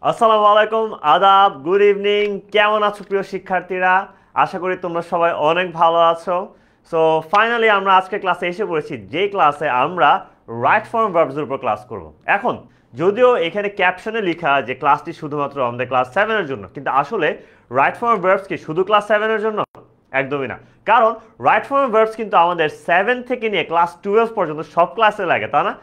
আসসালামু আলাইকুম, আদাব, গুড ইভিনিং। কেমন আছো প্রিয় শিক্ষার্থীরা? আশা করি তোমরা সবাই অনেক ভালো আছো। সো ফাইনালি আমরা আজকে ক্লাসে এসে পড়েছি, যে ক্লাসে আমরা রাইট ফর্ম ভার্বসের উপর ক্লাস করব। এখন যদিও এখানে ক্যাপশনে লেখা যে ক্লাসটি শুধুমাত্র আমাদের ক্লাস 7 এর জন্য, কিন্তু আসলে রাইট ফর্ম ভার্বস কি শুধু ক্লাস 7 এর জন্য? একদমই না। কারণ রাইট ফর্ম ভার্বস কিন্তু আমাদের 7 থেকে নিয়ে ক্লাস 12 পর্যন্ত সব ক্লাসে লাগে, তা না?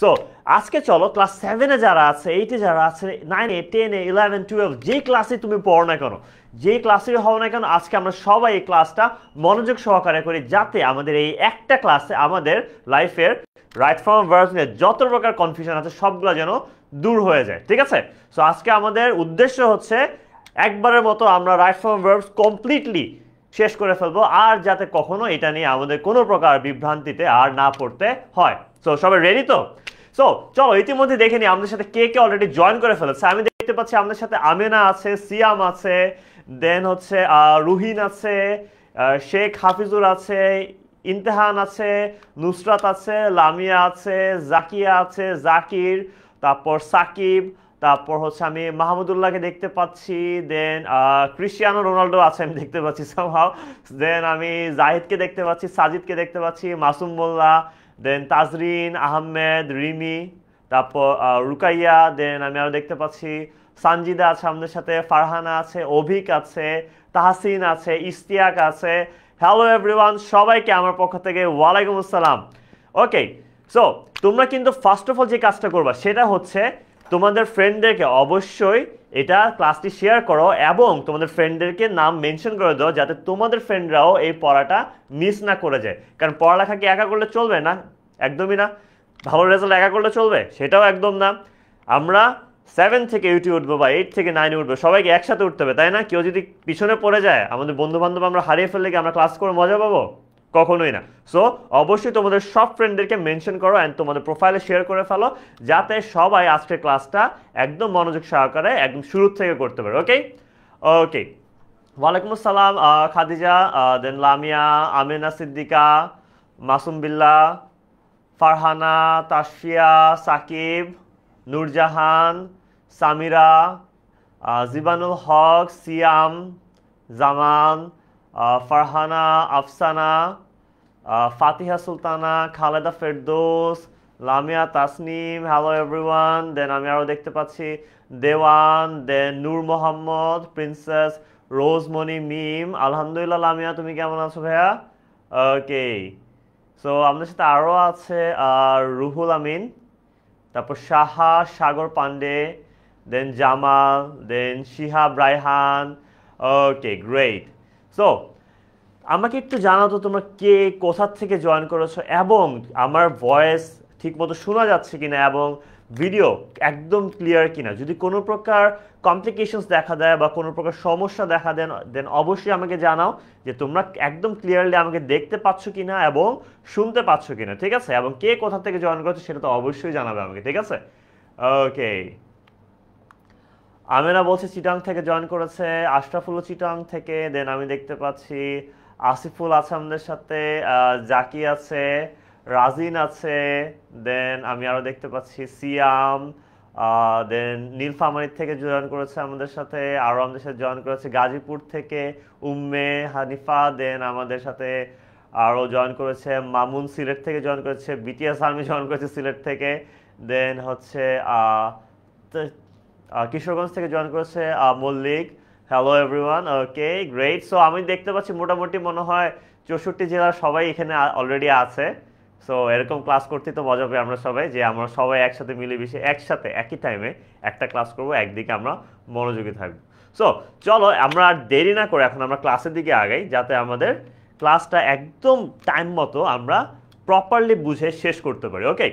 সো আজকে চলো ক্লাস 7-এ যারা আছে, 8-এ যারা আছে, 9-এ, 10-এ, 11, 12, যে ক্লাসে তুমি পড়ো না কেন, যে ক্লাসে হও না কেন, আজকে আমরা সবাই এই ক্লাসটা মনোযোগ সহকারে করি, যাতে আমাদের এই একটা ক্লাসে আমাদের লাইফের রাইট ফর্ম ভার্বস নিয়ে যত প্রকার কনফিউশন আছে সবগুলো যেন দূর হয়ে যায়। ঠিক আছে? সো আজকে আমাদের উদ্দেশ্য হচ্ছে একবারের মতো আমরা রাইট ফর্ম ভার্বস কমপ্লিটলি শেষ করে ফেলবো, আর যাতে কখনো এটা নিয়ে আমাদের কোনো প্রকার বিভ্রান্তিতে আর না পড়তে হয়। সো সবাই রেডি তো? সো চলো ইতিমধ্যে দেখে নিই আমাদের সাথে কে কে অলরেডি জয়েন করে ফেলেছে। আমি দেখতে পাচ্ছি আমাদের সাথে আমেনা আছে, সিয়াম আছে, দেন হচ্ছে রুহিন আছে, শেখ হাফিজুর আছে, ইমতেহান আছে, নুসরাত আছে, লামিয়া আছে, জাকিয়া আছে, জাকির, তারপর সাকিব, তারপর হচ্ছে আমি মাহমুদুল্লাহকে দেখতে পাচ্ছি, দেন ক্রিস্টিয়ানো রোনাল্ডো আছে আমি দেখতে পাচ্ছি সামহাও, দেন আমি জাহিদকে দেখতে পাচ্ছি, সাজিদকে দেখতে পাচ্ছি, মাসুম মোল্লা, দেন তাজরিন আহমেদ, রিমি, তারপর রুকাইয়া, দেন আমি আরো দেখতে পাচ্ছি সানজিদা আছে আমাদের সাথে, ফারহানা আছে, অভিক আছে, তাহসিন আছে, ইস্তিয়াক আছে। হ্যালো এভরিওয়ান, সবাইকে আমার পক্ষ থেকে ওয়ালাইকুম আসসালাম। ওকে, সো তোমরা কিন্তু ফার্স্ট অফ অল যে কাজটা করবা সেটা হচ্ছে তোমাদের ফ্রেন্ডদেরকে অবশ্যই এটা ক্লাসটি শেয়ার করো এবং তোমাদের ফ্রেন্ডদেরকে নাম মেনশন করে দাও, যাতে তোমাদের ফ্রেন্ডরাও এই পড়াটা মিস না করে যায়। কারণ পড়ালেখা কি একা করলে চলবে না? একদমই না। ভালো রেজাল্ট একা করলে চলবে? সেটাও একদম না। আমরা 7 থেকে 8 উঠবো বা 8 থেকে 9 উঠবো, সবাইকে একসাথে উঠতে হবে, তাই না? কেউ যদি পিছনে পড়ে যায়, আমাদের বন্ধু বান্ধব আমরা হারিয়ে ফেললে কি আমরা ক্লাস করে মজা পাবো? কখনোই না। সো অবশ্যই তোমাদের সব ফ্রেন্ডদেরকে মেনশন করো অ্যান্ড তোমাদের প্রোফাইলে শেয়ার করে ফেলো, যাতে সবাই আজকের ক্লাসটা একদম মনোযোগ সহকারে একদম শুরু থেকে করতে পারে। ওকে ওকে, ওয়ালাইকুম আসসালাম খাদিজা, দেন লামিয়া, আমিনা সিদ্দিকা, মাসুম বিল্লাহ, ফারহানা, তাসফিয়া, সাকিব, নূরজাহান, সামিরা, জিবানুল হক, সিয়াম, জামান, ফারহানা, আফসানা, ফাতিহা সুলতানা, খালেদা ফেরদৌস, লামিয়া তাসনিম, হ্যালো এভরিওয়ান। দেন আমি আরও দেখতে পাচ্ছি দেওয়ান, দেন নূর মোহাম্মদ, প্রিন্সেস রোজমণি, মিম। আলহামদুলিল্লাহ লামিয়া, তুমি কেমন আছো ভাইয়া? ওকে, সো আমাদের সাথে আরও আছে রুহুল আমিন, তারপর Saha, Sagar Pandey, then Jamal, then Shihab Raihan. Okay great. So আমাকে একটু জানাও তো তোমরা কে কোথা থেকে জয়েন করেছো এবং আমার ভয়েস ঠিকমতো শোনা যাচ্ছে কিনা এবং ভিডিও একদম ক্লিয়ার কিনা। যদি কোনো প্রকার কমপ্লিকেশনস দেখা দেয় বা কোনো প্রকার সমস্যা দেখা দেন, দেন অবশ্যই আমাকে জানাও যে তোমরা একদম ক্লিয়ারলি আমাকে দেখতে পাচ্ছ কিনা এবং শুনতে পাচ্ছ কিনা। ঠিক আছে? এবং কে কোথা থেকে জয়েন করেছো সেটা তো অবশ্যই জানাবে আমাকে। ঠিক আছে? ওকে, আমেনা বলছে চিটাং থেকে জয়েন করেছে, আশরাফুল চিটাং থেকে, দেন আমি দেখতে পাচ্ছি আসিফুল আছে আমাদের সাথে, জাকি আছে, রাজিন আছে, দেন আমি আরো দেখতে পাচ্ছি সিয়াম, দেন নীলফামারী থেকে জয়েন করেছে আমাদের সাথে, আরও আমাদের সাথে জয়েন করেছে গাজীপুর থেকে উম্মে হানিফা, দেন আমাদের সাথে আরও জয়েন করেছে মামুন সিলেট থেকে জয়েন করেছে, বিটিএস আর্মি জয়েন করেছে সিলেট থেকে, দেন হচ্ছে কিশোরগঞ্জ থেকে জয়েন করেছে Mallick. Hello everyone, okay great. So আমি দেখতে পাচ্ছি মোটামুটি মনে হয় 64 জেলার সবাই এখানে অলরেডি আছে। সো এরকম ক্লাস করতে তো মজা পাই আমরা সবাই, যে আমরা সবাই একসাথে মিলেমিশে একসাথে একই টাইমে একটা ক্লাস করব, একদিকে আমরা মনোযোগী থাকবো। সো চলো আমরা আর দেরি না করে এখন আমরা ক্লাসের দিকে আগাই, যাতে আমাদের ক্লাসটা একদম টাইম মতো আমরা প্রপারলি বুঝে শেষ করতে পারি। ওকে,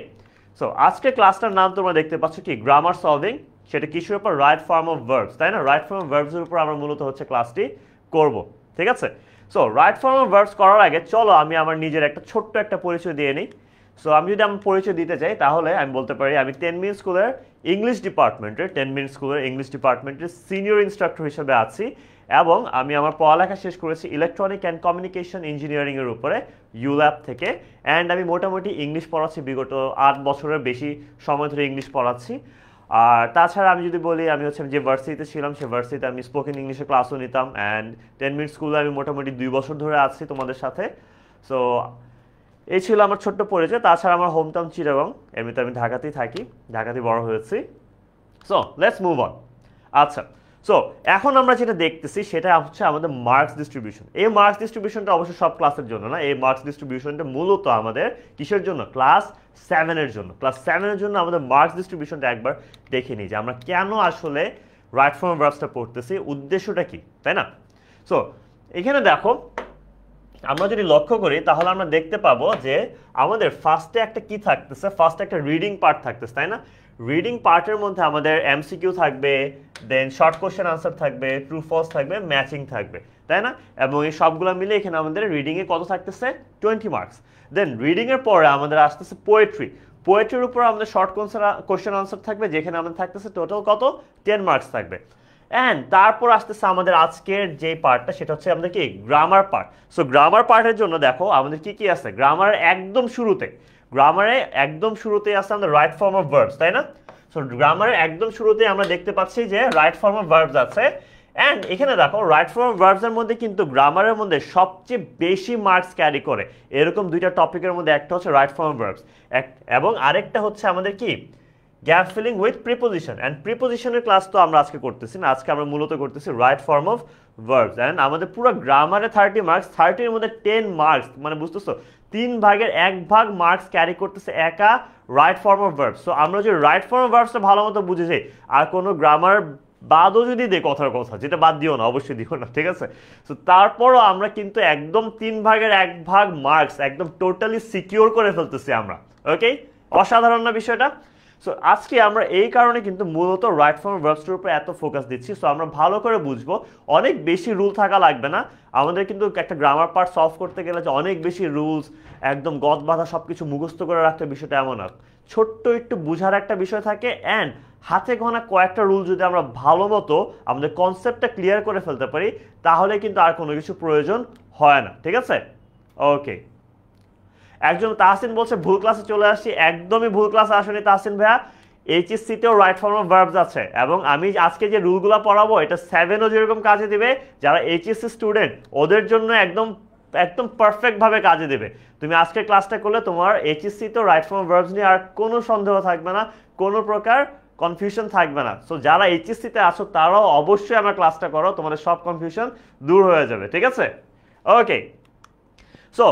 সো আজকে ক্লাসটার নাম তোমরা দেখতে পাচ্ছ কি, গ্রামার সলভিং। সেটা কিসের উপর? রাইট ফর্ম অফ ভার্বস, তাই না? রাইট ফর্ম অফ ভার্বসের উপর আমরা মূলত হচ্ছে ক্লাসটি করব। ঠিক আছে? So right form of verbs করার আগে চলো আমি আমার নিজের একটা ছোট্ট একটা পরিচয় দিয়ে নিই। সো আমি যদি আমার পরিচয় দিতে চাই তাহলে আমি বলতে পারি আমি 10 মিনিট স্কুলের ইংলিশ ডিপার্টমেন্টের 10 মিনিট স্কুলের ইংলিশ ডিপার্টমেন্টের সিনিয়র ইনস্ট্রাক্টর হিসেবে আছি, এবং আমি আমার পড়ালেখা শেষ করেছি ইলেকট্রনিক অ্যান্ড কমিউনিকেশন ইঞ্জিনিয়ারিংয়ের উপরে ইউল্যাব থেকে। অ্যান্ড আমি মোটামুটি ইংলিশ পড়াচ্ছি বিগত 8 বছরের বেশি সময় ধরে ইংলিশ পড়াচ্ছি। আর তাছাড়া আমি যদি বলি আমি হচ্ছে যে ভার্সিটিতে ছিলাম সেই ভার্সিটিতে আমি স্পোকেন ইংলিশে ক্লাসও নিতাম অ্যান্ড 10 মিনিট স্কুলে আমি মোটামুটি 2 বছর ধরে আছি তোমাদের সাথে। সো এই ছিল আমার ছোট্ট পরিচয়। তাছাড়া আমার হোম টাউন চিটাগং, এমনিতে আমি ঢাকাতেই থাকি, ঢাকাতেই বড় হয়েছি। So let's move on. আচ্ছা, সো এখন আমরা যেটা দেখতেছি সেটা হচ্ছে আমাদের মার্কস ডিস্ট্রিবিউশন। এই মার্কস ডিস্ট্রিবিউশনটা অবশ্যই সব ক্লাসের জন্য না, এই মার্কস ডিস্ট্রিবিউশনটা মূলত আমাদের কিসের জন্য? ক্লাস 7-এর জন্য। ক্লাস 7-এর জন্য আমাদের মার্কস ডিস্ট্রিবিউশনটা একবার দেখে নিই যে আমরা কেন আসলে রাইট ফর্ম ভার্বসটা পড়তেছি, উদ্দেশ্যটা কি, তাই না? সো এখানে দেখো, আমরা যদি লক্ষ্য করি তাহলে আমরা দেখতে পাবো যে আমাদের ফার্স্টে একটা কি থাকতেছে, ফার্স্টে একটা রিডিং পার্ট থাকতেছে, তাই না? রিডিং পার্টের মধ্যে আমাদের এমসিকিউ থাকবে, দেন শর্ট কোশ্চেন আনসার থাকবে, ট্রু ফলস থাকবে, ম্যাচিং থাকবে, তাই না? এবং এই সবগুলো মিলে এখানে আমাদের রিডিংয়ে কত থাকতেছে? 20 মার্কস। দেন রিডিংয়ের পরে আমাদের আসতেছে পোয়েট্রি। পোয়েট্রির উপর আমাদের শর্ট কোশ্চেন আনসার থাকবে, যেখানে আমাদের থাকতেছে টোটাল কত? 10 মার্কস থাকবে। অ্যান্ড তারপর আসতেছে আমাদের আজকের যে পার্টটা, সেটা হচ্ছে আমাদের কি? Grammar part. সো গ্রামার পার্টের জন্য দেখো আমাদের কি কি আছে গ্রামারের একদম শুরুতে। গ্রামারে একদম শুরুতে আছে আমাদের রাইট ফর্ম অফ ভার্বস, তাই না? সো গ্রামারের একদম শুরুতে আমরা দেখতে পাচ্ছি যে রাইট ফর্ম অফ ভার্বস আছে। অ্যান্ড এখানে দেখো রাইট ফর্ম অফ ভার্বসের মধ্যে কিন্তু গ্রামারের মধ্যে সবচেয়ে বেশি মার্কস ক্যারি করে এরকম দুইটা টপিকের মধ্যে একটা হচ্ছে রাইট ফর্ম অফ ভার্বস, এবং আরেকটা হচ্ছে আমাদের কি? Gap filling with preposition. And প্রিপোজিশনের ক্লাস তো আমরা আজকে করতেছি না, আজকে আমরা মূলত করতেছি right form of verbs. And আমাদের পুরো গ্রামারে 30 মার্কস, 30-এর মধ্যে 10 মার্কস, মানে বুঝতেছো 3/1 মার্কস ক্যারি করতেছে একা right form of verbs. So আমরা যদি রাইট ফর্ম অফ ভার্বসটা ভালো মতো বুঝে যাই, আর কোনো গ্রামার বাদও যদি দেয় কথার কথা, যেটা বাদ দিও না, অবশ্যই দিও না, ঠিক আছে? তো তারপরও আমরা কিন্তু একদম 3/1 মার্কস একদম টোটালি সিকিউর করে ফেলতেছি আমরা। ওকে, অসাধারণ না বিষয়টা? সো আজকে আমরা এই কারণে কিন্তু মূলত রাইট ফর্ম ভার্বসটার উপর এত ফোকাস দিচ্ছি। সো আমরা ভালো করে বুঝবো, অনেক বেশি রুল থাকা লাগবে না আমাদের, কিন্তু একটা গ্রামার পার্ট সলভ করতে গেলে যে অনেক বেশি রুলস, একদম গদ বাঁধা সব কিছু মুখস্থ করে রাখতে, বিষয়টা এমন না। ছোট্ট একটু বুঝার একটা বিষয় থাকে, অ্যান্ড হাতে গোনা কয়েকটা রুল যদি আমরা ভালো মতো আমাদের কনসেপ্টটা ক্লিয়ার করে ফেলতে পারি, তাহলে কিন্তু আর কোনো কিছু প্রয়োজন হয় না, ঠিক আছে? ওকে, একজন তাহসিন বলছে ভুল ক্লাসে চলে আসছি। একদমই ভুল ক্লাসে আসেনি তাহসিন ভাইয়া, এইচএসসিতেও রাইট ফর্ম অফ ভার্বস আছে, এবং আমি আজকে যে রুলগুলো পড়াবো এটা 7ও যেরকম কাজে দিবে, যারা এইচএসসি স্টুডেন্ট ওদের জন্য একদম একদম পারফেক্টভাবে কাজে দেবে। তুমি আজকের ক্লাসটা করলে তোমার এইচএসসিতেও রাইট ফর্ম অফ ভার্বস নিয়ে আর কোনো সন্দেহ থাকবে না, কোনো প্রকার কনফিউশন থাকবে না। সো যারা এইচএসসিতে আছো তারাও অবশ্যই আমার ক্লাসটা করো, তোমাদের সব কনফিউশন দূর হয়ে যাবে, ঠিক আছে? Okay, so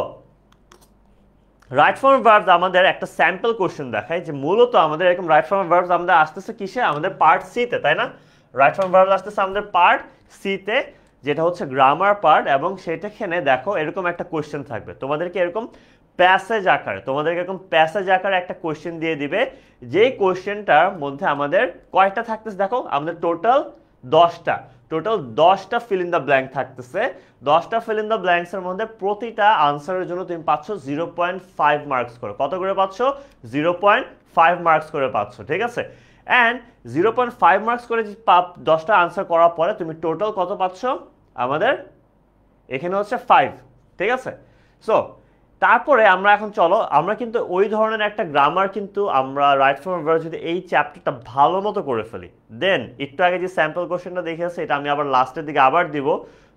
right form of verbs আমাদের একটা স্যাম্পল কোশ্চেন দেখায় যে মূলত আমাদের এরকম রাইট ফর্ম অফ ভার্বস আমাদের আসতেছে কিসে? আমাদের পার্ট সিতে, তাই না? রাইট ফর্ম ভার্বস আসতেছে আমাদের পার্ট সিতে, যেটা হচ্ছে গ্রামার পার্ট, এবং সেটাখানে দেখো এরকম একটা কোশ্চেন থাকবে তোমাদেরকে, এরকম প্যাসেজ আকারে, তোমাদেরকে এরকম প্যাসেজ আকারে একটা কোশ্চেন দিয়ে দিবে, যেই কোশ্চেনটার মধ্যে আমাদের কয়টা থাকতেছে দেখো, আমাদের টোটাল 10টা, টোটাল 10টা ফিল ইন দ্য ব্ল্যাঙ্ক থাকতেছে। 10টা ফিল ইন দ্য ব্ল্যাঙ্কসের মধ্যে প্রতিটা আনসারের জন্য তুমি পাচ্ছ 0.5 মার্কস করে। কত করে পাচ্ছ? 0.5 মার্কস করে পাচ্ছ, ঠিক আছে? অ্যান্ড 0.5 মার্কস করে 10টা আনসার করার পরে তুমি টোটাল কত পাচ্ছ? আমাদের এখানে হচ্ছে 5, ঠিক আছে? সো তারপরে আমরা এখন চলো, আমরা কিন্তু ওই ধরনের একটা গ্রামার কিন্তু আমরা রাইট ফর্ম অফ ভার্বস যদি এই চ্যাপ্টারটা ভালো মতো করে ফেলি, দেন একটু আগে যে স্যাম্পল কোশ্চেনটা দেখে আছে এটা আমি আবার লাস্টের দিকে আবার দিব,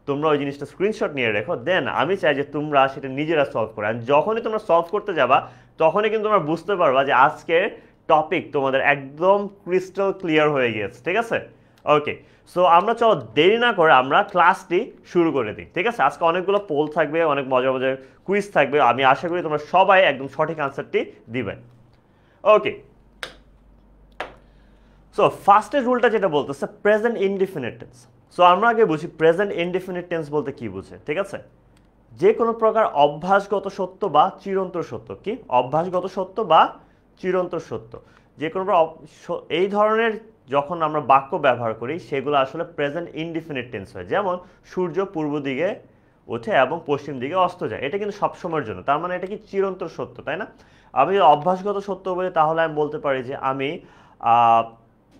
তোমরা ওই জিনিসটা স্ক্রিনশট নিয়ে রেখো। দেন আমি চাই যে তোমরা সেটা নিজেরা সলভ করো, আর যখনই তোমরা সলভ করতে যাবা তখনই কিন্তু তোমরা বুঝতে পারবা যে আজকের টপিক তোমাদের একদম ক্রিস্টাল ক্লিয়ার হয়ে গিয়েছে, ঠিক আছে? ওকে, সো আমরা চলো দেরি না করে আমরা ক্লাসটি শুরু করে দিই, ঠিক আছে? আজকে অনেকগুলো পোল থাকবে, অনেক মজার মজার কুইজ থাকবে, আমি আশা করি তোমরা সবাই একদম সঠিক আনসারটি দিবে। ওকে, সো ফার্স্টের রুলটা যেটা বলতেছে প্রেজেন্ট ইনডিফিনিট টেন্স। সো আমরা আগে বুঝি প্রেজেন্ট ইনডিফিনিট টেন্স বলতে কি বুঝে, ঠিক আছে? যে কোনো প্রকার অভ্যাসগত সত্য বা চিরন্তর সত্য, কি অভ্যাসগত সত্য বা চিরন্তর সত্য, যে কোনো এই ধরনের যখন আমরা বাক্য ব্যবহার করি সেগুলো আসলে প্রেজেন্ট ইনডিফিনিট টেন্স হয়। যেমন সূর্য পূর্ব দিকে ওঠে এবং পশ্চিম দিকে অস্ত যায়, এটা কিন্তু সবসময়ের জন্য, তার মানে এটা কি চিরন্তর সত্য, তাই না? আমি যদি অভ্যাসগত সত্য বলি তাহলে আমি বলতে পারি যে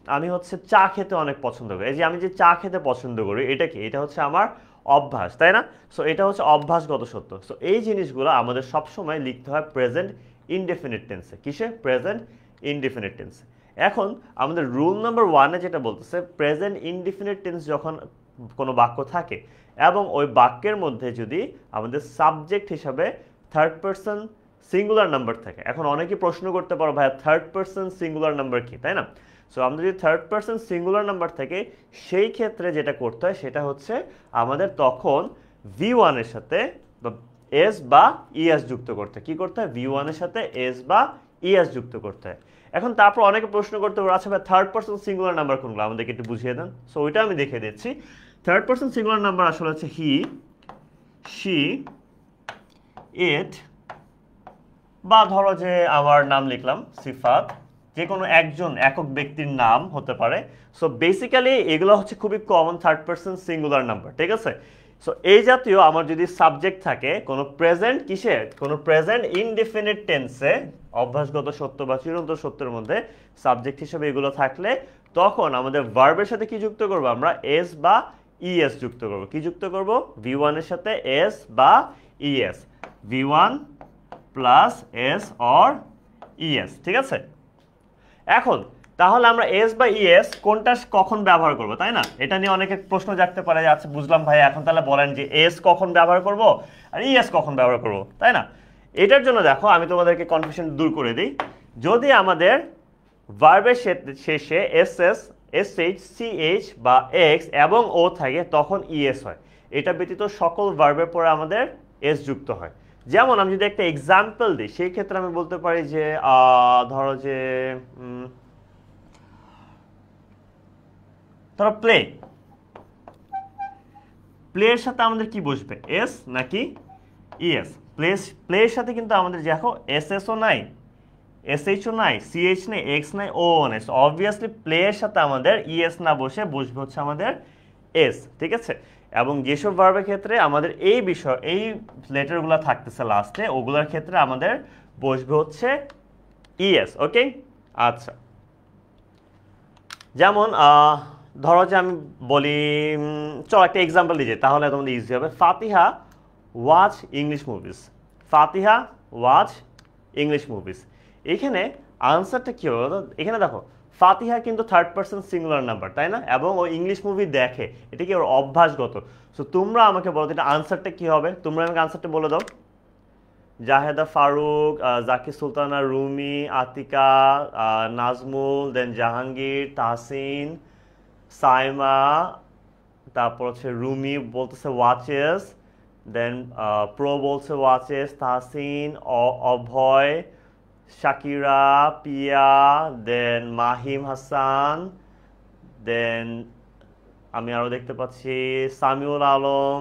আমি হচ্ছে চা খেতে অনেক পছন্দ করি। এই যে আমি যে চা খেতে পছন্দ করি এটা কি? এটা হচ্ছে আমার অভ্যাস, তাই না? সো এটা হচ্ছে অভ্যাসগত সত্য। সো এই জিনিসগুলো আমাদের সবসময় লিখতে হয় প্রেজেন্ট ইনডেফিনিট টেন্সে। কিসে? প্রেজেন্ট ইনডেফিনিট টেন্সে। এখন আমাদের রুল নাম্বার 1-এ যেটা বলতেছে প্রেজেন্ট ইনডিফিনিট টেন্স যখন কোনো বাক্য থাকে এবং ওই বাক্যের মধ্যে যদি আমাদের সাবজেক্ট হিসাবে থার্ড পারসন সিঙ্গুলার নাম্বার থাকে। এখন অনেকেই প্রশ্ন করতে পারো ভাইয়া থার্ড পারসন সিঙ্গুলার নাম্বার কি, তাই না? সো আমাদের যদি থার্ড পারসন সিঙ্গুলার নাম্বার থাকে সেই ক্ষেত্রে যেটা করতে হয় সেটা হচ্ছে আমাদের তখন V1 এর সাথে এস বা ইএস যুক্ত করতে কি করতে হয়, V1 এর সাথে এস বা ইএস যুক্ত করতে হয়। এখন তারপর অনেকে প্রশ্ন করতে পারে আচ্ছা ভাই থার্ড পারসন সিঙ্গুলার নাম্বার কোনগুলো আমাদেরকে একটু বুঝিয়ে দেন। সো ওইটা আমি দেখিয়ে দিচ্ছি। থার্ড পারসন সিঙ্গুলার নাম্বার আসলে হচ্ছে হি, শি, ইট, বা ধরো যে আমার নাম লিখলাম সিফাত, যে কোনো একজন একক ব্যক্তির নাম হতে পারে। সো বেসিক্যালি এগুলো হচ্ছে খুবই common third person singular number, ঠিক আছে? সো এই জাতীয় আমার যদি সাবজেক্ট থাকে কোনো প্রেজেন্ট কিসে, কোনো প্রেজেন্ট ইনডিফিনিট টেন্সে অভ্যাসগত সত্য বা চিরন্তন সত্যের মধ্যে সাবজেক্ট হিসেবে এগুলো থাকলে তখন আমাদের ভার্বের সাথে কি যুক্ত করব, আমরা এস বা ইএস যুক্ত করব। কি যুক্ত করব, V1 এর সাথে এস বা ES, V1 plus S or ES, ঠিক আছে? এখন তাহলে আমরা এস বা ইএস কোনটা কখন ব্যবহার করব, তাই না? এটা নিয়ে অনেকে প্রশ্ন জাগতে পারে যে আচ্ছা বুঝলাম ভাই, এখন তাহলে বলেন যে এস কখন ব্যবহার করব আর ইএস কখন ব্যবহার করব, তাই না? এটার জন্য দেখো আমি তোমাদেরকে কনফিউশন দূর করে দিই। যদি আমাদের ভার্বের শেষে এসএস, এসএইচ, সিএইচ বা এক্স এবং ও থাকে তখন ইএস হয়। এটা ব্যতীত সকল ভার্বের পরে আমাদের এস যুক্ত হয়। যেমন আমি যদি একটা এক্সাম্পল দিই সেই ক্ষেত্রে আমি বলতে পারি যে ধরো যে ধরো প্লে, প্লের সাথে আমাদের কি বসবে, এস নাকি ইএস? প্লের সাথে কিন্তু আমাদের দেখো এসএসও নাই, এসএইচও নাই, সিএইচ নেই, এক্স নাই, ও নাই। সো অবভিয়াসলি প্লের সাথে আমাদের ইএস না বসবে হচ্ছে আমাদের এস, ঠিক আছে? এবং যেসব ভার্বের ক্ষেত্রে আমাদের এই বিষয় এই লেটারগুলো থাকতেছে লাস্টে ওগুলোর ক্ষেত্রে আমাদের বসবে হচ্ছে ইএস। ওকে, আচ্ছা। যেমন ধরো যে আমি বলি, চলো একটা এক্সাম্পল দিয়ে তাহলে তোমাদের ইজি হবে। ফাতিহা ওয়াচ ইংলিশ মুভিজ, ফাতিহা ওয়াচ ইংলিশ মুভিজ। এখানে আনসারটা কি হবে, এখানে দেখো ফাতিহা কিন্তু থার্ড পারসন সিঙ্গুলার নাম্বার, তাই না? এবং ও ইংলিশ মুভি দেখে, এটা কি ওর অভ্যাসগত। সো তোমরা আমাকে বলো এটা আনসারটা কি হবে, তোমরা আমাকে আনসারটা বলে দাও। জাহেদা ফারুক, জাকির সুলতানা, রুমি, আতিকা, নাজমুল, দেন জাহাঙ্গীর, তাহসিন, সাইমা, তারপর হচ্ছে রুমি বলতেছে ওয়াচেস, দেন প্রো বলছে ওয়াচেস, তাহসিন, অভয়, শাকিরা, পিয়া, দেন মাহিম হাসান, দেন আমি আরও দেখতে পাচ্ছি সামিউল আলম,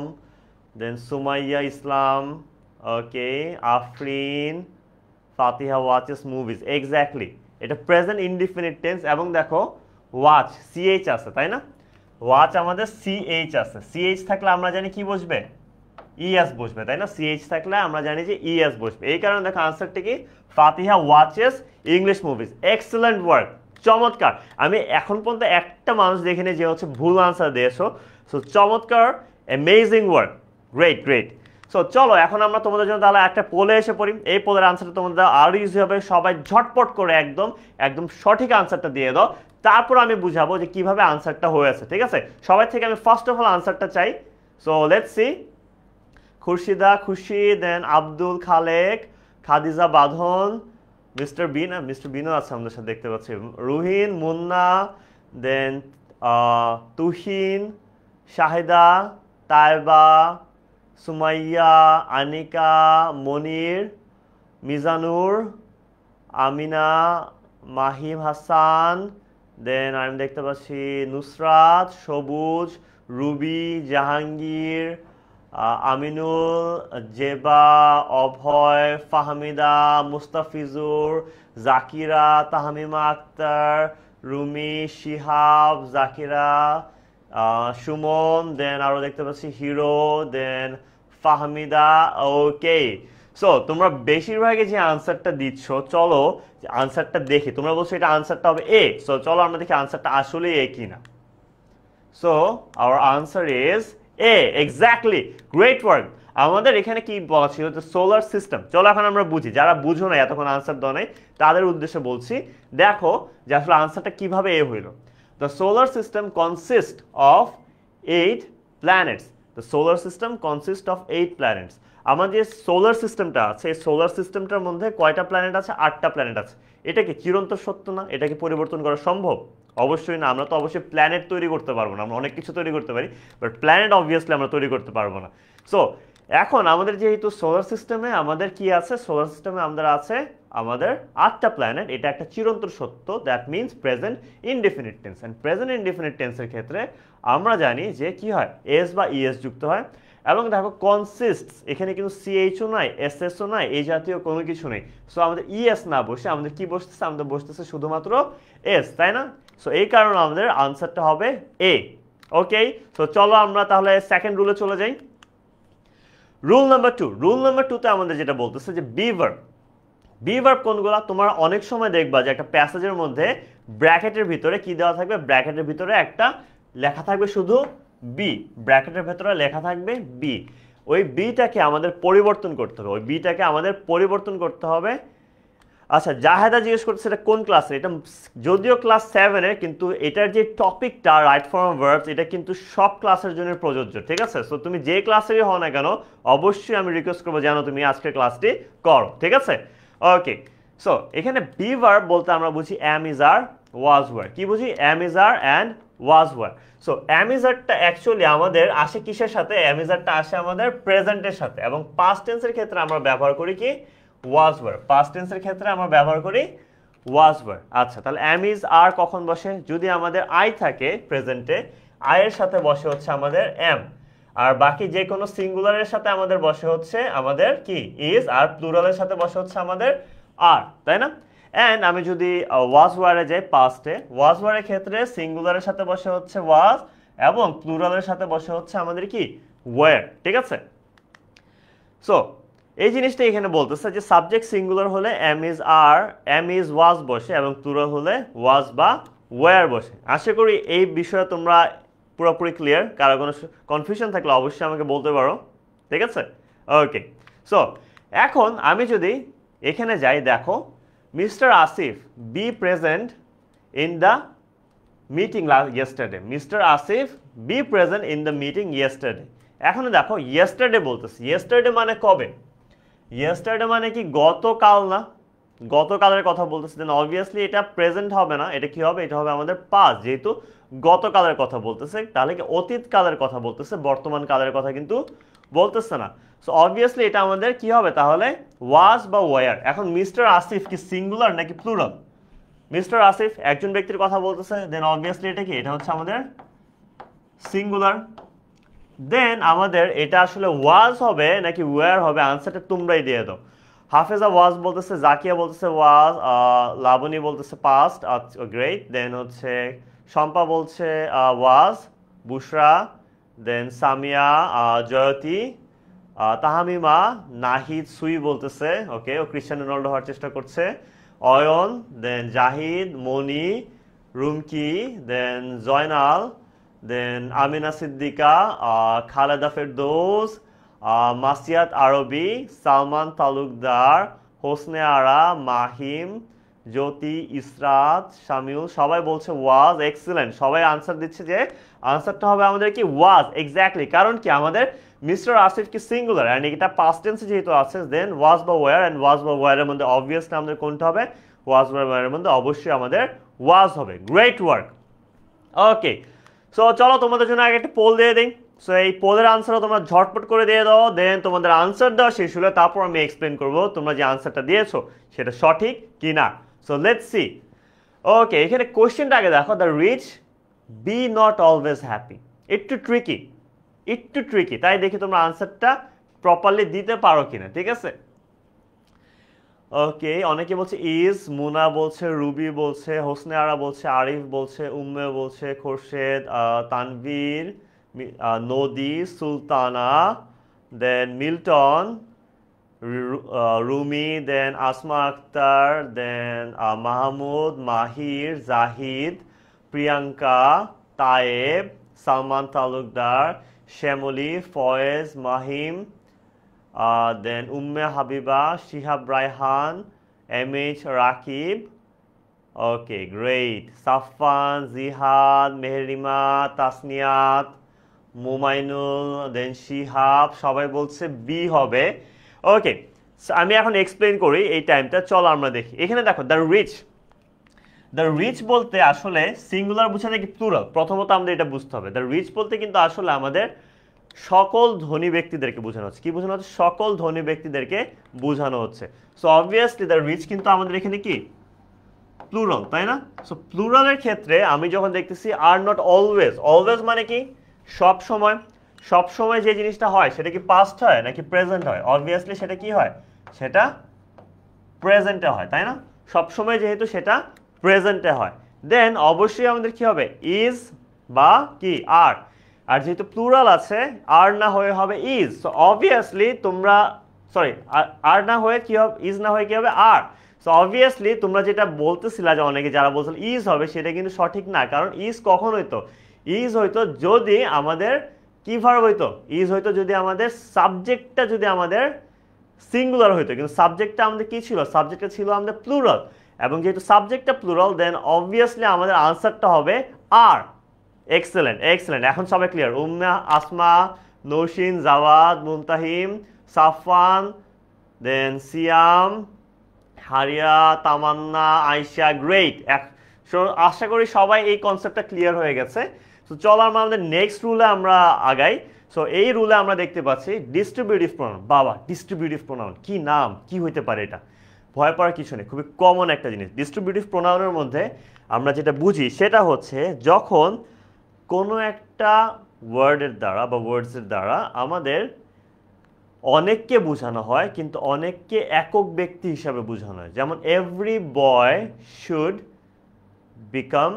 দেন সুমাইয়া ইসলাম, ওকে, আফরিন, ফাতিহা ওয়াচেস মুভিজ। এক্স্যাক্টলি এটা প্রেজেন্ট ইনডিফিনিট টেন্স এবং দেখো ওয়াচ সিএইচ আছে, তাই না? ওয়াচ আমাদের সিএইচ আছে, সিএইচ থাকলে আমরা জানি কি বসবে, ইএস বসবে, তাই না? সিএইচ থাকলে আমরা জানি যে ইএস বসবে। এই কারণে দেখো আনসারটা কি, Fatiha watches English movies. Excellent work, চমৎকার। আমি এখন পর্যন্ত একটা মানুষ দেখিনি যে হচ্ছে ভুল আনসার দিয়েছো। সো চমৎকার, amazing work, great great. So চলো এখন আমরা তোমাদের জন্য তাহলে একটা পোলে এসে পড়ি। এই পোলের আনসারটা তোমাদের আরও ইজি হবে, সবাই ঝটপট করে একদম একদম সঠিক আনসারটা দিয়ে দাও, তারপর আমি বুঝাবো যে কিভাবে আনসারটা হয়েছে, ঠিক আছে? সবাই থেকে আমি ফার্স্ট অফ অল আনসারটা চাই। So let's see. খুরশিদা, খুশি, দেন আব্দুল খালেক, খাদিজা বাঁধন, মিস্টার বিন আছে আমাদের সাথে দেখতে পাচ্ছি, রুহিন, মুন্না, দেন তুহিন, শাহিদা, তাইবা, সুমাইয়া, আনিকা, মনির, মিজানুর, আমিনা, মাহিম হাসান, দেন আমি দেখতে পাচ্ছি নুসরাত, সবুজ, রুবি, জাহাঙ্গীর, আমিনুল, জেবা, অভয়, ফাহমিদা, মুস্তাফিজুর, জাকিরা, তাহমিমা আক্তার, রুমি, শিহাব, জাকিরা, সুমন, দেন আরও দেখতে পাচ্ছি হিরো, দেন ফাহমিদা। ওকে, সো তোমরা বেশিরভাগই যে আনসারটা দিচ্ছ, চলো আনসারটা দেখি। তোমরা বলছো এটা আনসারটা হবে এ, সো চলো আমরা দেখি আনসারটা আসলে এ কিনা। So our answer is A, exactly. Great work. আমাদের এখানে কি বলা ছিল যে সোলার সিস্টেম। চলো এখন আমরা বুঝি, যারা বুঝো না এতক্ষণ আনসার দাও নাই তাদের উদ্দেশ্যে বলছি। দেখো যে আসলে আনসারটা কিভাবে এ হইল। The solar system consist of 8 planets. The solar system consist of 8 planets. আমার যে সোলার সিস্টেমটা আছে এই সোলার সিস্টেমটার মধ্যে কয়টা প্ল্যানেট আছে? 8টা প্ল্যানেট আছে। এটা কি চিরন্তর সত্য না? এটা কি পরিবর্তন করা সম্ভব? অবশ্যই না। আমরা তো অবশ্যই প্ল্যানেট তৈরি করতে পারবো না, আমরা অনেক কিছু তৈরি করতে পারি, বাট প্ল্যানেট অবভিয়াসলি আমরা তৈরি করতে পারবো না। সো এখন আমাদের যেহেতু সোলার সিস্টেমে আমাদের কি আছে, সোলার সিস্টেমে আমাদের আছে আমাদের 8টা প্ল্যানেট। এটা একটা চিরন্তর সত্য, that means present indefinite tense. And present indefinite টেন্সের ক্ষেত্রে আমরা জানি যে কি হয়, এস বা ইএস যুক্ত হয়। এবং দেখো কনসিস্ট, এখানে কিন্তু সিএইচও নাই, এসএসও নাই, এই জাতীয় কোনো কিছু নেই। সো আমাদের ইএস না বসে আমাদের কি বসতেছে? আমাদের বসতেছে শুধুমাত্র এস, তাই না? সো এই কারণে আমাদের আনসারটা হবে এ। ওকে, সো চলো আমরা তাহলে সেকেন্ড রুলে চলে যাই। Rule number 2। রুল নাম্বার 2তে আমাদের যেটা বলতেছে যে বি ভার্ব। বি ভার্ব কোনগুলো? তোমরা অনেক সময় দেখবা যে একটা প্যাসেজের মধ্যে ব্র্যাকেটের ভিতরে কি দেওয়া থাকবে? ব্র্যাকেটের ভিতরে একটা লেখা থাকবে শুধু বি, ব্র্যাকেটের ভেতরে লেখা থাকবে বি। ওই বিটাকে আমাদের পরিবর্তন করতে হবে, ওই বিটাকে আমাদের পরিবর্তন করতে হবে। আচ্ছা, জাহেদা জিজ্ঞেস করছে এটা কোন ক্লাসে? এটা যদিও ক্লাস 7-এ, কিন্তু এটার যে টপিকটা রাইট ফর্ম ভার্বস, এটা কিন্তু সব ক্লাসের জন্য প্রযোজ্য, ঠিক আছে? সো তুমি যে ক্লাসেরই হও না কেন, অবশ্যই আমি রিকোয়েস্ট করবো যেন তুমি আজকের ক্লাসটি করো, ঠিক আছে? ওকে, সো এখানে বি ভার্ব বলতে আমরা বুঝি am, is, are, was, were. কি বুঝি? Am, is, are and was, were. So am, is, আরটা অ্যাকচুয়ালি আমাদের আসে কিসের সাথে? অ্যাম, ইজ, আরটা আসে আমাদের প্রেজেন্টের সাথে, এবং পাস্ট টেন্সের ক্ষেত্রে আমরা ব্যবহার করি কি? ওয়াজ, ওয়ার। পাস্ট টেন্সের ক্ষেত্রে আমরা ব্যবহার করি ওয়াজ, ওয়ার। আচ্ছা, তাহলে অ্যাম, ইজ, আর কখন বসে? যদি আমাদের আই থাকে প্রেজেন্টে, আয়ের সাথে বসে হচ্ছে আমাদের এম। আর বাকি যে কোনো সিঙ্গুলারের সাথে আমাদের বসে হচ্ছে আমাদের কি? ইজ। আর প্লুরালের সাথে বসে হচ্ছে আমাদের আর, তাই না? অ্যান্ড আমি যদি ওয়াজ ওয়ারে যাই পাস্টে, ওয়াজ ওয়ারের ক্ষেত্রে সিঙ্গুলারের সাথে বসে হচ্ছে ওয়াজ, এবং প্লুরালের সাথে বসে হচ্ছে আমাদের কি? ওয়ার, ঠিক আছে? সো এই জিনিসটা এখানে বলতেছে যে সাবজেক্ট সিঙ্গুলার হলে am, is, are, am, is, was বসে, এবং প্লুরাল হলে ওয়াজ বা ওয়ার বসে। আশা করি এই বিষয়ে তোমরা পুরোপুরি ক্লিয়ার। কারো কোনো কনফিউশন থাকলে অবশ্যই আমাকে বলতে পারো, ঠিক আছে? ওকে, সো এখন আমি যদি এখানে যাই, দেখো mister Asif B present in the meeting yesterday. Mister Asif B present in the meeting yesterday. এখন দেখো ইয়েস্টারডে বলতেছে, ইয়েস্টারডে মানে কবে? ইয়েস্টারডে মানে কি গতকাল না? গতকালের কথা বলতেছে, দেন অবভিয়াসলি এটা প্রেজেন্ট হবে না, এটা কি হবে? এটা হবে আমাদের পাস্ট, যেহেতু গতকালের কথা বলতেছে। তাহলে কি অতীত কালের কথা বলতেছে, বর্তমান কালের কথা কিন্তু বলতেছে না। সো অবভিয়াসলি এটা আমাদের কি হবে তাহলে? ওয়াজ বা ওয়ার। এখন মিস্টার আসিফ কি সিঙ্গুলার নাকি প্লুরাল? মিস্টার আসিফ একজন ব্যক্তির কথা বলতেছে, দেন অবভিয়াসলি এটা কি? এটা হচ্ছে আমাদের সিঙ্গুলার। দেন আমাদের এটা আসলে ওয়াজ হবে নাকি ওয়ার হবে, আনসারটা তোমরাই দিয়ে দাও। হাফেজা ওয়াজ বলতেছে, জাকিয়া বলতেছে ওয়াজ, লাবণী বলতেছে পাস্ট, গ্রেট। দেন হচ্ছে শম্পা বলছে ওয়াজ, বুশরা, দেন সামিয়া, জয়তী, তাহামিমা, নাহিদ, সুই বলতেছে ওকে, ও ক্রিশ্চিয়ানো রোনাল্ডো হওয়ার চেষ্টা করছে, অয়ন, দেন জাহিদ, মনি, রুমকি, দেন জয়নাল, দেন আমিনা সিদ্দিকা, খালেদা ফেরদৌস, মাসিয়াত আরবি, সালমান তালুকদার, হোসনে আরা, মাহিম, জ্যোতি, ইসরাত, শামিউল, সবাই বলছে ওয়াজ। এক্সিলেন্ট, সবাই আনসার দিচ্ছে যে আনসারটা হবে আমাদের কি? ওয়াজ। এক্স্যাক্টলি, কারণ কি আমাদের মিস্টার আসিফ কি সিঙ্গুলার, অ্যান্ড এটা পাস্ট টেন্সে যেহেতু আছে, দেন ওয়াজ বা ওয়ার, অ্যান্ড ওয়াজ বা ওয়ারের মধ্যে অবভিয়াসলি আমাদের কোনটা হবে? ওয়াজ বা ওয়ারের মধ্যে অবশ্যই আমাদের ওয়াজ হবে। Great work. ওকে, সো চলো তোমাদের জন্য আগে একটা পোল দিয়ে দিই। সো এই পোলের আনসারও তোমরা ঝটপট করে দিয়ে দাও, দেন তোমাদের আনসার দেওয়া শেষ হলে তারপর আমি এক্সপ্লেন করবো তোমরা যে আনসারটা দিয়েছো সেটা সঠিক কি না। So let's see. ওকে, এখানে কোশ্চেনটা আগে দেখো, the rich be not always happy. একটু ট্রিকি, একটু ট্রিকি, তাই দেখি তোমরা আনসারটা প্রপারলি দিতে পারো কিনা, ঠিক আছে? ওকে, অনেকে বলছে ইজ, মুনা বলছে, রুবি বলছে, হোসনে আরা বলছে, আরিফ বলছে, উম্মে বলছে, Khorshed, Tanvir, Nodi, Sultana, then Milton, Rumi, then Asma Akter, then Mahmud, Mahir, Jahid, Priyanka, Tayeb, Salman Talukdar, Shyamoli, Foyez, Mahim, then Umme Habiba, Shihab Raihan, MH Rakib, okay great, Safan, Jihad, Mehrima, তাসনিয়াত, মুমাইনুল, দেন শিহাব, সবাই বলছে বি হবে। ওকে, আমি এখন এক্সপ্লেন করি এই টাইমটা, চলো আমরা দেখি। এখানে দেখো দ্য রিচ বলতে আসলে সিঙ্গুলার বুঝে নাকি প্লুরাল, প্রথমত আমাদের এটা বুঝতে হবে। দ্য রিচ বলতে কিন্তু আসলে আমাদের সকল ধনী ব্যক্তিদেরকে বোঝানো হচ্ছে। কি বোঝানো হচ্ছে? সকল ধনী ব্যক্তিদেরকে বোঝানো হচ্ছে। সো অবভিয়াসলি দ্য রিচ কিন্তু আমাদের এখানে কি প্লুরাল, তাই না? সো প্লুরালের ক্ষেত্রে আমি যখন দেখতেছি আর নট অলওয়েজ, অলওয়েজ মানে কি সব সময়, সব সময় যে জিনিসটা হয় সেটা কি পাস্ট হয় নাকি প্রেজেন্ট হয়? অবভিয়াসলি সেটা কি হয়? সেটা প্রেজেন্টে হয়, তাই না? সব সময় যেহেতু সেটা প্রেজেন্টে হয়, দেন অবশ্যই আমাদের কি হবে? ইজ বা কি আর। আর যেহেতু প্লুরাল আছে, আর না হয়ে হবে ইজ। সো অবভিয়াসলি তোমরা সরি, আর না হয়ে কি হবে? ইজ না হয়ে কি হবে? আর। সো অবভিয়াসলি তোমরা যেটা বলতেছিলা যে অনেকে যারা বলছিল ইজ হবে, সেটা কিন্তু সঠিক না। কারণ ইজ কখন হইতো? ইজ হইতো যদি আমাদের কি ভার্ব হইতো? ইজ হইতো যদি আমাদের সাবজেক্টটা যদি আমাদের সিঙ্গুলার হইতো, কিন্তু সাবজেক্টটা আমাদের কি ছিল? সাবজেক্টটা ছিল আমাদের প্লুরাল। এবং যেহেতু সাবজেক্টটা প্লুরাল, দেন অবভিয়াসলি আমাদের আনসারটা হবে আর। এক্সেলেন্ট, এক্সেলেন্ট, এখন সবাই ক্লিয়ার। উম্মা, আসমা, নৌশিন, জাওয়াদ, মুনতাহিম, সাফওয়ান, দেন সিয়াম, হারিয়া, তামান্না, আয়শা, গ্রেট। আশা করি সবাই এই কনসেপ্টটা ক্লিয়ার হয়ে গেছে। তো চলো আমরা আমাদের নেক্সট রুলে আমরা আগাই। সো এই রুলে আমরা দেখতে পাচ্ছি ডিস্ট্রিবিউটিভ প্রোনাউন। বাবা, ডিস্ট্রিবিউটিভ প্রোনাউন কি নাম, কি হইতে পারে এটা? ভয় পাওয়ার কিছু নেই, খুবই কমন একটা জিনিস। ডিস্ট্রিবিউটিভ প্রোনাউনের মধ্যে আমরা যেটা বুঝি সেটা হচ্ছে যখন কোনো একটা ওয়ার্ডের দ্বারা বা ওয়ার্ডসের দ্বারা আমাদের অনেককে বোঝানো হয়, কিন্তু অনেককে একক ব্যক্তি হিসাবে বোঝানো হয়। যেমন every boy should become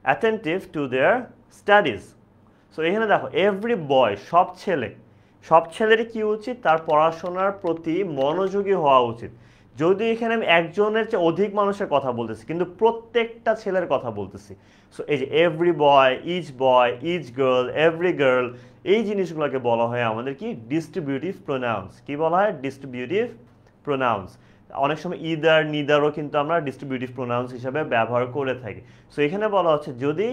attentive to their studies. So এখানে দেখো এভরি বয়, সব ছেলে, সব ছেলেরই কি উচিত? তার পড়াশোনার প্রতি মনোযোগী হওয়া উচিত। যদি এখানে আমি একজনের চেয়ে অধিক মানুষের কথা বলতেছি, কিন্তু প্রত্যেকটা ছেলের কথা বলতেছি। সো এই যে every boy, each girl, every girl, এই জিনিসগুলোকে বলা হয় আমাদের কি? Distributive pronouns. কি বলা হয়? Distributive pronouns. অনেক সময় ইদার, নিদারও কিন্তু আমরা ডিস্ট্রিবিউটিভ প্রোনাউন্স হিসাবে ব্যবহার করে থাকি। সো এখানে বলা হচ্ছে যদি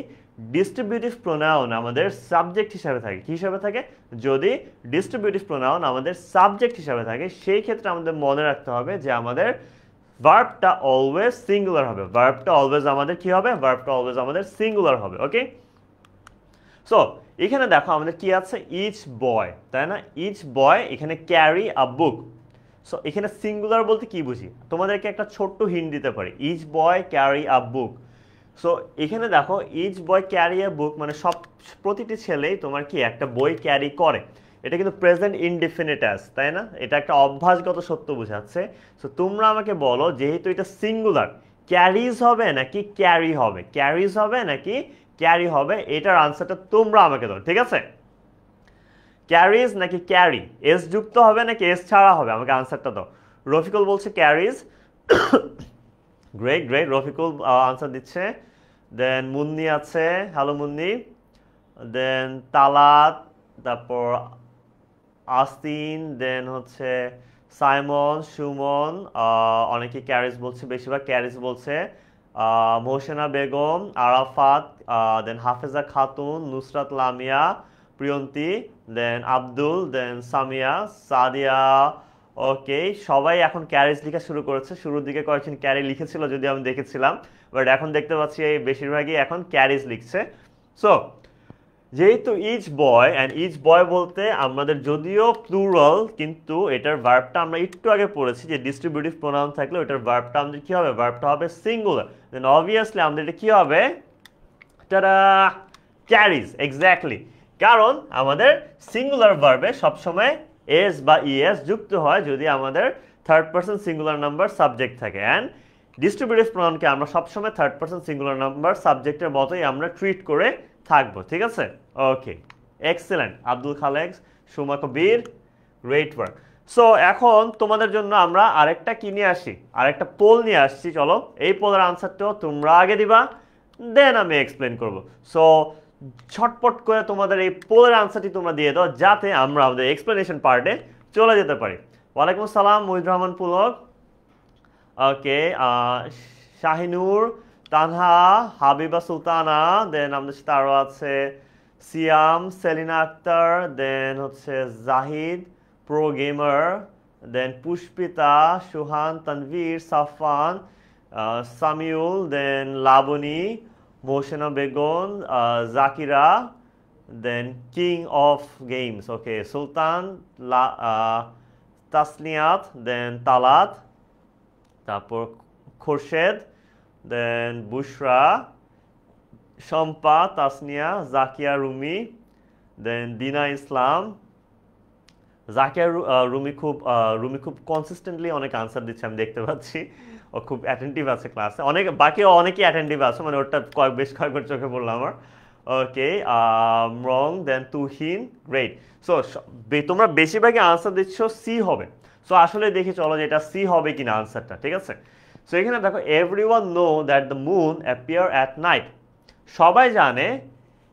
ডিস্ট্রিবিউটিভ প্রোনাউন আমাদের সাবজেক্ট হিসাবে থাকে, কি হিসাবে থাকে? যদি ডিস্ট্রিবিউটিভ প্রোনাউন আমাদের সাবজেক্ট হিসাবে থাকে, সেই ক্ষেত্রে আমাদের মনে রাখতে হবে যে আমাদের ভার্বটা অলওয়েজ সিঙ্গুলার হবে। ভার্বটা অলওয়েজ আমাদের কি হবে? ভার্বটা অলওয়েজ আমাদের সিঙ্গুলার হবে। ওকে, সো এখানে দেখো আমাদের কি আছে? ইচ বয়, তাই না? ইচ বয় এখানে ক্যারি আ বুক। সো এখানে সিঙ্গুলার বলতে কি বুঝি? তোমাদেরকে একটা ছোট্ট হিন্ট দিতে পারি। Each boy carry a book. So এখানে দেখো ইচ বয় ক্যারি আ বুক মানে প্রতিটি ছেলেই তোমার কি একটা বই ক্যারি করে। এটা কিন্তু প্রেজেন্ট ইনডিফিনিট অ্যাজ, তাই না? এটা একটা অভ্যাসগত সত্য বোঝাচ্ছে। সো তোমরা আমাকে বলো, যেহেতু এটা সিঙ্গুলার, ক্যারিজ হবে নাকি ক্যারি হবে? ক্যারিজ হবে নাকি ক্যারি হবে? এটার আনসারটা তোমরা আমাকে দাও, ঠিক আছে? ক্যারিজ নাকি ক্যারি? এস যুক্ত হবে নাকি এস ছাড়া হবে? আমাকে আনসারটা দাও। রফিকুল বলছে carries. Great great, Rafiqul answer দিচ্ছে। দেন মুন্নি আছে, হ্যালো মুন্নি। দেন তালাত, তারপর আস্তিন, দেন হচ্ছে সাইমন, সুমন, অনেকে ক্যারিজ বলছে, বেশিরভাগ ক্যারিজ বলছে। মোহসেনা বেগম, আরাফাত, দেন হাফেজা খাতুন, নুসরাত লামিয়া, প্রিয়ন্তী, দেন আব্দুল, দেন সামিয়া, সাদিয়া। ওকে, সবাই এখন ক্যারিজ লেখা শুরু করেছে। শুরুর দিকে কয়েকজন ক্যারি লিখেছিল, যদি আমি দেখেছিলাম, বাট এখন দেখতে পাচ্ছি এই বেশিরভাগই এখন ক্যারিজ লিখছে। সো যেহেতু each boy, and each boy বলতে আমাদের যদিও প্লুরাল, কিন্তু এটার ভার্বটা আমরা একটু আগে পড়েছি যে ডিস্ট্রিবিউটিভ প্রোনাউন থাকলে ওটার ভার্বটা আমাদের কি হবে? ভার্বটা হবে সিঙ্গুলার। দেন অবভিয়াসলি আমাদের এটা কি হবে? তারা ক্যারিজ, এক্স্যাক্টলি। কারণ আমাদের সিঙ্গুলার ভার্বে সবসময় এস বা ইএস যুক্ত হয় যদি আমাদের third person singular number subject থাকে। অ্যান্ড ডিস্ট্রিবিউটিভ প্রোনাউনকে আমরা সবসময় থার্ড পারসন সিঙ্গুলার নাম্বার সাবজেক্টের মতোই আমরা ট্রিট করে থাকবো, ঠিক আছে? ওকে, এক্সেলেন্ট। আব্দুল খালেক, সুমা কবির, গ্রেট ওয়ার্ক। সো এখন তোমাদের জন্য আমরা আরেকটা কি নিয়ে আসি? আরেকটা পোল নিয়ে আসছি। চলো, এই পোলের আনসারটাও তোমরা আগে দিবা, দেন আমি এক্সপ্লেন করব। সো ছটপট করে তোমাদের এই পোলের আনসারটি তোমরা দিয়ে দাও, যাতে আমরা আমাদের এক্সপ্লেনেশন পার্টে চলে যেতে পারি। ওয়ালাইকুম আসসালাম মহিদুর রহমান পুলক। ওকে, শাহিনুর, তানহা, হাবিবা সুলতানা, দেন আমাদের সাথে আরও আছে সিয়াম, সেলিনা আক্তার, দেন হচ্ছে জাহিদ, প্রো গেমার, দেন পুষ্পিতা, সুহান, তানভীর, সাফান, সামিউল, দেন লাবণী, মোহসেনা বেগম, জাকিরা, দেন কিং অফ গেমস, ওকে, সুলতান, তাসনিয়াত, দেন তালাত, তারপর খোরশেদ, দেন বুশরা, শম্পা, তাসনিয়া, জাকিয়া রুমি, দেন দিনা ইসলাম। জাকিয়া রুমি খুব কনসিস্টেন্টলি অনেক আনসার দিচ্ছে, আমি দেখতে পাচ্ছি। ও খুব অ্যাটেন্টিভ আছে ক্লাসে, অনেকেই অ্যাটেন্টিভ আছে, মানে ওটা বেশ কয়েকবার চোখে পড়লো আমার। ওকে, রং, দেন তুহিন, গ্রেট। সো তোমরা বেশিরভাগই আনসার দিচ্ছ সি হবে। সো আসলে দেখি চলো যে এটা সি হবে কিনা আনসারটা, ঠিক আছে। সো এখানে দেখো, everyone know that the moon appear at night. সবাই জানে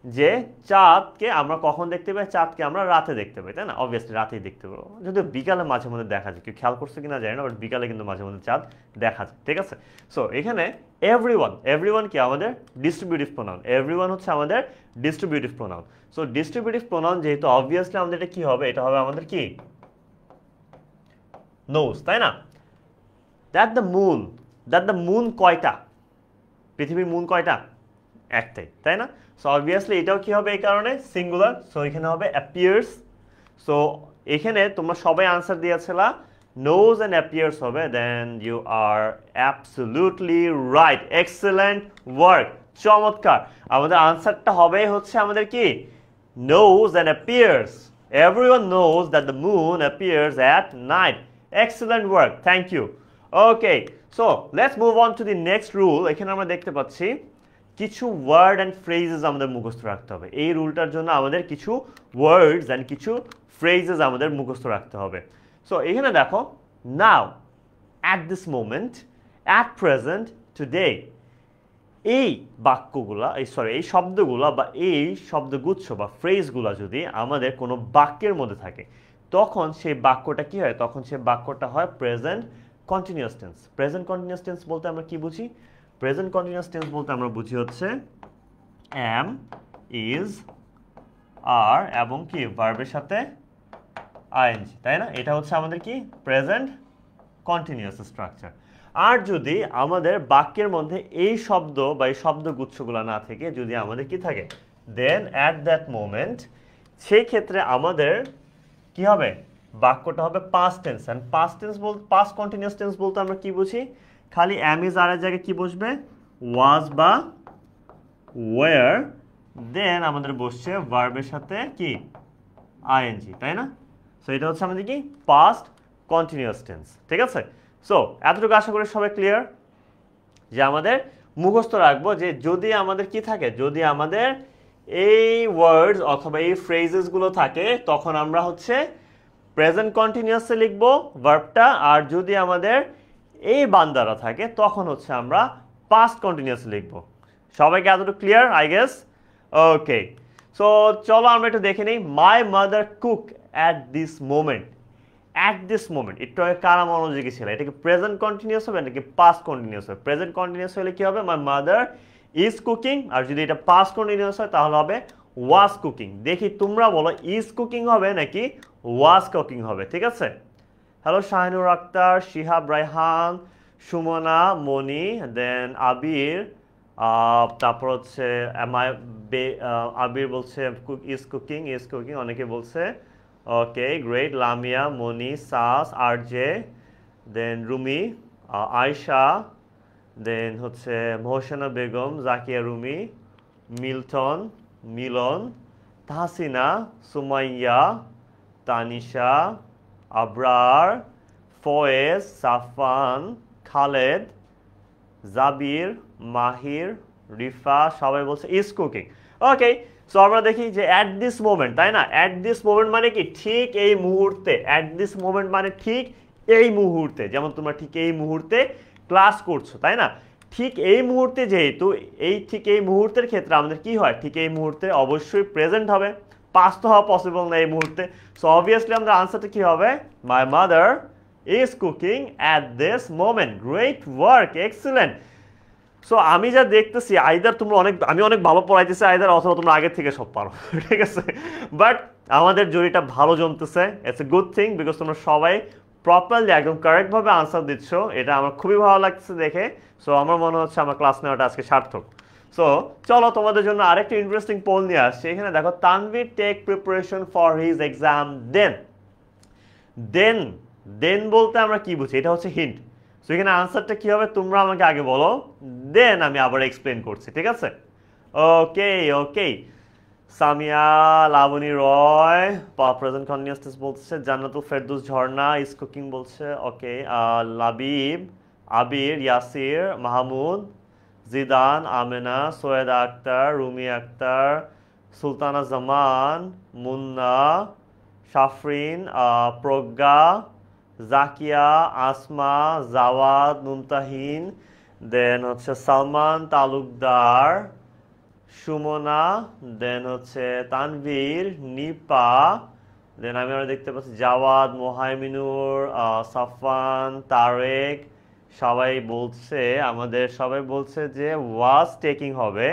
যে চাঁদকে আমরা কখন দেখতে পাই, চাঁদকে আমরা রাতে দেখতে পাই, তাই না? অবভিয়াসলি রাতেই দেখতে পাবো, যদিও বিকালে মাঝে মধ্যে দেখা যায়, কেউ খেয়াল করছে কিনা জানি না, বাট বিকালে কিন্তু মাঝে মধ্যে চাঁদ দেখা যায়, ঠিক আছে। সো এখানে এভরিওয়ান কি আমাদের ডিস্ট্রিবিউটিভ প্রোনাউন, এভরিওয়ান হচ্ছে আমাদের distributive pronoun. So distributive pronoun যেহেতু, অবভিয়াসলি আমাদের এটা কি হবে, এটা হবে আমাদের কি নোজ, তাই না? দ্যাট দ্য মুন কয়টা, পৃথিবীর মুন কয়টা? একটাই, তাই না? সো অবভিয়াসলি এটাও কি হবে এই কারণে সিঙ্গুলার, সো এখানে হবে অ্যাপিয়ার্স। সো এখানে তোমরা সবাই আনসার দিয়েছিলা নোজ অ্যান্ড অ্যাপিয়ার্স হবে, then you are absolutely right, excellent work, চমৎকার। আমাদের আনসারটা হবে হচ্ছে আমাদের কি knows and appears. Everyone knows that the moon appears at night. Excellent work, thank you. Okay, so let's move on to the next rule. এখানে আমরা দেখতে পাচ্ছি কিছু ওয়ার্ড অ্যান্ড ফ্রেজেস আমাদের মুখস্থ রাখতে হবে। এই রুলটার জন্য আমাদের কিছু ওয়ার্ডস অ্যান্ড কিছু ফ্রেজেস আমাদের মুখস্থ রাখতে হবে। সো এখানে দেখো, now, at this moment, at present, today, এই বাক্যগুলা, এই শব্দগুলা বা এই শব্দগুচ্ছ বা ফ্রেজগুলা যদি আমাদের কোনো বাক্যের মধ্যে থাকে, তখন সেই বাক্যটা কি হয়? তখন সেই বাক্যটা হয় present continuous tense. Present continuous tense বলতে আমরা কি বুঝি? প্রেজেন্ট কন্টিনিউয়াস টেন্স বলতে আমরা বুঝি হচ্ছে এম, ইজ, আর এবং কি ভার্বের সাথে আইএনজি, তাই না? এটা হচ্ছে আমাদের কি প্রেজেন্ট কন্টিনিউয়াস স্ট্রাকচার। আর যদি আমাদের বাক্যের মধ্যে এই শব্দ বা এই শব্দগুচ্ছগুলো না থেকে যদি আমাদের কি থাকে, দেন অ্যাট দ্যাট মোমেন্ট, সেই ক্ষেত্রে আমাদের কি হবে? বাক্যটা হবে past tense. And past continuous tense বলতে আমরা কি বুঝি? খালি এম ইজ আর এর জায়গায় কি বসবে? ওয়াজ বা ওয়ার, দেন আমাদের বসছে ভার্বের সাথে কি আইএনজি, তাই না? সো এটা হচ্ছে আমাদের কি পাস্ট কন্টিনিউয়াস টেন্স, ঠিক আছে? সো এতটুকু আশা করি সবাই ক্লিয়ার, যে আমাদের মুখস্থ রাখবো যে যদি আমাদের কি থাকে, যদি আমাদের এই ওয়ার্ডস অথবা এই ফ্রেজেসগুলো থাকে, তখন আমরা হচ্ছে প্রেজেন্ট কন্টিনিউয়াসে লিখবো ভার্বটা, আর যদি আমাদের এই বান্দারা থাকে তখন হচ্ছে আমরা পাস্ট কন্টিনিউয়াস লিখবো। সবাইকে এতটুকু clear I guess? Okay, so চলো আমরা একটু দেখে নিই। My mother cook at this moment. At this moment একটু আগে কারা মনোযোগী ছিল? এটা কি প্রেজেন্ট কন্টিনিউয়াস হবে নাকি পাস্ট কন্টিনিউয়াস হবে? প্রেজেন্ট কন্টিনিউয়াস হলে কি হবে? My mother is cooking. আর যদি এটা পাস্ট কন্টিনিউয়াস হয় তাহলে হবে ওয়াজ কুকিং। দেখি তোমরা বলো ইজ কুকিং হবে নাকি ওয়াজ কুকিং হবে, ঠিক আছে? হ্যালো শাহিনুর আক্তার, শিহাব রায়হান, সুমনা, মনি, দেন আবির, তারপর হচ্ছে আবির বলছে ইজ কুকিং, অনেকে বলছে। Okay great. লামিয়া, মনি, সাস, RJ, then Rumi, Ayesha, then হচ্ছে মোহসেনা বেগম, জাকিয়া রুমি, মিল্টন, মিলন, তাহসিনা, সুমাইয়া, তানিশা, আবরার, ফয়েজ, সাফান, খালেদ, জাবির, মাহির, রিফা, সবাই বলছে ইজ কুকিং। ওকে, সো আমরা দেখি যে অ্যাট দিস মোমেন্ট, তাই না? অ্যাট দিস মোমেন্ট মানে কি? ঠিক এই মুহূর্তে। অ্যাট দিস মোমেন্ট মানে ঠিক এই মুহূর্তে, যেমন তোমরা ঠিক এই মুহূর্তে ক্লাস করছো, তাই না? ঠিক এই মুহূর্তে, যেহেতু ঠিক এই মুহূর্তের ক্ষেত্রে আমাদের কি হয়? ঠিক এই মুহূর্তে অবশ্যই প্রেজেন্ট হবে। পাস তো হওয়া পসিবল না এই মুহূর্তে। সো অবভিয়াসলি আমাদের আনসারটা কি হবে? My mother is cooking at this moment. Great work, excellent. So আমি যা দেখতেছি আইদার তোমরা আমি অনেক ভালো পড়াইতেছি আইদার, অথবা তোমরা আগের থেকে সব পারো। ঠিক আছে, বাট আমাদের জুরিটা ভালো জমতেছে। It's a good thing, because তোমরা সবাই প্রপারলি একদম কারেক্টভাবে আনসার দিচ্ছ। এটা আমার খুবই ভালো লাগছে দেখে। সো আমার মনে হচ্ছে আমার ক্লাস নেওয়াটা আজকে সার্থক। সো চলো তোমাদের জন্য আরেকটা ইন্টারেস্টিং পোল নিয়ে আসছি। এখানে দেখো, Tanvir take preparation for his exam then. Then then বলতে আমরা কি বুঝি? এটা হচ্ছে হিন্ট। সো এখানে আনসারটা কি হবে তোমরা আমাকে আগে বলো, দেন আমি আবার এক্সপ্লেন করছি। ঠিক আছে? ওকে ওকে। সামিয়া লাবণী রয় প্রেজেন্ট কন্টিনিউয়াস টেন্স বলছে। জান্নাতুল ফেরদৌস ঝর্ণা ইজ কুকিং বলছে। ওকে। লাবিব, আবির, ইয়াসির, মাহমুদ, জিদান, আমেনা, সৈয়দা আক্তার, রুমি আক্তার, সুলতানা জামান, মুন্না, শাফরিন, প্রজ্ঞা, জাকিয়া, আসমা, জাওয়াদ, মুমতাহিন, দেন হচ্ছে সালমান তালুকদার, সুমনা, দেন হচ্ছে তানভীর, নিপা, দেন আমি আরো দেখতে পাচ্ছি জাওয়াদ, মোহাইমিনুর, সাফান, তারেক। সবাই বলছে যে ওয়াজ টেকিং হবে।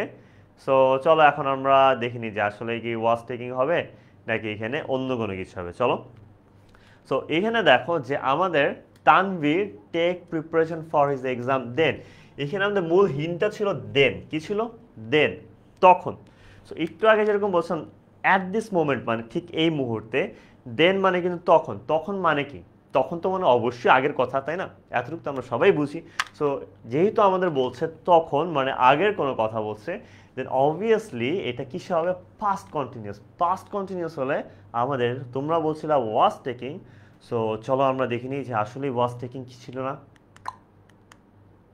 সো চলো এখন আমরা দেখিনি যে আসলে কি ওয়াজ টেকিং হবে নাকি এখানে অন্য কোনো কিছু হবে। চলো। সো এখানে দেখো যে আমাদের Tanvir take preparation for his exam then. এখানে আমাদের মূল হিন্টটা ছিল দেন। কি ছিল? দেন, তখন। সো একটু আগে যেরকম বলছিলাম অ্যাট দিস মোমেন্ট মানে ঠিক এই মুহূর্তে, দেন মানে কিন্তু তখন। তখন মানে কি? তখন তো মানে অবশ্যই আগের কথা, তাই না? এতটুকু তো আমরা সবাই বুঝি। সো যেহেতু আমাদের বলছে তখন মানে আগের কোনো কথা বলছে, দেন অবভিয়াসলি এটা কিসে হবে? Past continuous. পাস্ট কন্টিনিউয়াস হলে আমাদের, তোমরা বলছিলা ওয়াজ টেকিং। সো চলো আমরা দেখিনি যে আসলে ওয়াজ টেকিং কি ছিল না।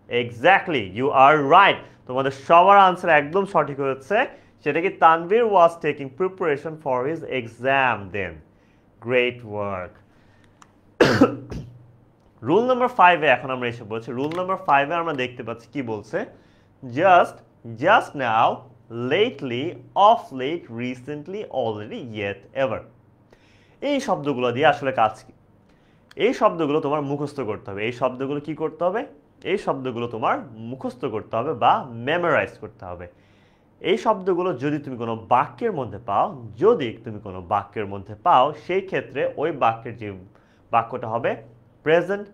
Exactly, you are right. তোমাদের সবার আনসার একদম সঠিক হয়েছে। সেটা কি? Tanvir was taking preparation for his exam then. Great work. Rule number 5 এ এখন আমরা এসে বলছি। রুল নাম্বার 5 এ আমরা দেখতে পাচ্ছি কি বলছে? Just now, lately, of late, recently, already, yet, ever. এই শব্দগুলো দিয়ে আসলে কাজ কি? এই শব্দগুলো তোমার মুখস্থ করতে হবে। এই শব্দগুলো কি করতে হবে? এই শব্দগুলো তোমার মুখস্থ করতে হবে বা মেমোরাইজ করতে হবে। এই শব্দগুলো যদি তুমি কোনো বাক্যের মধ্যে পাও, সেই ক্ষেত্রে ওই বাক্যের যে বাক্যটা হবে প্রেজেন্ট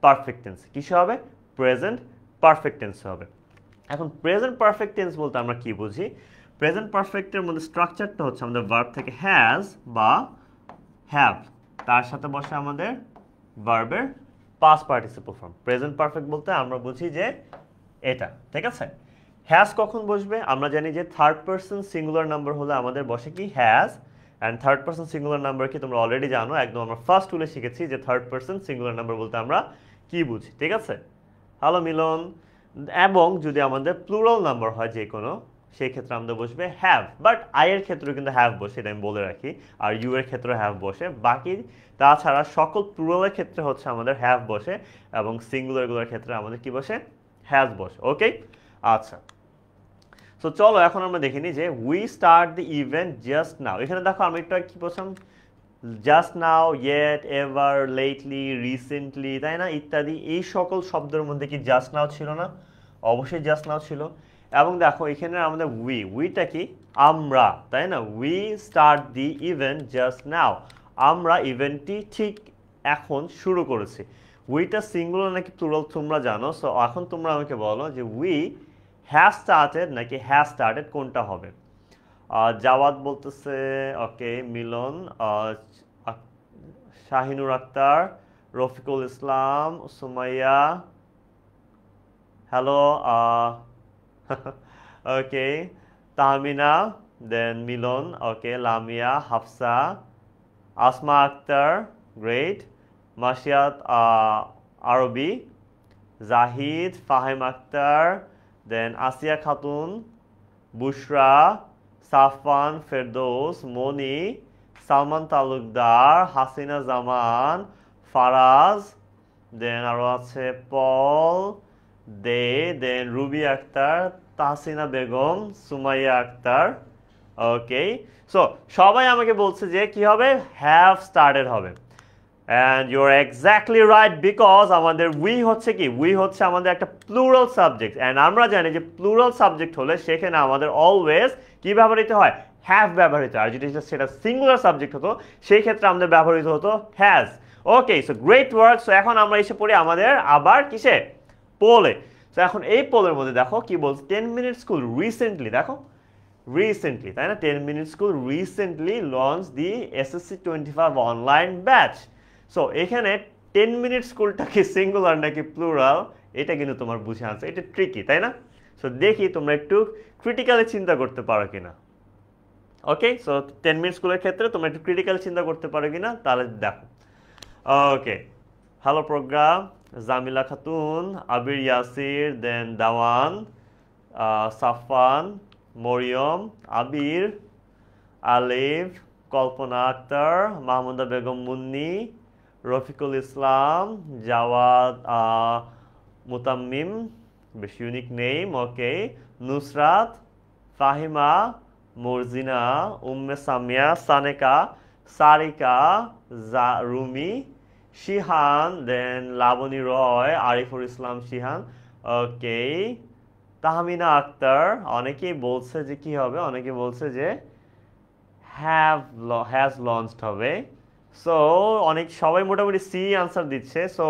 পারফেক্ট টেন্স। কিসে হবে? প্রেজেন্ট পারফেক্ট টেন্স হবে। এখন প্রেজেন্ট পারফেক্ট টেন্স বলতে আমরা কি বুঝি? প্রেজেন্ট পারফেক্টের মধ্যে স্ট্রাকচারটা হচ্ছে আমাদের ভার্ব থেকে হ্যাজ বা হ্যাভ, তার সাথে বসে আমাদের ভার্বের past participle form. Present perfect বলতে আমরা বুঝি যে এটা। ঠিক আছে? হ্যাজ কখন বসবে? আমরা জানি যে থার্ড পারসন সিঙ্গুলার নাম্বার হলে আমাদের বসে কি? Has. And third person singular number কি তোমরা অলরেডি জানো, একদম আমরা ফার্স্ট টুলে শিখেছি যে থার্ড পারসন সিঙ্গুলার নাম্বার বলতে আমরা কি বুঝি। ঠিক আছে? হ্যালো মিলন। এবং যদি আমাদের প্লুরাল নাম্বার হয় যে কোনো, সেই ক্ষেত্রে আমাদের বসবে হ্যাভ। বাট আই এর ক্ষেত্রেও কিন্তু হ্যাভ বসে, এটা আমি বলে রাখি। আর ইউ এর ক্ষেত্রে হ্যাভ বসে। বাকি তাছাড়া সকল প্লুরালের ক্ষেত্রে হচ্ছে আমাদের হ্যাভ বসে, এবং সিঙ্গুলারগুলোর ক্ষেত্রে আমাদের কি বসে? হ্যাজ বসে। ওকে, আচ্ছা। সো চলো এখন আমরা দেখিনি যে we start the event just now. এখানে দেখো আমি একটু কি বলছিলাম? Just now, yet, ever, lately, recently, তাই না, ইত্যাদি। এই সকল শব্দের মধ্যে কি জাস্ট নাও ছিল না? অবশ্যই জাস্ট নাও ছিল। এবং দেখো এখানে আমাদের উইটা কি? আমরা, তাই না? We start the event just now. আমরা ইভেন্টটি ঠিক এখন শুরু করেছি। উইটা সিঙ্গুলার নাকি প্লুরাল তোমরা জানো। সো এখন তোমরা আমাকে বলো যে উই হ্যাভ স্টার্টেড নাকি হ্যাজ স্টার্টেড কোনটা হবে? জাওয়াদ বলতেছে ওকে, মিলন, শাহিনুর আক্তার, রফিকুল ইসলাম, সুমাইয়া, হ্যালো, ওকে, তাহমিনা, দেন মিলন, ওকে, লামিয়া, হাফসা, আসমা আক্তার, গ্রেট, মাসিয়াত আরবি, জাহিদ, ফাহিম আক্তার, দেন আসিয়া খাতুন, বুশরা, সাফান, ফেরদৌস, মনি, সালমান তালুকদার, হাসিনা জামান, ফারাজ, দেন আরও আছে Paul, then Ruby Akter, Tahsina Begum, Sumaiya Akter, okay, so সবাই আমাকে বলছে যে কি হবে, হ্যাভ স্টার্টেড হবে। And you are exactly right, because আমাদের উই হচ্ছে কি, উই হচ্ছে আমাদের একটা প্লুরাল সাবজেক্ট, অ্যান্ড আমরা জানি যে প্লুরাল সাবজেক্ট হলে সেখানে আমাদের অলওয়েজ কি ব্যবহৃত হয়, হ্যাভ ব্যবহৃত। আর যদি সেটা সিঙ্গুলার সাবজেক্ট হতো সেই ক্ষেত্রে আমাদের ব্যবহৃত হতো has. Okay, so great work. So এখন আমরা এসে পড়ি আমাদের আবার কিসে, পোলে। সো এখন এই পোলের মধ্যে দেখো কি বলছে, 10 মিনিট স্কুল রিসেন্টলি, দেখো রিসেন্টলি, তাই না, 10 মিনিট স্কুল রিসেন্টলি লঞ্চ দি এসএসসি 25 অনলাইন ব্যাচ। সো এখানে 10 মিনিট স্কুলটা কি সিঙ্গুলার নাকি প্লুরাল, এটা কিন্তু তোমার বুঝে আনছে, এটা ট্রিকি, তাই না? সো দেখি তোমরা একটু ক্রিটিক্যালি চিন্তা করতে পারো কিনা। ওকে, সো 10 মিনিট স্কুলের ক্ষেত্রে তোমরা একটু ক্রিটিক্যালি চিন্তা করতে পারো কিনা, তাহলে দেখো। ওকে, হ্যালো প্রোগ্রাম, জামিলা খাতুন, আবির ইয়াসির, দেন দাওয়ান, সাফান, মরিয়ম, আবির, আলিফ, কল্পনা আক্তার, মাহমুদা বেগম মুন্নি, রফিকুল ইসলাম, জাওয়াদ মুতাম্মিম, বেশ ইউনিক নেম, ওকে, নুসরাত, ফাহিমা, মর্জিনা, উম্মে সামিয়া, সানেকা, সারিকা, রুমি, শিহান, দেন লাবণী রয়, আরিফুল ইসলাম শিহান, ওকে, তাহমিনা আক্তার। অনেকেই বলছে যে কি হবে, অনেকে বলছে যে হ্যাজ লঞ্চড হবে। সো অনেক সবাই মোটামুটি সি আনসার দিচ্ছে। সো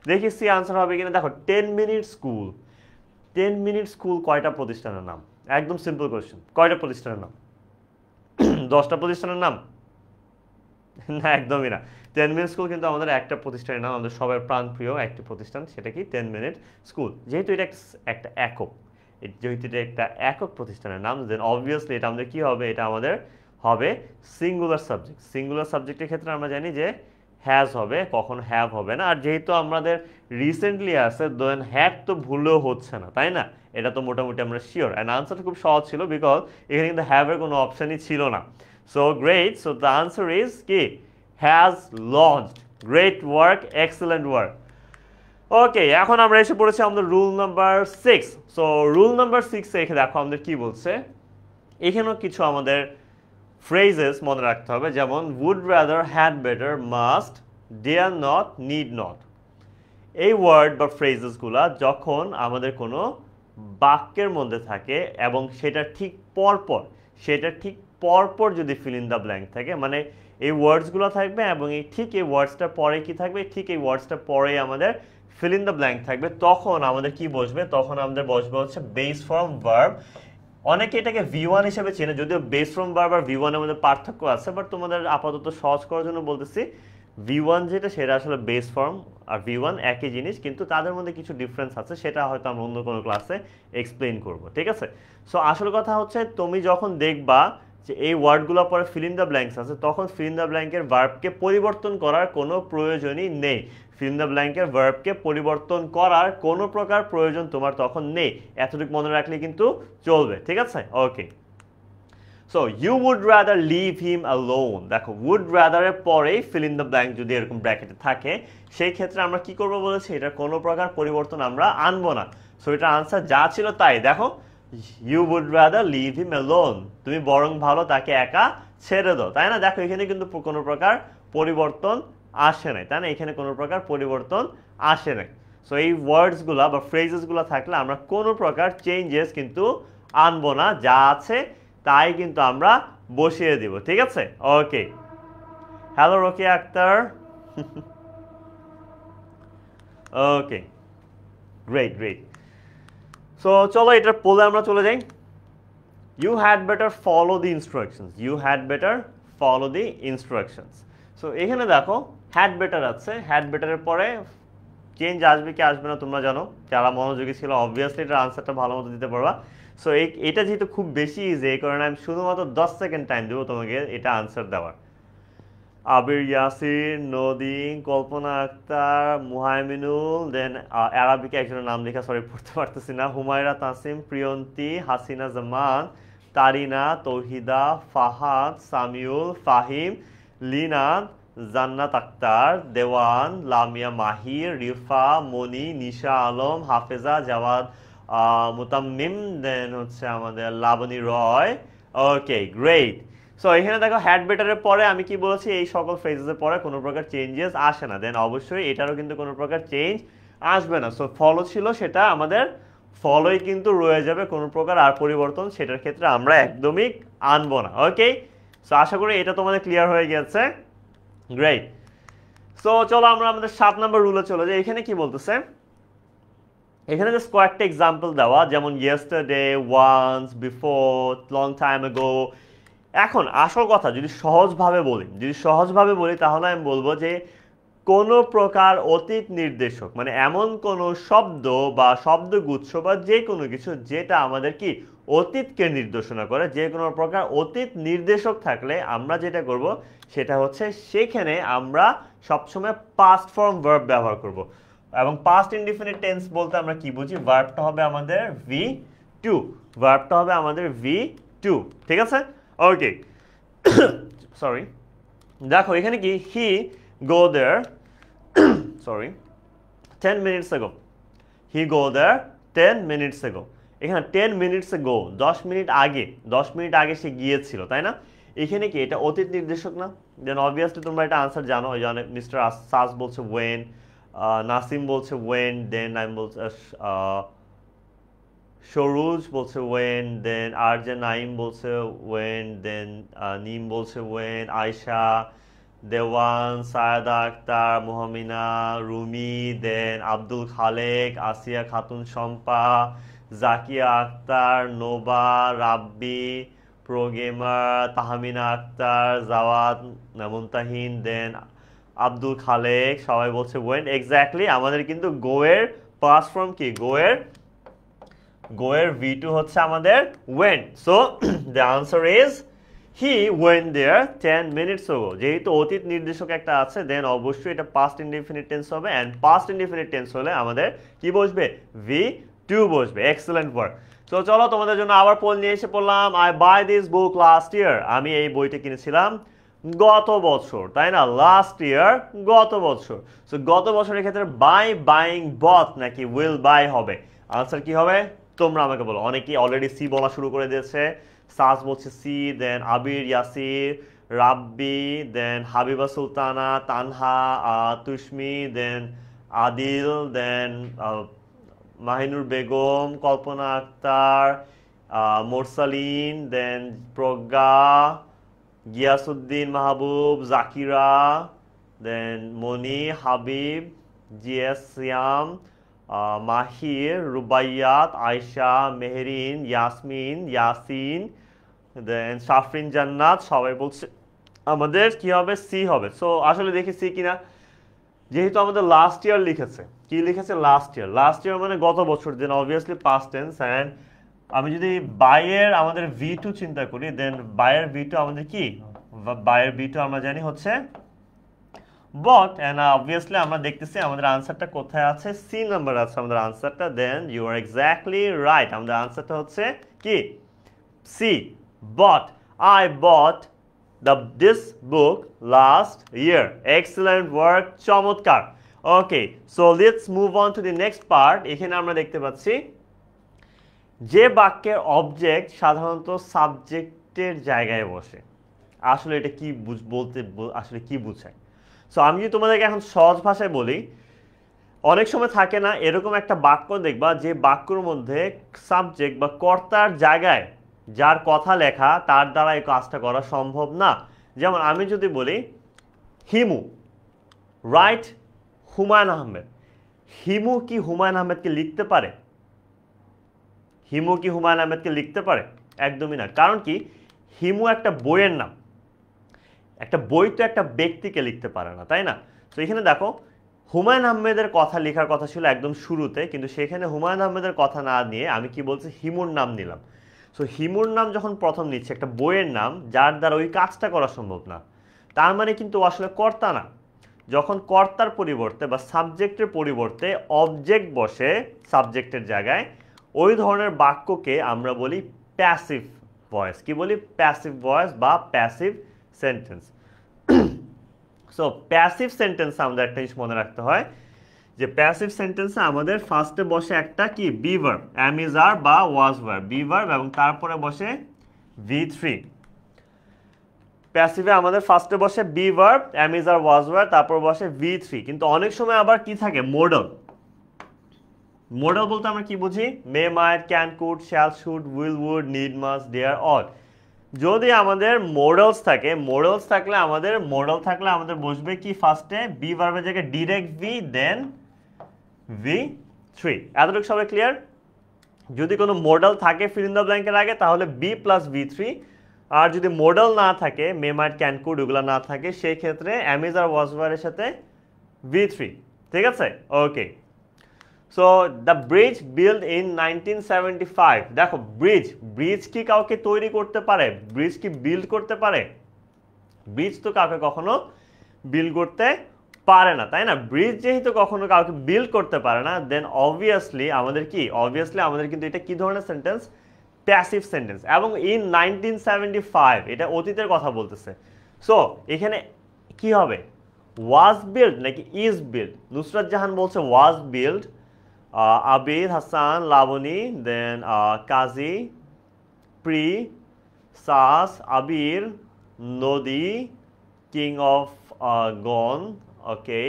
দেখি সি আনসার হবে কিনা। দেখো 10 মিনিট স্কুল, 10 মিনিট স্কুল কয়টা প্রতিষ্ঠানের নাম? একদম সিম্পল কোয়েশ্চেন, কয়টা প্রতিষ্ঠানের নাম? 10টা প্রতিষ্ঠানের নাম? না, একদমই না। 10 মিনিট স্কুল কিন্তু আমাদের একটা প্রতিষ্ঠানের নাম, আমাদের সবার প্রাণপ্রিয় একটি প্রতিষ্ঠান, সেটা কি 10 মিনিট স্কুল। যেহেতু এটা একটা একক, যেহেতু এটা একটা একক প্রতিষ্ঠানের নাম, দেন অবভিয়াসলি এটা আমাদের কি হবে, এটা আমাদের হবে সিঙ্গুলার সাবজেক্ট। সিঙ্গুলার সাবজেক্টের ক্ষেত্রে আমরা জানি যে হ্যাজ হবে, কখনো হ্যাভ হবে না। আর যেহেতু আমাদের রিসেন্টলি আছে, দেন হ্যাভ তো ভুলেও হচ্ছে না, তাই না? এটা তো মোটামুটি আমরা শিওর। অ্যান্ড আনসারটা খুব সহজ ছিল, বিকজ এখানে কিন্তু হ্যাভের কোনো অপশানই ছিল না। So great, so the answer is কি, has launched. Great work, excellent work. Okay, এখন আমরা এসে পড়েছি আমাদের rule number 6। So rule number 6 এখানে দেখো আমাদের কি বলছে, এখানেও কিছু আমাদের ফ্রেজেস মনে রাখতে হবে, যেমন would rather, had better, must, dare not, need not। এই ওয়ার্ড বা ফ্রেজেসগুলা যখন আমাদের কোনো বাক্যের মধ্যে থাকে এবং সেটা ঠিক পরপর যদি ফিল ইন দ্য ব্ল্যাঙ্ক থাকে, মানে এই ওয়ার্ডসগুলো থাকবে এবং এই ওয়ার্ডসটা পরে কি থাকবে, ঠিক এই ওয়ার্ডসটা পরে আমাদের ফিল ইন দ্য ব্ল্যাঙ্ক থাকবে, তখন আমাদের কি বসবে, তখন আমাদের বসবে হচ্ছে বেস ফর্ম ভার্ব। অনেকে এটাকে V1 হিসেবে চেনে, যদিও বেস ফর্ম ভার্ব আর V1 এর মধ্যে পার্থক্য আছে, বাট তোমাদের আপাতত সহজ করার জন্য বলতেছি V1 যেটা, সেটা আসলে বেস ফর্ম, আর V1 একই জিনিস, কিন্তু তাদের মধ্যে কিছু ডিফারেন্স আছে, সেটা হয়তো আমরা অন্য কোনো ক্লাসে এক্সপ্লেইন করব, ঠিক আছে? সো আসল কথা হচ্ছে, তুমি যখন দেখবা যে এই ওয়ার্ডগুলো পরে ফিল ইন দ্য ব্ল্যাঙ্কস আছে, তখন ফিল ইন দ্য ব্ল্যাঙ্কের ভার্বকে পরিবর্তন করার কোনো প্রয়োজনই নেই। ফিল ইন দ্য ব্ল্যাঙ্কের ভার্বকে পরিবর্তন করার কোনো প্রকার প্রয়োজন তোমার তখন নেই, এতটুকু মনে রাখলে কিন্তু চলবে, ঠিক আছে? Okay, so you would rather leave him alone. দেখো উড রাদারের পরেই ফিল ইন দ্য ব্ল্যাঙ্ক যদি এরকম ব্র্যাকেটে থাকে, সেই ক্ষেত্রে আমরা কি করবো বলেছি, এটার কোনো প্রকার পরিবর্তন আমরা আনবো না। সো এটার আনসার যা ছিল তাই। দেখো you would rather leave him alone, তুমি বরং ভালো তাকে একা ছেড়ে দাও, তাই না? দেখো এখানে কিন্তু কোনো প্রকার পরিবর্তন আসে নাই, তাই না? এখানে কোনো প্রকার পরিবর্তন আসে নাই। সো এই ওয়ার্ডসগুলো বা ফ্রেজেসগুলো থাকলে আমরা কোনো প্রকার চেঞ্জেস কিন্তু আনবো না, যা আছে তাই কিন্তু আমরা বসিয়ে দিব, ঠিক আছে? Okay, hello Rokeya Akter. Okay, great great. So চলো এটার পোলে আমরা চলে যাই। You had better follow the instructions, you had better follow the instructions. So এখানে দেখো হ্যাড বেটার আছে, হ্যাড বেটারের পরে চেঞ্জ আসবে কি আসবে না তোমরা জানো, যারা মনোযোগী ছিল অবভিয়াসলি এটার আনসারটা ভালো মতো দিতে পারবা। সো এটা যেহেতু খুব বেশি ইজি, এই কারণে আমি শুধুমাত্র 10 সেকেন্ড টাইম দেবো তোমাকে এটা আনসার দেওয়ার। আবির ইয়াসির, নদীন, কল্পনা আক্তার, মুহাইমিনুল, দেন অ্যারাবিকে একজনের নাম লেখা সরি পড়তে পারতেছি না, হুমায়রা তাসিম, প্রিয়ন্তী, হাসিনা জামান, তারিনা, তৌহিদা, ফাহাদ, সামিউল, ফাহিম, লিনাদ, জান্নাত আক্তার, দেওয়ান, লামিয়া মাহির, রিফা, মনি, নিশা আলম, হাফেজা, জাওয়াদ মুতাম্মিম, দেন হচ্ছে আমাদের লাবণী রয়, ওকে গ্রেট। সো এখানে দেখো হ্যাড বেটারের পরে আমি কি বলেছি, এই সকল ফ্রেজেসের পরে কোনো প্রকার চেঞ্জেস আসে না, দেন অবশ্যই এটারও কিন্তু কোনো প্রকার চেঞ্জ আসবে না। সো ফলো ছিল, সেটা আমাদের ফলোই কিন্তু রয়ে যাবে, কোনো প্রকার আর পরিবর্তন সেটার ক্ষেত্রে আমরা একদমই আনবো না। ওকে, সো আশা করি এটা তোমাদের ক্লিয়ার হয়ে গেছে। গ্রেট। সো চলো আমরা আমাদের 7 নম্বর রুলে চলে যাই। এখানে কি বলতেছে, এখানে জাস্ট কয়েকটা এক্সাম্পল দেওয়া, যেমন yesterday, once, before, long time ago. এখন আসল কথা যদি সহজভাবে বলি তাহলে আমি বলবো যে কোনো প্রকার অতীত নির্দেশক, মানে এমন কোনো শব্দ বা শব্দগুচ্ছ বা যে কোনো কিছু যেটা আমাদের কি অতীতকে নির্দেশনা করে, যে কোনো প্রকার অতীত নির্দেশক থাকলে আমরা যেটা করব সেটা হচ্ছে সেখানে আমরা সবসময় পাস্ট ফর্ম ভার্ব ব্যবহার করব। এবং পাস্ট ইনডিফিনিট টেন্স বলতে আমরা কি বুঝি, ভার্বটা হবে আমাদের ভি টু, ঠিক আছে। ওকে সরি, দেখো এখানে কি হি go there sorry 10 minutes ago, he go there 10 minutes ago। এখানে 10 minutes ago 10 মিনিট আগে সে গিয়েছিল, তাই না? এখানে কি এটা অতীত নির্দেশক না? দেন অবভিয়াসলি তোমরা এটা আনসার জানো, ওই জন্য মিস্টার সাস বলছে ওয়েন, নাসিম বলছে ওয়েন, দেন আমি বলছে সরুজ বলছে ওয়েন, দেন আরজে নাইম বলছে ওয়েন, দেন নিম বলছে when, Ayesha, Dewan, Sayeda Akter, Mohamina, Rumi, then Abdul Khalek, Asiya Khatun Shampa, Zakia Akter, Noba, Rabbi, pro gamer, Tahmina Akter, Jawad, Muntahin, then Abdul Khalek, সবাই বলছে ওয়েন। এক্স্যাক্টলি আমাদের কিন্তু গোয়ের পাস্ট ফর্ম কি, গোয়ের ভি2 হচ্ছে আমাদের went. So the answer is he went there 10 minutes ago। যেহেতু অতীত নির্দেশক একটা আছে, দেন অবশ্যই এটা পাস্ট ইনডিফিনিট টেন্স হবে, অ্যান্ড পাস্ট ইনডিফিনিট টেন্স হলে আমাদের কি বসবে, ভি2 বসবে। Excellent work. তো চলো তোমাদের জন্য আবার পোল নিয়ে এসে পড়লাম। I buy this book last year. আমি এই বইটা কিনেছিলাম গত বছর, তাই না? লাস্ট ইয়ার গত বছর। সো গত বছরের ক্ষেত্রে বাইং বথ নাকি উইল বাই হবে? আনসার কি হবে তোমরা আমাকে বলো। অনেকেই অলরেডি সি বলা শুরু করে দিয়েছে। সাস বলছে সি, দেন আবির, ইয়াসির, রাব্বি, দেন হাবিবা সুলতানা, তানহা, তুষ্মি, দেন আদিল, দেন মাহিনুর বেগম, কল্পনা আক্তার, মোরসালিন, দেন প্রজ্ঞা, গিয়াসুদ্দিন মাহবুব, জাকিরা, দেন মনি, হাবিব, জিএস সিয়াম, মাহির, রুবাইয়াত, আয়শা, মেহরিন, ইয়াসমিন, ইয়াসিন, দেন সাফরিন জান্নাত। সবাই বলছে আমাদের কি হবে, সি হবে। সো আসলে দেখি সি কিনা। যেহেতু আমাদের লাস্ট ইয়ার লিখেছে, কি লিখেছে লাস্ট ইয়ার মানে গত বছর, then obviously past tense. And আমি যদি বাইয়ের আমাদের ভি2 চিন্তা করি, দেন বাইয়ের ভি2 আমাদের কি, বাইয়ের ভি2 আমরা জানি হচ্ছে বট। অ্যান্ড অবভিয়াসলি আমরা দেখতেছি আমাদের আনসারটা কোথায় আছে, সি নাম্বার আছে আমাদের আনসারটা। Then you are exactly right, আমাদের আনসারটা হচ্ছে কি, see, bought. I bought this book last year. Excellent work, চমৎকার। Okay, so let's move on to the next part. এখানে আমরা দেখতে পাচ্ছি যে বাক্যের অবজেক্ট সাধারণত সাবজেক্টের জায়গায় বসে। আসলে এটা কি বলতে আসলে কি বোঝায়? সো আমি যদি তোমাদেরকে এখন সহজ ভাষায় বলি, অনেক সময় থাকে না এরকম একটা বাক্য দেখবা যে বাক্যর মধ্যে সাবজেক্ট বা কর্তার জায়গায় যার কথা লেখা তার দ্বারা এই কাজটা করা সম্ভব না। যেমন আমি যদি বলি হিমু রাইট হুমায়ুন আহমেদ, হিমু কি হুমায়ুন আহমেদকে লিখতে পারে? হিমু কি হুমায়ুন আহমেদকে লিখতে পারে? একদমই না। কারণ কি, হিমু একটা বইয়ের নাম, একটা বই তো একটা ব্যক্তিকে লিখতে পারে না, তাই না? তো এখানে দেখো হুমায়ুন আহমেদের কথা লেখার কথা ছিল একদম শুরুতে, কিন্তু সেখানে হুমায়ুন আহমেদের কথা না নিয়ে আমি কি বলছি, হিমুর নাম নিলাম। সো হিমুর নাম যখন প্রথম নিচ্ছে, একটা বইয়ের নাম যার দ্বারা ওই কাজটা করা সম্ভব না, তার মানে কিন্তু আসলে কর্তা না। যখন কর্তার পরিবর্তে বা সাবজেক্টের পরিবর্তে অবজেক্ট বসে সাবজেক্টের জায়গায়, ওই ধরনের বাক্যকে আমরা বলি প্যাসিভ ভয়েস। কি বলি? প্যাসিভ ভয়েস বা passive sentence. So passive sentence আমাদের একটা জিনিস মনে রাখতে হয় যে প্যাসিভ সেন্টেন্সে আমাদের ফার্স্টে বসে একটা কি বি ভার্ব, অ্যাম ইজ আর বা ওয়াজ ভার্ব, বি ভার্ব, এবং তারপরে বসে V3 প্যাসিভে আমাদের ফার্স্টে বসে be verb, am is are was were, তারপর বসে V3। কিন্তু অনেক সময় আবার কি থাকে, মডেল। মডেল বলতে আমরা কি বুঝি, may, might, can, could, shall, should, will, would, need, must, dare, ought. যদি আমাদের মডেলস থাকে, মডেলস থাকলে আমাদের বসবে কি ফার্স্টে বি ভার্বের জায়গায় ডিরেক্ট ভি, দেন V3। এতটুকু সবাই ক্লিয়ার? যদি কোনো মডেল থাকে ফিল ইন দ্য ব্ল্যাঙ্কের আগে তাহলে বি প্লাস V3, আর যদি মডেল না থাকে, মে, মাইট, ক্যান, কুড এগুলো না থাকে, সেই ক্ষেত্রে এম ইজ আর ওয়াজ ওয়ারের সাথে V3। ঠিক আছে, okay. So the bridge build in 1975। দেখো ব্রিজ কি কাউকে তৈরি করতে পারে? ব্রিজ কি বিল্ড করতে পারে? ব্রিজ তো কাউকে কখনো বিল্ড করতে পারে না, তাই না? ব্রিজ যেহেতু কখনো কাউকে বিল্ড করতে পারে না, দেন অবভিয়াসলি আমাদের কিন্তু এটা কি ধরনের সেন্টেন্স? Passive sentence. এবং ইন 1975 এটা অতীতের কথা বলতেছে। সো এখানে কি হবে, ওয়াজ বিল্ড নাকি ইজ বিল্ড? নুসরাত জাহান বলছে was build, Abid Hasan, Laboni, then Kazi, প্রি, সাস, আবির, নদী, কিং অফ গন, ওকে,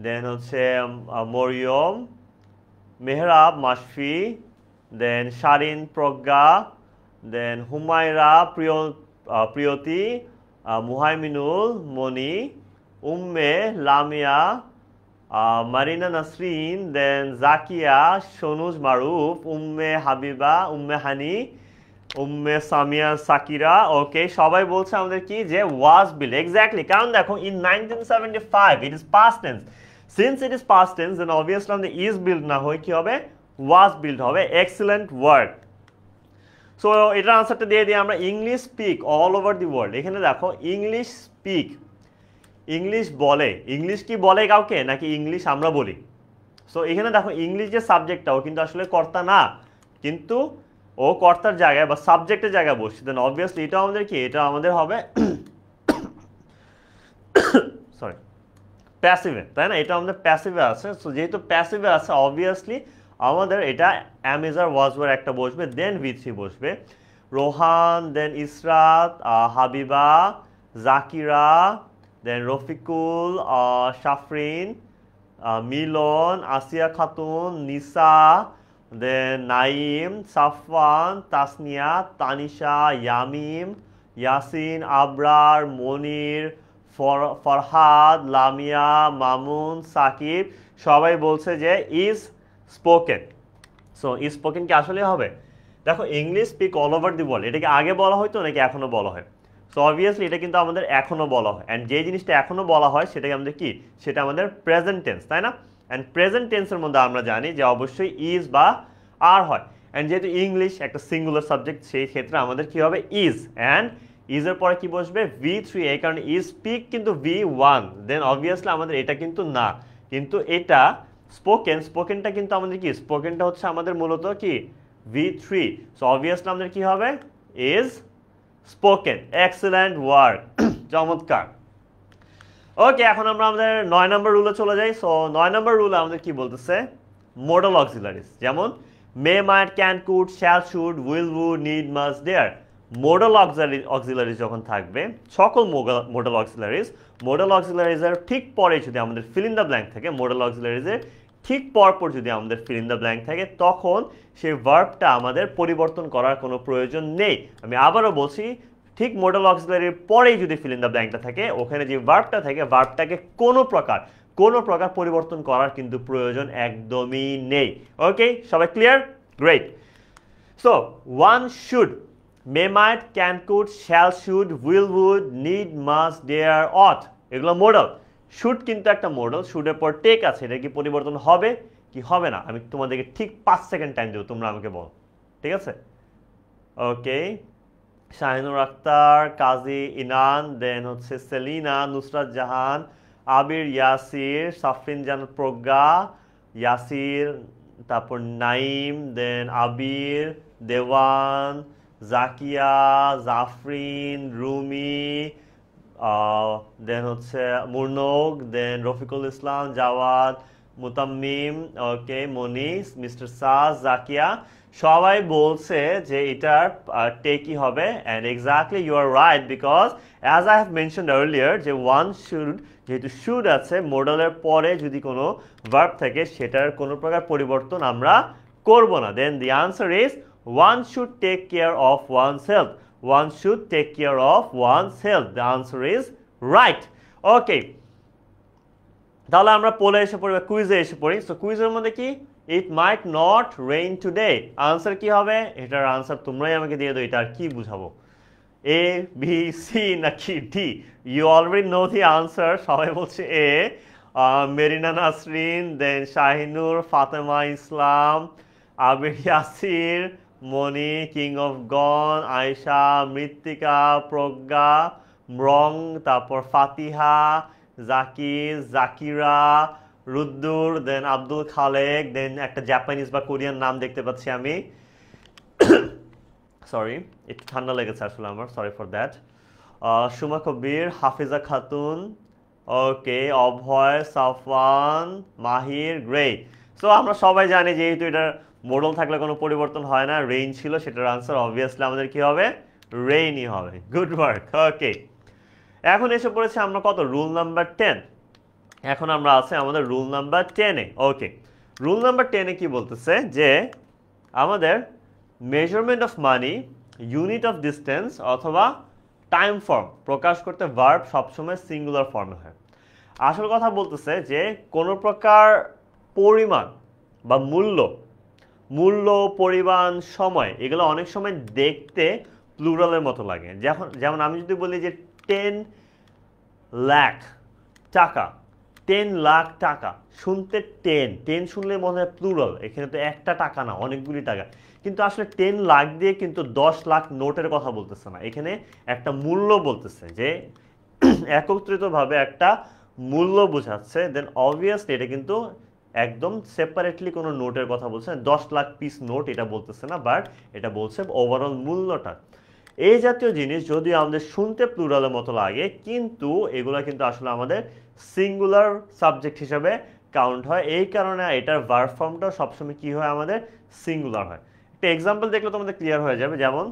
দেন হচ্ছে Mariam, Mehrab, Mashfi, then Sharin, Pragya, then Humaira, Priyoti, Muhaiminul, Moni, Umme, Lamia, Marina Nasrin, then Zakia, Sonuj Maruf, Umme Habiba, Umme Hani, Umme Samia, Sakira. ওকে, সবাই বলছে আমাদের কি যে ওয়াজ বিল্ড। এক্স্যাক্টলি, কারণ দেখো in 1975 it is past tense. Since it is past tense, then obviously আমাদের ইজ বিল্ড না হয়ে কি হবে, ওয়াজ বিল্ড হবে। Excellent word. সো এটার আনসারটা দিয়ে দিই আমরা, English speak all over the world. এখানে দেখো ইংলিশ স্পিক, ইংলিশ বলে, ইংলিশ কি বলে কাউকে, নাকি ইংলিশ আমরা বলি? সো এখানে দেখো ইংলিশ যে সাবজেক্টটা, ও কিন্তু আসলে কর্তা না, কিন্তু ও কর্তার জায়গায় বা সাবজেক্টের জায়গায় বসছে। দেন অবভিয়াসলি এটা আমাদের কি, এটা আমাদের হবে সরি প্যাসিভে, তাই না? এটা আমাদের প্যাসিভে আছে। সো যেহেতু প্যাসিভে আছে, অবভিয়াসলি আমাদের এটা অ্যাম ইজ আর ওয়াজ ওয়ার একটা বসবে, দেন V3 বসবে। রোহান, দেন ইসরাত, হাবিবা, জাকিরা, দেন রফিকুল, শাফরিন, মিলন, আসিয়া খাতুন, নিসা, দেন নাইম, সাফওয়ান, তাসনিয়া, তানিশা, ইয়ামিম, ইয়াসিন, আবরার, মনির, ফরহাদ, লামিয়া, মামুন, সাকিব। সবাই বলছে যে is spoken. So is spoken কি আসলে হবে? দেখো English speak all over the world, এটাকে আগে বলা হয়তো নাকি এখনো বলা হয়? সো অবভিয়াসলি এটা কিন্তু আমাদের এখনো বলা হয়। অ্যান্ড যে জিনিসটা এখনো বলা হয় সেটাকে আমাদের কি, সেটা আমাদের প্রেজেন্ট টেন্স, তাই না? অ্যান্ড প্রেজেন্ট টেন্সের মধ্যে আমরা জানি যে অবশ্যই ইজ বা আর হয়। অ্যান্ড যেহেতু ইংলিশ একটা সিঙ্গুলার সাবজেক্ট, সেই ক্ষেত্রে আমাদের কি হবে, ইজ। অ্যান্ড ইজের পরে কি বসবে, V3। এই কারণে ইজ স্পিক কিন্তু V1। দেন অবভিয়াসলি আমাদের এটা কিন্তু না, কিন্তু এটা স্পোকেন। স্পোকেনটা কিন্তু আমাদের কি, স্পোকেনটা হচ্ছে আমাদের মূলত কি V3। সো অবভিয়াসলি আমাদের কি হবে, ইজ স্পোকেন। এক্সেলেন্ট ওয়ার্ক, চমৎকার। ওকে, এখন আমরা আমাদের 9 নম্বর রুলে চলে যাই। সো 9 নম্বর রুলে আমাদের কি বলতেছে, মডেল অক্সিলারিজ, যেমন may, might, can, could, shall, should, will, would, need, must, dare. Model auxiliaries যখন থাকবে, সকল মডেল অক্সিলারিজের ঠিক পরে যদি আমাদের ফিল ইন দ্য ব্ল্যাঙ্ক থাকে, মডেল অক্সিলারিজের ঠিক পরপর যদি আমাদের ফিল ইন দ্য ব্ল্যাঙ্ক থাকে, তখন সেই ভার্বটা আমাদের পরিবর্তন করার কোনো প্রয়োজন নেই। আমি আবারও বলছি, ঠিক মডেল অক্সিলারির পরেই যদি ফিল ইন দ্য ব্ল্যাঙ্কটা থাকে, ওখানে যে ভার্বটা থাকে, ভার্বটাকে কোনো প্রকার পরিবর্তন করার কিন্তু প্রয়োজন একদমই নেই। ওকে, সবাই clear? Great. So one should, may, might, can, could, shall, should, will, would, need, must, dare, ought, এগুলো মডেল। শুড কিন্তু একটা মডেল, শুডের পর টেক আছে, এটা কি পরিবর্তন হবে কি হবে না? আমি তোমাদেরকে ঠিক 5 সেকেন্ড টাইম দেবো, তোমরা আমাকে বলো, ঠিক আছে? ওকে, শাহিনুর আক্তার, কাজী ইনান, দেন হচ্ছে সেলিনা, নুসরাত জাহান, আবির, ইয়াসির, সাফরিন জাহান, প্রজ্ঞা, ইয়াসির, তারপর নাইম, দেন আবির, দেওয়ান, জাকিয়া, জাফরিন, রুমি, দেন হচ্ছে মুর্নক, then Rafiqul Islam, Jawad, Mutammim, okay, Monis, mister Saj, Zakia সবাই বলছে যে এটার টেকই হবে and exactly you are right because as I have mentioned earlier যে ওয়ান শুড যেহেতু শুড আছে মোডালের পরে যদি কোনো ভার্ব থাকে সেটার কোনো প্রকার পরিবর্তন আমরা করব না। Then the answer is one should take care of one's health, one should take care of one's health, the answer is right. Okay, তাহলে আমরা পোলে এসে পড়ি বা কুইজে এসে পড়ি। সো কুইজের মধ্যে কি it might not rain today, answer কি হবে? এটার আনসার তোমরাই আমাকে দিয়ে দাও, এটা আর কি বুঝাবো, এ বি সি নাকি D? You already know the answer. সবাই বলছে A, Marina Nasrin, then Shahinur, Fatema Islam, Abir Yasir, Moni, king of gone, Ayesha, Mrittika, Pragya, রং, তারপর ফাতিহা, জাকির, জাকিরা, রুদ্দুর, দেন আব্দুল খালেক, দেন একটা জাপানিজ বা কোরিয়ান নাম দেখতে পাচ্ছি আমি, সরি একটু ঠান্ডা লেগেছে আসলে আমার, sorry for that. Suma Kabir, Hafiza Khatun, okay, Abhay, Safwan, Mahir, great. So আমরা সবাই জানি যেহেতু এটার মোডাল থাকলে কোনো পরিবর্তন হয় না, রেইন ছিল, সেটার আনসার অবভিয়াসলি আমাদের কি হবে? রেইনই হবে। Good work. ওকে, এখন এসে পড়েছে আমরা কত? Rule number 10। এখন আমরা আছে আমাদের রুল নাম্বার 10-এ। ওকে, রুল নাম্বার 10-এ কি বলতেছে যে আমাদের measurement of money, unit of distance অথবা টাইম ফর্ম প্রকাশ করতে ভার্ব সবসময় সিঙ্গুলার ফর্মে হয়। আসল কথা বলতেছে যে কোনো প্রকার পরিমাণ বা মূল্য, পরিমাণ, সময় এগুলো অনেক সময় দেখতে প্লুরালের মতো লাগে। যেমন আমি যদি বলি যে 10 লাখ টাকা, 10 লাখ টাকা, শুনতে 10 শুনলে মনে হয় প্লুরাল, এখানে তো একটা টাকা না, অনেকগুলি টাকা, কিন্তু আসলে 10 লাখ দিয়ে কিন্তু 10 লাখ নোটের কথা বলতেছে না, এখানে একটা মূল্য বলতেছে, যে একত্রিতভাবে একটা মূল্য বোঝাচ্ছে। দেন অবভিয়াসলি এটা কিন্তু একদম সেপারেটলি কোনো নোটের কথা বলছে না, 10 লাখ পিস নোট এটা বলতেছে না, বাট এটা বলছে ওভারঅল মূল্যটা। এই জাতীয় জিনিস যদি আমাদের শুনতে প্লুরালের মতো লাগে, কিন্তু এগুলো কিন্তু আসলে আমাদের সিঙ্গুলার সাবজেক্ট হিসাবে কাউন্ট হয়, এই কারণে এটার ভার্ব ফর্মটা সবসময় কি হয়? আমাদের সিঙ্গুলার হয়। একটা এক্সাম্পল দেখলে তোমাদের ক্লিয়ার হয়ে যাবে, যেমন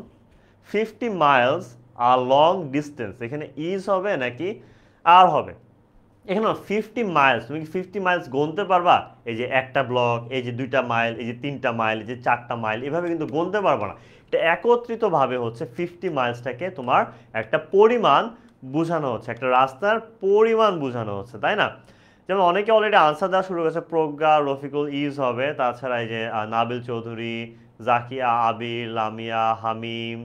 50 মাইলস আর লং ডিস্টেন্স, এখানে ইজ হবে নাকি আর হবে? এখানে 50 মাইলস, তুমি কি 50 মাইলস গুনতে পারবা? এই যে একটা ব্লক, এই যে 2টা মাইল, এই যে 3টা মাইল, এই যে 4টা মাইল, এভাবে কিন্তু গুনতে পারবা না। এটা একত্রিতভাবে হচ্ছে 50 মাইলসটাকে তোমার একটা পরিমাণ বোঝানো হচ্ছে, একটা রাস্তার পরিমাণ বোঝানো হচ্ছে, তাই না? যেমন অনেকে অলরেডি আনসার দেওয়া শুরু করেছে, প্রজ্ঞা, রফিকুল ইজ হবে, তাছাড়া এই যে নাবিল চৌধুরী, জাকিয়া, আবির, লামিয়া, হামিম,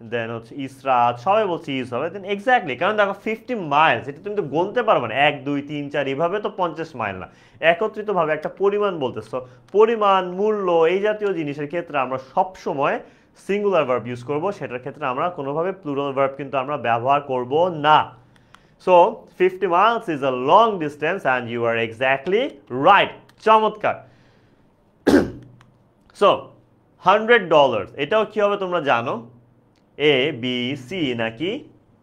দেন হচ্ছে ইসরাত, সবাই বলছে ইজ হবে। দেন এক্স্যাক্টলি, কারণ দেখো 50 মাইলস এটা তুমি তো গুনতে পারবে না, 1 2 3 4 এভাবে তো 50 মাইল না, একত্রিতভাবে একটা পরিমাণ বলতেছো। পরিমাণ, মূল্য এই জাতীয় জিনিসের ক্ষেত্রে আমরা সবসময় সিঙ্গুলার ভার্ব ইউজ করব, সেটার ক্ষেত্রে আমরা কোনোভাবে প্লুরাল ভার্ব কিন্তু আমরা ব্যবহার করব না। So 50 miles is a long distance and you are exactly right. চমৎকার। সো $100 এটাও কি হবে তোমরা জানো? এ, বি, সি নাকি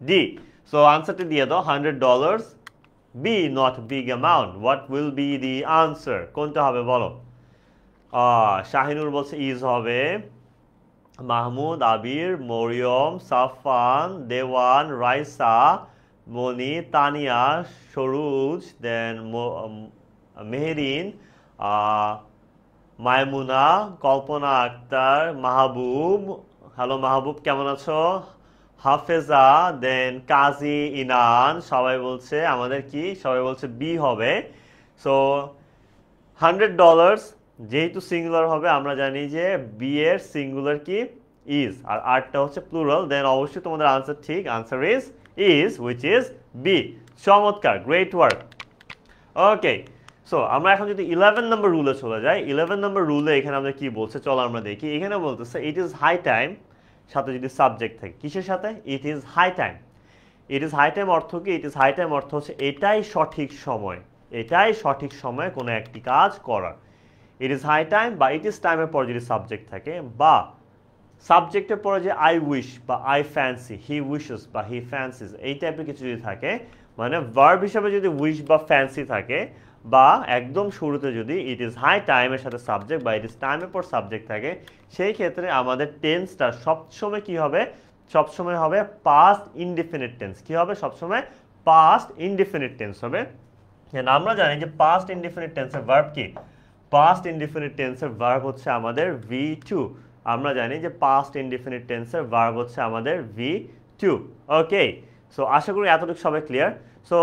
ডি? সো আনসারটা দিয়ে দাও, $100, B, not big amount, what will be the answer? কোনটা হবে বলো? শাহিনুর বলছে ইজ হবে, মাহমুদ, আবির, মরিয়ম, সাফান, দেওয়ান, রাইসা, মনি, তানিয়া, সরুজ, দেন মেহরিন, মায়মুনা, কল্পনা আক্তার, মাহবুব, হ্যালো মাহবুব কেমন আছো, হাফেজা, দেন কাজী, ইনান, সবাই বলছে আমাদের কি? সবাই বলছে বি হবে। সো $100 যেহেতু সিঙ্গুলার হবে, আমরা জানি যে বি এর সিঙ্গুলার কি? ইজ, আর আরটা হচ্ছে প্লুরাল, দেন অবশ্যই তোমাদের আনসার ঠিক, answer is which is B. চমৎকার, গ্রেট ওয়ার্ক। ওকে, সো আমরা এখন যদি 11 নম্বর রুলে চলে যাই, 11 নম্বর রুলে এখানে আমরা কি বলছে চলো আমরা দেখি। এখানে বলতেছে ইট ইজ হাই টাইম, সাথে যদি সাবজেক্ট থাকে, কিসের সাথে? It is high time. It is high time অর্থ কি? ইট ইজ হাই টাইম অর্থ হচ্ছে এটাই সঠিক সময়, এটাই সঠিক সময় কোনো একটি কাজ করার। ইট ইজ হাই টাইম বা ইট ইজ টাইমের পর যদি সাবজেক্ট থাকে, বা সাবজেক্টের পরে যে আই উইশ বা আই ফ্যান্সি, হি উইশেস বা হি ফ্যান্সিস, এই টাইপের কিছু যদি থাকে, মানে ভার্ব হিসাবে যদি উইশ বা ফ্যান্সি থাকে, বা একদম শুরুতে যদি ইট ইজ হাই টাইমের সাথে সাবজেক্ট বা ইট ইজ টাইমের পর সাবজেক্ট থাকে, সেই ক্ষেত্রে আমাদের টেন্সটা সবসময় কি হবে, সবসময় হবে পাস্ট ইনডিফিনিট টেন্স। কি হবে সবসময়? পাস্ট ইনডিফিনিট টেন্স হবে। আমরা জানি যে পাস্ট ইনডিফিনিট টেন্সের ভার্ব কি? পাস্ট ইনডিফিনিট টেন্সের ভার্ব হচ্ছে আমাদের V2। আমরা জানি যে পাস্ট ইনডিফিনিট টেন্সের ভার্ব হচ্ছে আমাদের V2। ওকে, সো আশা করি এতটুকু সবাই ক্লিয়ার। সো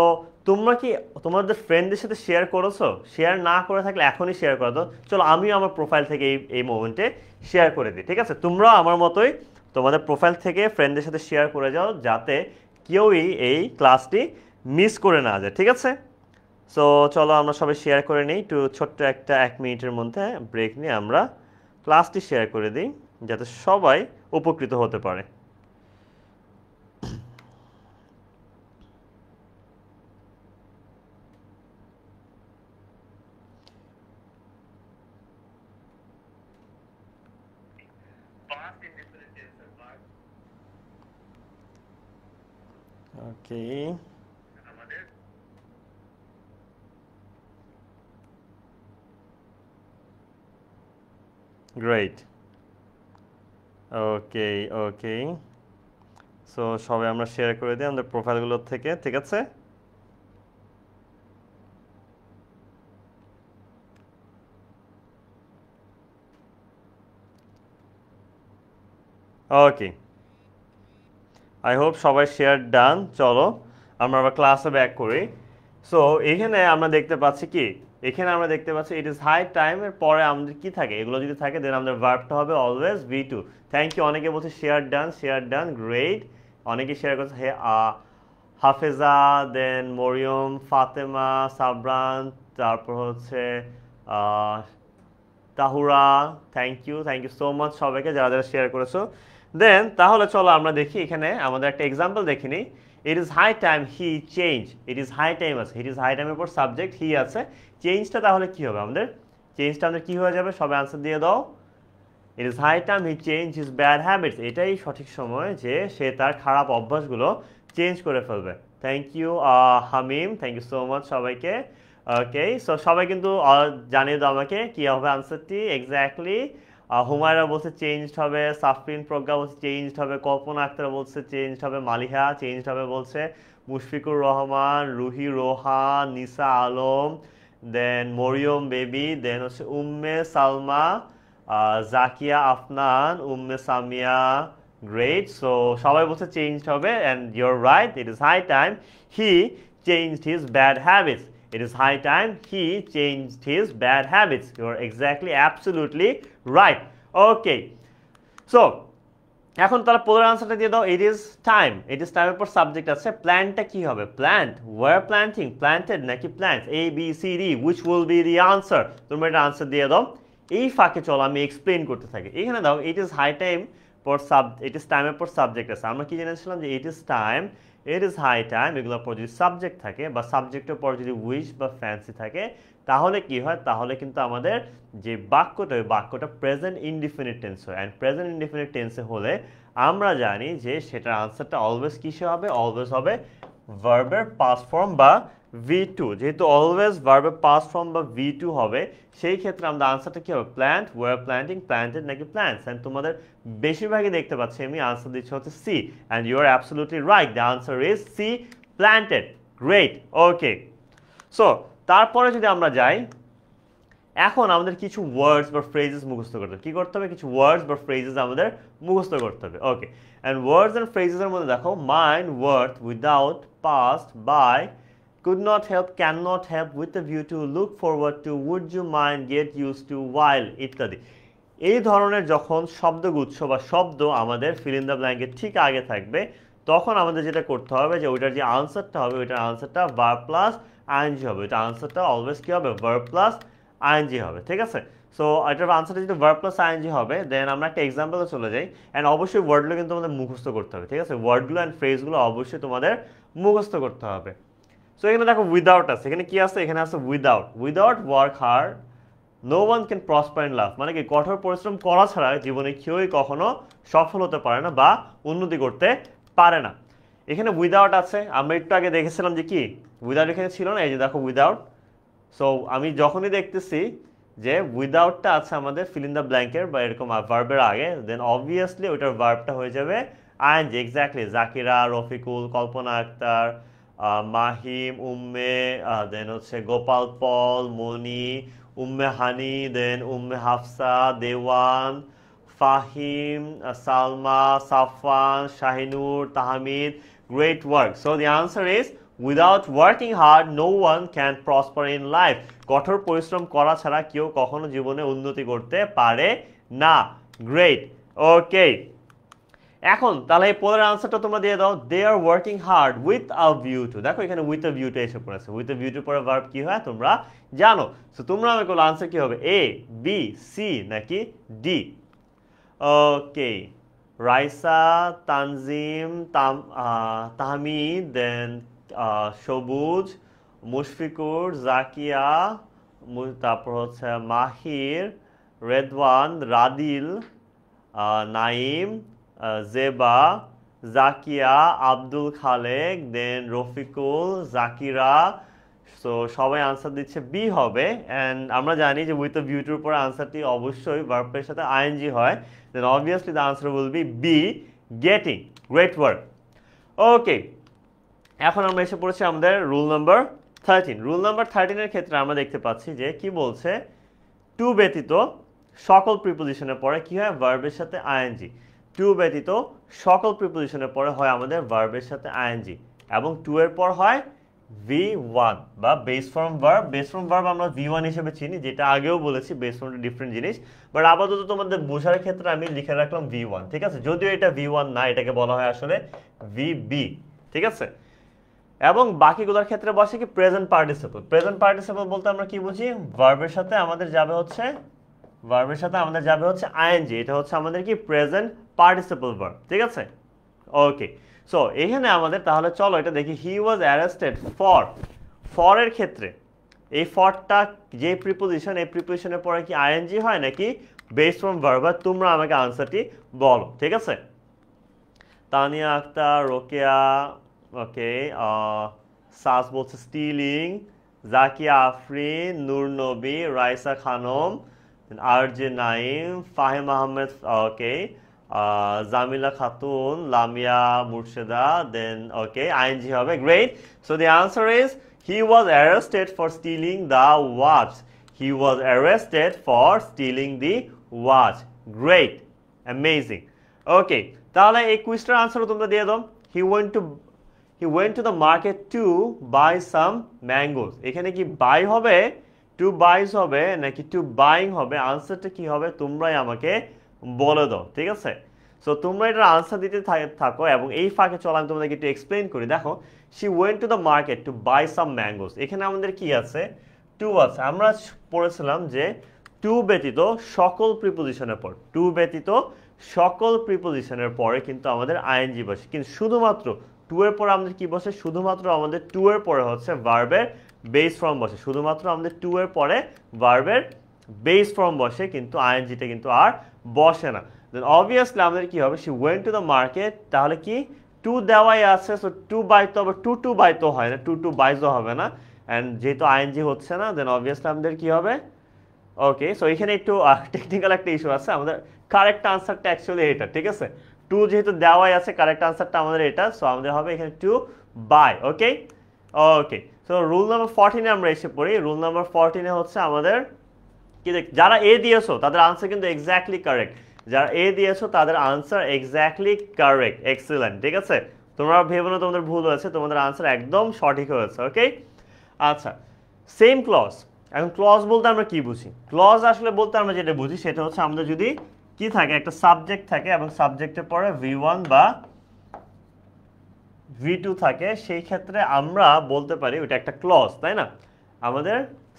তোমরা কি তোমাদের ফ্রেন্ডদের সাথে শেয়ার করেছো? শেয়ার না করে থাকলে এখনই শেয়ার করে দাও। চলো আমিও আমার প্রোফাইল থেকে এই মোমেন্টে শেয়ার করে দিই, ঠিক আছে? তোমরাও আমার মতোই তোমাদের প্রোফাইল থেকে ফ্রেন্ডদের সাথে শেয়ার করে যাও, যাতে কেউই এই ক্লাসটি মিস করে না যায়, ঠিক আছে? সো চলো আমরা সবাই শেয়ার করে নিই। একটু ছোট্ট একটা 1 মিনিটের মধ্যে ব্রেক নিয়ে আমরা ক্লাসটি শেয়ার করে দিই, যাতে সবাই উপকৃত হতে পারে। ওকে, গ্রেট। ওকে ওকে, সো সবাই আমরা শেয়ার করে দিই আমাদের প্রোফাইলগুলোর থেকে, ঠিক আছে? ওকে, আই হোপ সবাই শেয়ার ডান। চলো আমরা আবার ক্লাসে ব্যাক করি। সো এখানে আমরা দেখতে পাচ্ছি কি, এখানে আমরা দেখতে পাচ্ছি ইট ইজ হাই টাইমের পরে আমাদের কি থাকে, এগুলো যদি থাকে দেন আমাদের ভার্বটা হবে অলওয়েজ V2। থ্যাংক ইউ, অনেকে বলছে শেয়ার ডান, গ্রেট। অনেকে শেয়ার করছে, হে হাফেজা, দেন মরিয়ম, ফাতেমা, সাবরান, তারপর হচ্ছে Tahura. Thank you so much সবাইকে যারা যারা শেয়ার করেছো। দেন তাহলে চলো আমরা দেখি এখানে আমাদের একটা এক্সাম্পল দেখে নিই। It is high time he change. It is high time আছে, ইট ইজ হাই টাইমের পর সাবজেক্ট হি আছে, চেঞ্জটা তাহলে কি হবে আমাদের? চেঞ্জটা আমাদের কি হয়ে যাবে? সবাই আনসার দিয়ে দাও। It is high time he change his bad habits. এটাই সঠিক সময় যে সে তার খারাপ অভ্যাসগুলো চেঞ্জ করে ফেলবে। Thank you Hamim, thank you so much সবাইকে। ওকে, সো সবাই কিন্তু জানিয়ে দাও আমাকে কি হবে আনসারটি এক্স্যাক্টলি। হুমায়রা বলছে চেঞ্জড হবে, সাফরিন প্রজ্ঞা বলছে চেঞ্জড হবে, কল্পনা আক্তার বলছে চেঞ্জড হবে, মালিহা চেঞ্জড হবে বলছে, Mushfiqur Rahman, Ruhi Rohan, Nisa Alam, then Mariam baby, then হচ্ছে উম্মে সালমা, জাকিয়া আফনান, উম্মে সামিয়া। গ্রেট, সো সবাই বলছে চেঞ্জড হবে and your right. It is high time he changed his bad habits. It is high time he changed his bad habits. You are exactly, absolutely right. Okay. So, এখন তাহলে পোলার আনসারটা দিয়ে দাও। It is time. It is টাইমের পর subject আছে। প্ল্যান্টটা কি হবে? প্ল্যান্ট। Were planting? প্ল্যান্টেড নাকি plants? A B C D which will be the answer? তোমরা এটা আনসার দিয়ে দাও। এই ফাঁকে চলো আমি এক্সপ্লেন করতে থাকি। এখানে দাও ইট ইজ হাই টাইম পর ইট ইজ টাইমের পর সাবজেক্ট আছে। আমরা কি জেনেছিলাম যে it is time, it is high time, এগুলোর পর যদি সাবজেক্ট থাকে বা সাবজেক্টের পর যদি উইশ বা ফ্যান্সি থাকে, তাহলে কি হয়? তাহলে কিন্তু আমাদের যে বাক্যটা, ওই বাক্যটা প্রেজেন্ট ইনডিফিনিট টেন্স হয়। অ্যান্ড প্রেজেন্ট ইনডিফিনিট টেন্সে হলে আমরা জানি যে সেটার আনসারটা অলওয়েজ কিসে হবে? অলওয়েজ হবে ভার্বের পাস্ট ফর্ম বা V2। যেহেতু অলওয়েজ ভার্বের পাস্ট ফর্ম বা V2 হবে, সেই ক্ষেত্রে আমাদের আনসারটা কি হবে? প্ল্যান্ট, ওয়ার প্ল্যান্টিং, প্ল্যান্টেড নাকি প্ল্যান্টস? অ্যান্ড তোমাদের বেশিরভাগই দেখতে পাচ্ছি আমি আনসার দিচ্ছি হচ্ছে C. And you are absolutely right, the answer is C, planted. Great, okay. So তারপরে যদি আমরা যাই, এখন আমাদের কিছু ওয়ার্ডস বা ফ্রেজেস মুখস্থ করতে হবে। কী করতে হবে? কিছু ওয়ার্ডস বা ফ্রেজেস আমাদের মুখস্থ করতে হবে। ওকে, অ্যান্ড ওয়ার্ডস অ্যান্ড ফ্রেজেসের মধ্যে দেখো mind, worth, without, past, by, could not help, cannot help, with a view to, look forward to, would you mind, get used to, while ইত্যাদি। এই ধরনের যখন শব্দগুচ্ছ বা শব্দ আমাদের ফিল ইন দ্য ব্ল্যাঙ্কের ঠিক আগে থাকবে, তখন আমাদের যেটা করতে হবে যে ওইটার যে আনসারটা হবে, ওইটার আনসারটা ভার্ব প্লাস আইএনজি হবে। ওইটার আনসারটা অলওয়েজ কী হবে? ভার্ব প্লাস আইএনজি হবে, ঠিক আছে? সো এটার আনসারটা যদি ভার্ব প্লাস আইএনজি হবে, দেন আমরা একটা এক্সাম্পলে চলে যাই। অ্যান্ড অবশ্যই ওয়ার্ডগুলো কিন্তু তোমাদের মুখস্থ করতে হবে, ঠিক আছে? ওয়ার্ডগুলো অ্যান্ড ফ্রেজগুলো অবশ্যই তোমাদের মুখস্থ করতে হবে। সো এখানে দেখো উইদাউট আছে, এখানে কি আছে? এখানে আছে without work hard no one can prosper in life. মানে কি, কঠোর পরিশ্রম করা ছাড়া জীবনে কেউই কখনো সফল হতে পারে না বা উন্নতি করতে পারে না। এখানে উইদাউট আছে, আমরা একটু আগে দেখেছিলাম যে কি উইদাউট এখানে ছিল না, এই যে দেখো উইদাউট। সো আমি যখনই দেখতেছি যে উইদাউটটা আছে আমাদের ফিল ইন দ্য ব্ল্যাঙ্কের বা এরকম ভার্বের আগে, দেন অবভিয়াসলি ওইটার ভার্বটা হয়ে যাবে আইএনজি। এক্স্যাক্টলি, জাকিরা, রফিকুল, কল্পনা আক্তার, মাহিম, উম্মে, দেন হচ্ছে গোপাল পল, মনি, উম্মে হানি, দেন উম্মে হাফসা, দেওয়ান, Fahim, Salma, Safan, Shahinur, Tahmid. Great work. So the answer is without working hard no one can prosper in life. কঠোর পরিশ্রম করা ছাড়া কেউ কখনো জীবনে উন্নতি করতে পারে না। Great, okay. এখন তাহলে এই পরের আনসারটা তোমরা দিয়ে দাও, they are working hard with a view to. দেখো এখানে উইথ আ ভিউ টু এসে পড়েছে, উইথ আ ভিউ টু পরে ভার্ব কি হয় তোমরা জানো। সো তোমরা আমাকে বলো আনসার কি হবে, এ, বি, সি নাকি ডি? ওকে, রাইসা, তানজিম, তাহমিদ, দেন সবুজ, মুশফিকুর, জাকিয়া, তারপর হচ্ছে মাহির, রেদওয়ান, রাদিল, নাইম, জেবা, জাকিয়া, আব্দুল খালেক, দেন রফিকুল, জাকিরা। সো সবাই আনসার দিচ্ছে বি হবে। অ্যান্ড আমরা জানি যে উইথ দ্য ভিউটির উপর আনসারটি অবশ্যই ভার্বের সাথে আইএনজি হয়, then obviously the answer will be B, getting. Great work. Okay, এখন আমরা এসে পড়েছি আমাদের রুল নাম্বার 13। রুল নাম্বার 13-এর ক্ষেত্রে আমরা দেখতে পাচ্ছি যে কি বলছে, টু ব্যতীত সকল প্রিপোজিশনের পরে কি হয়, ভার্বের সাথে আইএনজি। টু ব্যতীত সকল প্রিপোজিশনের পরে হয় আমাদের ভার্বের সাথে আইএনজি, এবং টু এর পর হয় V1 বা base form verb. Base form verb আমরা V1 হিসেবে চিনি, যেটা আগেও বলেছি বেস ফর্মটা ডিফারেন্ট জিনিস, বাট আপাতত তোমাদের বোঝার ক্ষেত্রে আমি লিখে রাখলাম V1, ঠিক আছে? যদিও এটা V1 না, এটাকে বলা হয় আসলে VB, ঠিক আছে? এবং বাকিগুলোর ক্ষেত্রে বসে কি প্রেজেন্ট পার্টিসিপল। প্রেজেন্ট পার্টিসিপল বলতে আমরা কি বুঝি, ভার্বের সাথে আমাদের যাবে হচ্ছে আইএনজি। এটা হচ্ছে আমাদের কি প্রেজেন্ট পার্টিসিপল ভার্ব, ঠিক আছে? ওকে, সো এখানে আমাদের তাহলে চলো এটা দেখি। হি ওয়াজ অ্যারেস্টেড ফর এর ক্ষেত্রে এই ফরটা যে প্রিপোজিশন, এই প্রিপোজিশনের পরে কি আইএনজি হয় নাকি বেস ফর্ম ভার্ব? তোমরা আমাকে আনসারটি বলো, ঠিক আছে? তানিয়া আক্তার, রোকেয়া, ওকে, সাস বলছে stealing, Zakia Afrin, Noor Nabi, Raisa Khanam, RJ Naim, Fahim Ahmed, okay, Jamila Khatun, Lamia Murshida, then okay ING হবে। Great. So the answer is he was arrested for stealing the watch. He was arrested for stealing the watch. Great, amazing. Okay, তাহলে এই কুইজটার আনসারও তোমরা দিয়ে দাও। He went to the market to buy some mangoes. এখানে কি by হবে, টু বাইস হবে নাকি টু বাইং হবে? আনসারটা কি হবে তোমরাই আমাকে বলে দাও, ঠিক আছে? সো তোমরা এটার আনসার দিতে থাকো, এবং এই ফাঁকে চলো আমি তোমাদেরকে একটু এক্সপ্লেন করি। দেখো, she went to the market to buy some mangoes. এখানে আমাদের কি আছে, টু আছে। আমরা পড়েছিলাম যে টু ব্যতীত সকল প্রিপোজিশনের পর, টু ব্যতীত সকল প্রিপোজিশনের পরে কিন্তু আমাদের আইএনজি বসে, কিন্তু শুধুমাত্র টু এর পরে আমাদের কি বসে, শুধুমাত্র আমাদের টু এর পরে হচ্ছে ভার্বের বেস ফর্ম বসে। শুধুমাত্র আমাদের টু এর পরে ভার্বের বেস ফর্ম বসে, কিন্তু আইএনজিটা কিন্তু আর বসে না। দেন অবভিয়াসলি আমাদের কি হবে, she went to the market, তাহলে কি টু দেওয়াই আছে, সো টু বাই তো আবার টু বাই তো হয় না, টু বাইজও হবে না, অ্যান্ড যেহেতু আইএনজি হচ্ছে না, দেন অবভিয়াসলি আমাদের কি হবে, ওকে। সো এখানে একটু টেকনিক্যাল একটা ইস্যু আছে। আমাদের কারেক্ট আনসারটা অ্যাকচুয়ালি এটা, ঠিক আছে? টু যেহেতু দেওয়াই আছে, কারেক্ট আনসারটা আমাদের এটা, সো আমাদের হবে এখানে to buy. Okay, okay. So rule number 14-এ আমরা এসে পড়ি। রুল নাম্বার 14-এ হচ্ছে আমাদের কি, যারা এ দিয়েছো তাদের আনসার কিন্তু এক্স্যাক্টলি কারেক্ট। যারা এ দিয়েছো তাদের আনসার এক্স্যাক্টলি কারেক্ট, এক্সিলেন্ট, ঠিক আছে? তোমরা ভেবো না তোমাদের ভুল হয়েছে, তোমাদের আনসার একদম সঠিক হয়েছে। ওকে, আচ্ছা, সেম ক্লজ। এখন ক্লজ বলতে আমরা কি বুঝি? ক্লজ আসলে বলতে আমরা যেটা বুঝি সেটা হচ্ছে আমাদের যদি কি থাকে, একটা সাবজেক্ট থাকে এবং সাবজেক্টের পরে V1 বা V2 থাকে, সেই ক্ষেত্রে আমরা বলতে পারি ওটা একটা ক্লজ, তাই না? আমাদের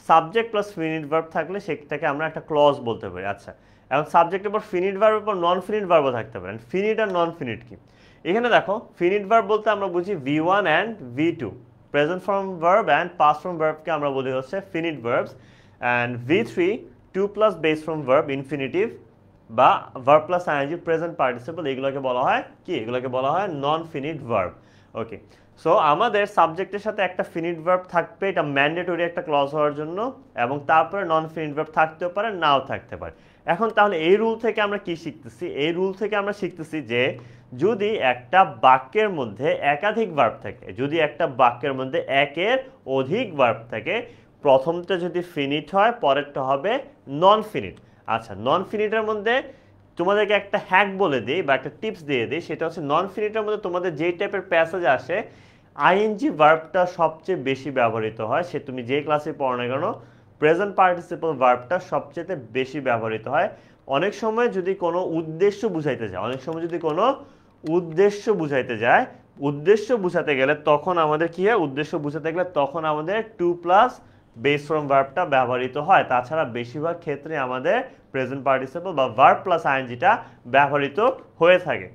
সাবজেক্ট প্লাস ফিনিট ভার্ব থাকলে সেটাকে আমরা একটা ক্লজ বলতে পারি। আচ্ছা, এখন সাবজেক্টের পর ফিনিট ভার্বের পর নন ফিনিট ভার্বও থাকতে পারে। ফিনিট আর নন ফিনিট কি? এখানে দেখো, ফিনিট ভার্ব বলতে আমরা বুঝি V1 and V2, present form verb and past form ভার্বকে আমরা বলি হচ্ছে finite verbs, and V3 to plus base form verb infinitive বা verb plus ING present participle, এগুলোকে বলা হয় কি? এগুলোকে বলা হয় নন ফিনিট ভার্ব। ওকে, সো আমাদের সাবজেক্টের সাথে একটা ফিনিট ভার্ব থাকবে, এটা ম্যান্ডেটরি একটা ক্লজ হওয়ার জন্য, এবং তারপরে নন ফিনিট ভার্ব থাকতেও পারে, নাও থাকতে পারে। এখন তাহলে এই রুল থেকে আমরা কি শিখতেছি? এই রুল থেকে আমরা শিখতেছি যে যদি একটা বাক্যের মধ্যে একাধিক ভার্ব থাকে, যদি একটা বাক্যের মধ্যে একের অধিক ভার্ব থাকে, প্রথমটা যদি ফিনিট হয় পরেরটা হবে নন ফিনিট। আচ্ছা, নন ফিনিটের মধ্যে তোমাদেরকে একটা হ্যাক বলে দিই বা একটা টিপস দিয়ে দিই, সেটা হচ্ছে নন ফিনিটের মধ্যে তোমাদের যেই টাইপের প্যাসেজ আসে আইএনজি ভার্বটা সবচেয়ে বেশি ব্যবহৃত হয়। সে তুমি যে ক্লাসে পড়ো না কেন, প্রেজেন্ট পার্টিসিপল ভার্বটা সবচেয়ে বেশি ব্যবহৃত হয়। অনেক সময় যদি কোনো উদ্দেশ্য বুঝাইতে যায়, অনেক সময় যদি কোনো উদ্দেশ্য বুঝাইতে যায়, উদ্দেশ্য বুঝাতে গেলে তখন আমাদের কি হয়? উদ্দেশ্য বুঝাতে গেলে তখন আমাদের টু প্লাস বেস ফর্ম ভার্বটা ব্যবহৃত হয়। তাছাড়া বেশিরভাগ ক্ষেত্রে আমাদের প্রেজেন্ট পার্টিসিপল বা ভার্ব প্লাস আইএনজিটা ব্যবহৃত হয়ে থাকে।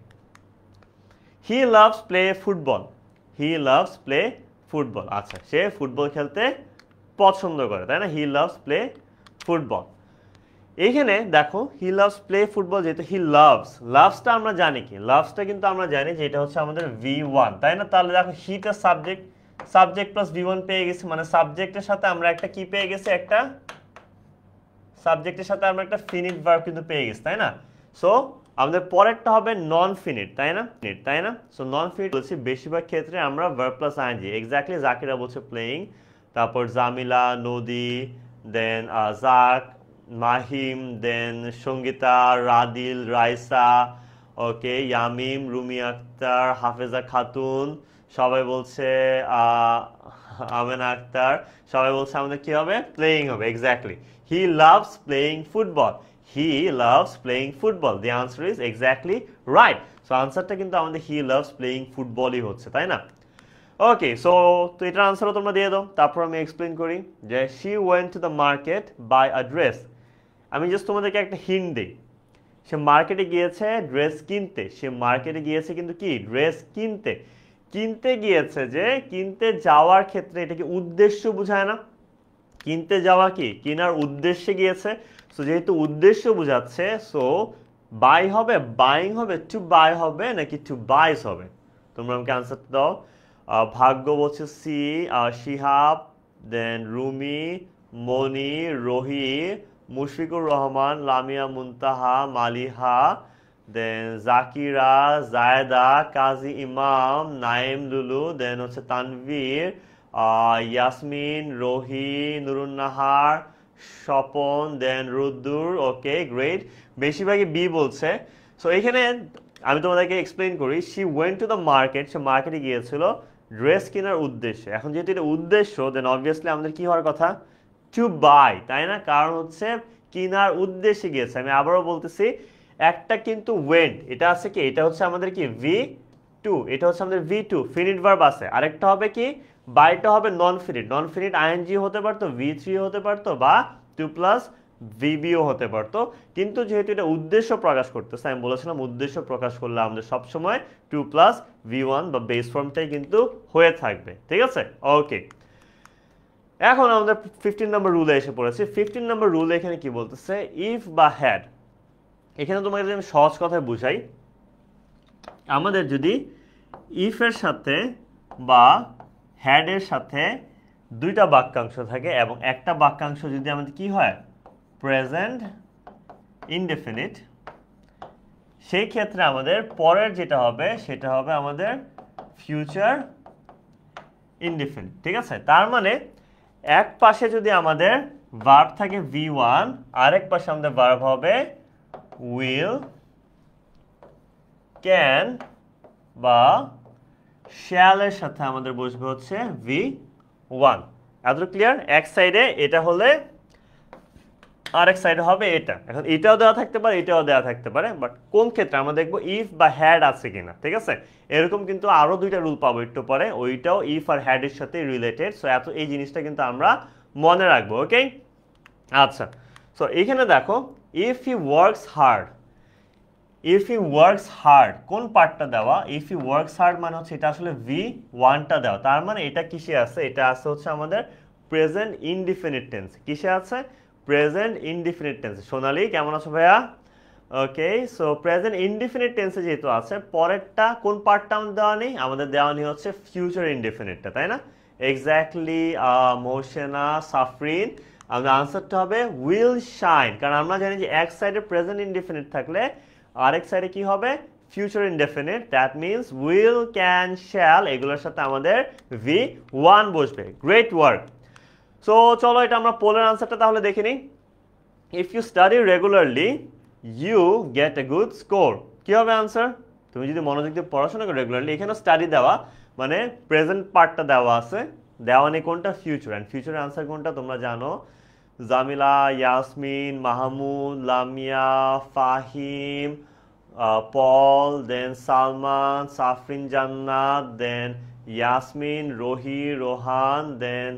He loves play football. He loves play football. আচ্ছা, সে ফুটবল খেলতে পছন্দ করে, তাই না? He loves play football. এইখানে দেখো হি লাভস প্লে ফুটবল, যেহেতু হি লাভস, লাভসটা আমরা জানি কি? লাভসটা কিন্তু আমরা জানি যে এটা হচ্ছে আমাদের V1, তাই না? তাহলে দেখো হিটা সাবজেক্ট, সাবজেক্ট প্লাস V1 পেয়ে গেছি, মানে সাবজেক্টের সাথে আমরা একটা কি পেয়ে গেছি? একটা সাবজেক্টের সাথে আমরা একটা ফিনিট ভার্ব কিন্তু পেয়ে গেছি, তাই না? সো আমাদের পরেরটা হবে নন ফিনিট, তাই না? তাই না? সো নন ফিনিট বলছি বেশিরভাগ ক্ষেত্রে আমরা ভার্ব প্লাস আইএনজি, এক্স্যাক্টলি জাকিরা বলছে প্লেইং, তারপর জামিলা, নদী, দেন জাক, মাহিম, দেন সঙ্গীতা, রাদিল, রাইসা, ওকে, ইয়ামিম, রুমি আক্তার, হাফেজা খাতুন, সবাই বলছে আমেনা আক্তার, সবাই বলছে আমাদের কি হবে? প্লেইং হবে, exactly. He loves playing football. He loves playing football. The answer is exactly right. So আনসারটা কিন্তু আমাদের হি লাভস প্লেইং ফুটবলই হচ্ছে, তাই না? ওকে, সো তো এটার আনসারও তোমরা দিয়ে দাও, তারপর আমি এক্সপ্লেন করি যে she went to the market buy a dress. আমি জাস্ট তোমাদেরকে একটা হিন্ট দিই। সে মার্কেটে গিয়েছে ড্রেস কিনতে। সে মার্কেটে গিয়েছে কিন্তু কি? ড্রেস কিনতে। কিনতে গিয়েছে, যে কিনতে যাওয়ার ক্ষেত্রে এটা কি উদ্দেশ্য বোঝায় না? কিনতে যাওয়া কি? কেনার উদ্দেশ্যে গিয়েছে। সো যেহেতু উদ্দেশ্য বোঝাচ্ছে, সো বাই হবে, বাইং হবে, টু বাই হবে নাকি টু বাইস হবে? তোমরা আমাকে আনসারটা দাও। ভাগ্য বলছে C, Shihab, then Rumi, Moni, Rohi, Mushfiqur Rahman, Lamia Muntaha, Maliha, then Zakira, Zayda, Kazi Imam, Naim, Lulu, then হচ্ছে Tanvir, Yasmin, Rohi, Nurunnahar, Swapan, then Ruddur. Okay, great. বেশিরভাগই বি বলছে। সো এখানে আমি তোমাদেরকে এক্সপ্লেন করি। She went to the market, সে মার্কেটে গিয়েছিল ড্রেস কেনার উদ্দেশ্যে। এখন যেহেতু এটা উদ্দেশ্য, দেন অবভিয়াসলি আমাদের কি হওয়ার কথা? টু বাই, তাই না? কারণ হচ্ছে কেনার উদ্দেশ্যে গিয়েছে। আমি আবারও বলতেছি, একটা কিন্তু ওয়েন্ট, এটা আছে কি? এটা হচ্ছে আমাদের কি? V2, এটা হচ্ছে আমাদের V2 ফিনিট ভার্ব আছে। আরেকটা হবে কি? বাইটা হবে নন ফিনিট। নন ফিনিট আইএনজি হতে পারতো, V3 হতে পারতো, বা 2 প্লাস VBও হতে পারতো। কিন্তু যেহেতু এটা উদ্দেশ্য প্রকাশ করতেছে, আমি বলেছিলাম উদ্দেশ্য প্রকাশ করলে আমাদের সবসময় 2 প্লাস V1 বা বেস ফর্মটাই কিন্তু হয়ে থাকবে, ঠিক আছে? ওকে, এখন আমাদের 15 নম্বর রুলে এসে পড়েছি। 15 নম্বর রুলে এখানে কি বলতেছে? ইফ বা হ্যাড। এখানে তোমাকে যদি আমি সহজ কথায় বুঝাই, আমাদের যদি ইফের সাথে বা হ্যাডের সাথে দুইটা বাক্যাংশ থাকে এবং একটা বাক্যাংশ যদি আমাদের কি হয়? প্রেজেন্ট ইনডেফিনিট, সেই ক্ষেত্রে আমাদের পরের যেটা হবে সেটা হবে আমাদের ফিউচার ইনডেফিনিট, ঠিক আছে? তার মানে এক পাশে যদি আমাদের ভার্ব থাকে V1, আরেক পাশে আমাদের ভার্ব হবে উইল, ক্যান বা শ্যালের সাথে আমাদের বসবে হচ্ছে V1। এত ক্লিয়ার? এক সাইডে এটা হলে আরেক সাইডে হবে এটা। এখন এটাও দেওয়া থাকতে পারে, এটাও দেওয়া থাকতে পারে, বাট কোন ক্ষেত্রে আমরা দেখবো ইফ বা হ্যাড আছে কিনা, ঠিক আছে? এরকম কিন্তু আরো দুইটা রুল পাবো একটু পরে, ওইটাও ইফ আর হ্যাড এর সাথে রিলেটেড। সো এত এই জিনিসটা কিন্তু আমরা মনে রাখবো, ওকে? আচ্ছা, সো এখানে দেখো if he works hard. If he works hard কোন পার্টটা দেওয়া? ইফ হি ওয়ার্কস হার্ড মানে হচ্ছে এটা আসলে V1টা দেওয়া। তার মানে এটা কিসে আছে? এটা আছে হচ্ছে আমাদের প্রেজেন্ট ইনডিফিনিট টেন্স। কিসে আছে? Present indefinite tense. সোনালি কেমন আছো ভাইয়া? ওকে, সো প্রেজেন্ট ইনডিফিনিট টেন্সে যেহেতু আছে, পরেরটা কোন পার্টটা আমাদের দেওয়া নেই? আমাদের দেওয়া নেই হচ্ছে ফিউচার ইনডিফিনিটটা, তাই না? এক্স্যাক্টলি মোশনা, সাফরিন। আমাদের আনসারটা হবে উইল শাইন, কারণ আমরা জানি যে এক সাইডে প্রেজেন্ট ইনডিফিনিট থাকলে আরেক সাইডে কি হবে? Future indefinite. That means will, can, shall এগুলোর সাথে আমাদের ভি ওয়ান বসবে। Great work. সো চলো এটা আমরা পোলের আনসারটা তাহলে দেখে নিই। If you study regularly you get a good score. কি হবে আনসার? তুমি যদি মনোযোগ দিয়ে পড়াশোনা করো রেগুলারলি, এখানে স্টাডি দেওয়া মানে প্রেজেন্ট পার্টটা দেওয়া আছে, দেওয়া নেই কোনটা? ফিউচার। অ্যান্ড ফিউচারের আনসার কোনটা তোমরা জানো? জামিলা, ইয়াসমিন, মাহমুদ, লামিয়া, ফাহিম, পল, দেন সালমান, সাফরিন, জান্নাত, দেন ইয়াসমিন, রোহি, রোহান, দেন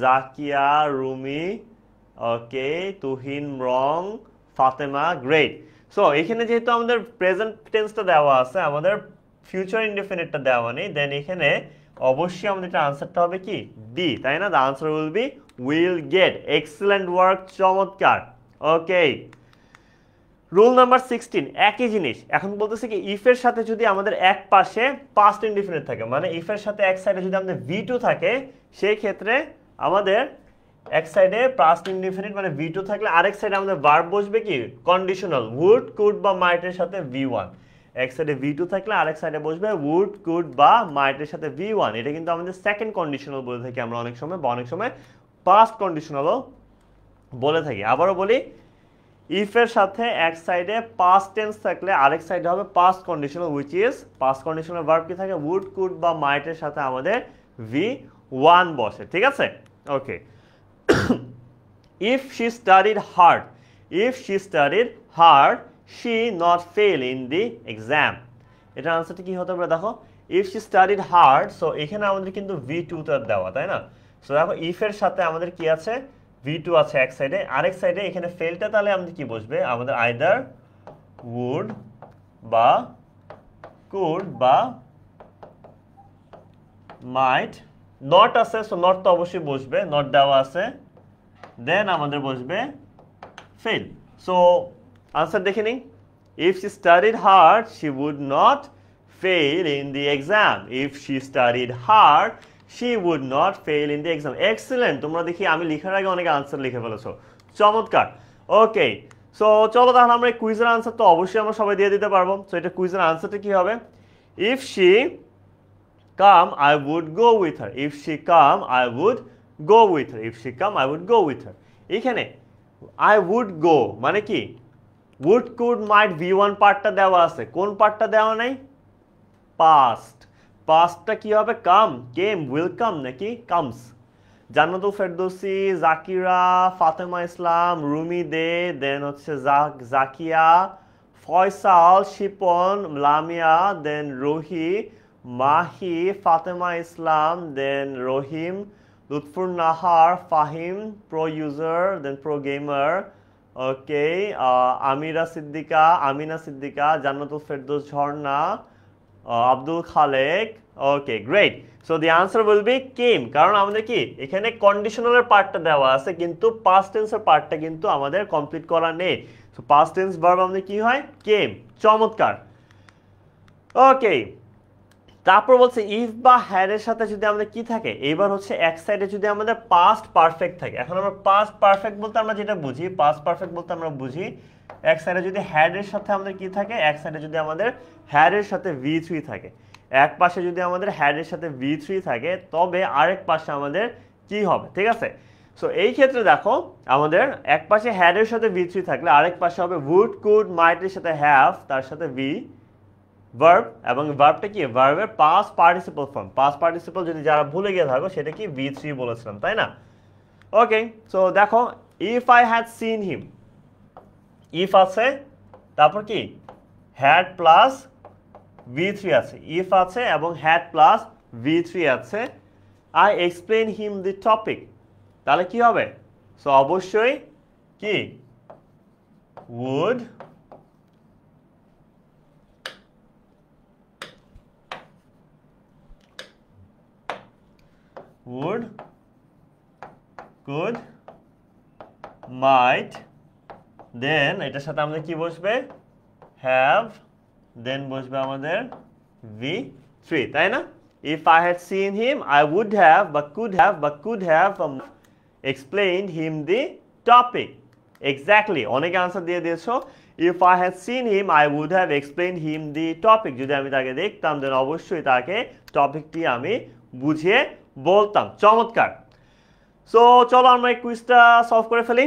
জাকিয়া, রুমি, ওকে, তুহিন, রং, ফাতেমা। গ্রেট। সো এখানে যেহেতু আমাদের প্রেজেন্ট টেন্সটা দেওয়া আছে, আমাদের ফিউচার ইনডেফিনিটটা দেওয়া নেই, দেন এখানে অবশ্যই আমাদের আনসারটা হবে কি? ডি, তাই না? The answer will B will get. Excellent work, চমৎকার। ওকে, রুল নাম্বার 16 একই জিনিস। এখন বলতেছে কি, ইফের সাথে যদি আমাদের এক পাশে পাস্ট ইনডিফিনিট থাকে, মানে ইফের সাথে এক সাইডে যদি আমাদের ভি2 থাকে, সেই ক্ষেত্রে আমাদের এক সাইডে পাস্ট ইনডিফিনিট মানে ভি2 থাকলে আরেক সাইডে আমাদের ভার্ব বসবে কি? কন্ডিশনাল, উড, কুড বা মাইটের সাথে ভি1। এক সাইডে ভি2 থাকলে আরেক সাইডে বসবে উড, কুড বা মাইটের সাথে ভি1। এটা কিন্তু আমাদের সেকেন্ড কন্ডিশনাল বলে থাকি আমরা অনেক সময়, বা অনেক সময় পাস্ট কন্ডিশনালও বলে থাকি। আবারও বলি, ইফের সাথে এক সাইডে পাস্ট টেন্স থাকলে আরেক সাইডে হবে past conditional, which is past conditional verb কি থাকে? উড, কুড বা মাইটের সাথে আমাদের ভি1 বসে। ঠিক আছে? ওকে, if she studied hard, if she studied hard she not fail in the exam। এটার আনসারটা কি হতে পারে দেখো? if she studied hard, so এখানে আমাদের কিন্তু ভি2 টা দেওয়া, তাই না? সো দেখো if এর সাথে আমাদের কি আছে? ভি2 আছে এক সাইডে, আরেক সাইডে এখানে ফেলটা তাহলে আমাদের কি বসবে? আমাদের আইদার would বা could বা might। নট আছে, সো নট তো অবশ্যই বসবে, নট দেওয়া আছে, দেন আমাদের বসবে ফেল। সো আনসার দেখে নিই। If she studied hard she would not fail in the exam. If she studied hard she would not fail in the exam. Excellent. তোমরা দেখি আমি লিখার আগে অনেক আনসার লিখে ফেলেছো, চমৎকার। ওকে, সো চলো তাহলে আমরা এই কুইজের আনসার তো অবশ্যই আমরা সবাই দিয়ে দিতে পারবো। সো এটা কুইজের আনসারটা কি হবে? If she come I would go with her, if she come I would go with her, if she come I would go with her। এখানে I would go মানে কি? would, could, might v1 পার্টটা দেওয়া আছে, কোন পার্টটা দেওয়া নাই? পাস্ট। পাস্টটা কি হবে? কাম, কেম, উইল কাম নাকি কামস? জান্নাতুল ফেরদৌসি, জাকিরা, ফাতেমা ইসলাম, রুমি দে, দেন হচ্ছে Zakia, Faisal, Shipon, Lamia, then Rohi, Mahi, Fatema Islam, then Rahim, Lutfur Nahar, Fahim, pro user, then pro gamer, okay, Amina Siddiqa, Jannatul Ferdous, Jharna, Abdul Khalek. Okay, great. So the answer will be came, কারণ আমাদের কি এখানে কন্ডিশনালের পার্টটা দেওয়া আছে, কিন্তু পাস্ট টেন্সের পার্টটা কিন্তু আমাদের কমপ্লিট করা নেই। সো পাস্ট টেন্স ভার্ব আমাদের কি হয়? কেম। চমৎকার। ওকে, তারপর বলছে ইফ বা হ্যাড এর সাথে যদি আমাদের কি থাকে? এবার হচ্ছে এক সাইডে যদি আমাদের পাস্ট পারফেক্ট থাকে। এখন আমরা পাস্ট পারফেক্ট বলতে আমরা যেটা বুঝি, পাস্ট পারফেক্ট বলতে আমরা বুঝি এক সাইডে যদি হ্যাড এর সাথে আমাদের কি থাকে? এক সাইডে যদি আমাদের হ্যাড এর সাথে ভি3 থাকে, এক পাশে যদি আমাদের হ্যাড এর সাথে ভি3 থাকে, তবে আরেক পাশে আমাদের কি হবে? ঠিক আছে? সো এই ক্ষেত্রে দেখো, আমাদের এক পাশে হ্যাড এর সাথে ভি3 থাকলে আরেক পাশে হবে would, could, might এর সাথে হ্যাভ, তার সাথে ভি ভার্ব, এবং ভার্বটা কি? ভার্বের past participle form. Past participle যদি যারা ভুলে গিয়ে থাকো, সেটা কি? ভি3 বলেছিলাম, তাই না? ওকে, সো দেখো, if I had seen him, if আছে, তারপর কি? হ্যাড প্লাস ভি3 আছে, ইফ আছে এবং হ্যাড প্লাস ভি3 আছে। I explain him the topic, তাহলে কি হবে? সো অবশ্যই কি? would, could, might, দেন এটার সাথে আমাদের কি বসবে? হ্যাভ দেন বসবে আমাদের V3, তাই না? If I had seen him, I would have but could have explained him the topic. Exactly. অনেকে আনসার দিয়ে দিয়েছো। If I had seen him, I would have explained him the topic. যদি আমি তাকে দেখতাম দেন অবশ্যই তাকে টপিকটি আমি বুঝিয়ে বলতাম। চমৎকার। সো চলো আমরা এই কুইজটা সলভ করে ফেলি।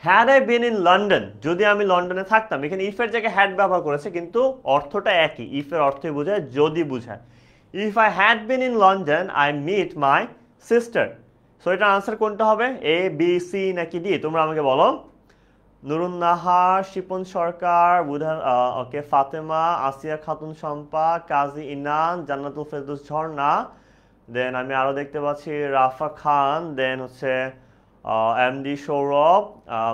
Had I been in London, যদি আমি লন্ডনে থাকতাম, এখানে ইফের জায়গায় হ্যাড ব্যবহার করেছে কিন্তু অর্থটা একই। ইফের অর্থই বোঝায় যদি বোঝায়। If I had been in London I meet my sister. So এটার আনসার কোনটা হবে? এ, বি, সি নাকি ডি? তোমরা আমাকে বলো। নুরুন নাহার, শিপন সরকার, ওকে, ফাতেমা, আসিয়া খাতুন শম্পা, কাজী ইনান, জান্নাতুল ফেরদৌস ঝর্ণা, দেন আমি আরও দেখতে পাচ্ছি রাফা খান, দেন হচ্ছে এমডি সৌরভ,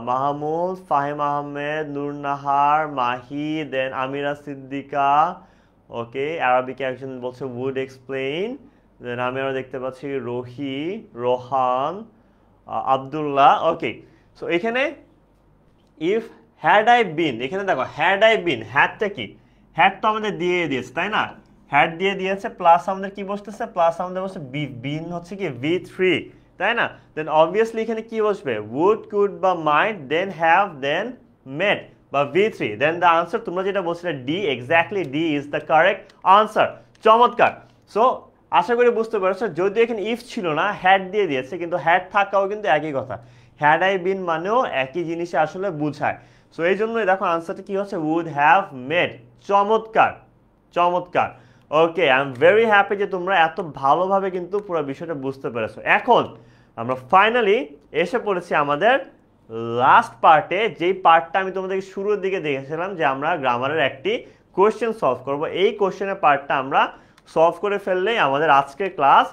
মাহমুদ, ফাহিম আহমেদ, নূর নাহার, মাহি, দেন আমিরা সিদ্দিকা, ওকে, আরবিকে একজন বলছে উড এক্সপ্লেইন, দেন আমি আরও দেখতে পাচ্ছি রোহি, রোহান, আবদুল্লাহ, ওকে। সো এখানে ইফ হ্যাড আই বিন, এখানে দেখো হ্যাড আই বিন, হ্যাডটা কি? হ্যাড তো আমাদের দিয়ে দিয়েছে, তাই না? হ্যাড দিয়ে দিয়েছে, প্লাস আমাদের কি বসতেছে? প্লাস আমাদের বসছে বিন হচ্ছে কি V3, তাই না? দেন অবভিয়াসলি এখানে কি বসবে? উড, কুড বা মাইট, দেন হ্যাভ, দেন মেড বা V3, দেন দ্য আনসার তোমরা যেটা বলছিলে D, exactly D is the correct answer. চমৎকার। সো আশা করি বুঝতে পেরেছো, যদিও এখানে ইফ ছিল না, হ্যাড দিয়ে দিয়েছে, কিন্তু হ্যাড থাকাও কিন্তু একই কথা। হ্যাড আই বিন মানেও একই জিনিসে আসলে বুঝায়। সো এই জন্যই দেখো আনসারটা কি হচ্ছে? Would have made. চমৎকার, চমৎকার। Okay, I am very happy যে তোমরা এত ভালোভাবে কিন্তু পুরো বিষয়টা বুঝতে পেরেছো। এখন আমরা ফাইনালি এসে পড়েছি আমাদের লাস্ট পার্টে, যেই পার্টটা আমি তোমাদেরকে শুরুর দিকে দেখেছিলাম যে আমরা গ্রামারের একটি কোয়েশ্চেন সলভ করব। এই কোয়েশ্চেনের পার্টটা আমরা সলভ করে ফেললেই আমাদের আজকের ক্লাস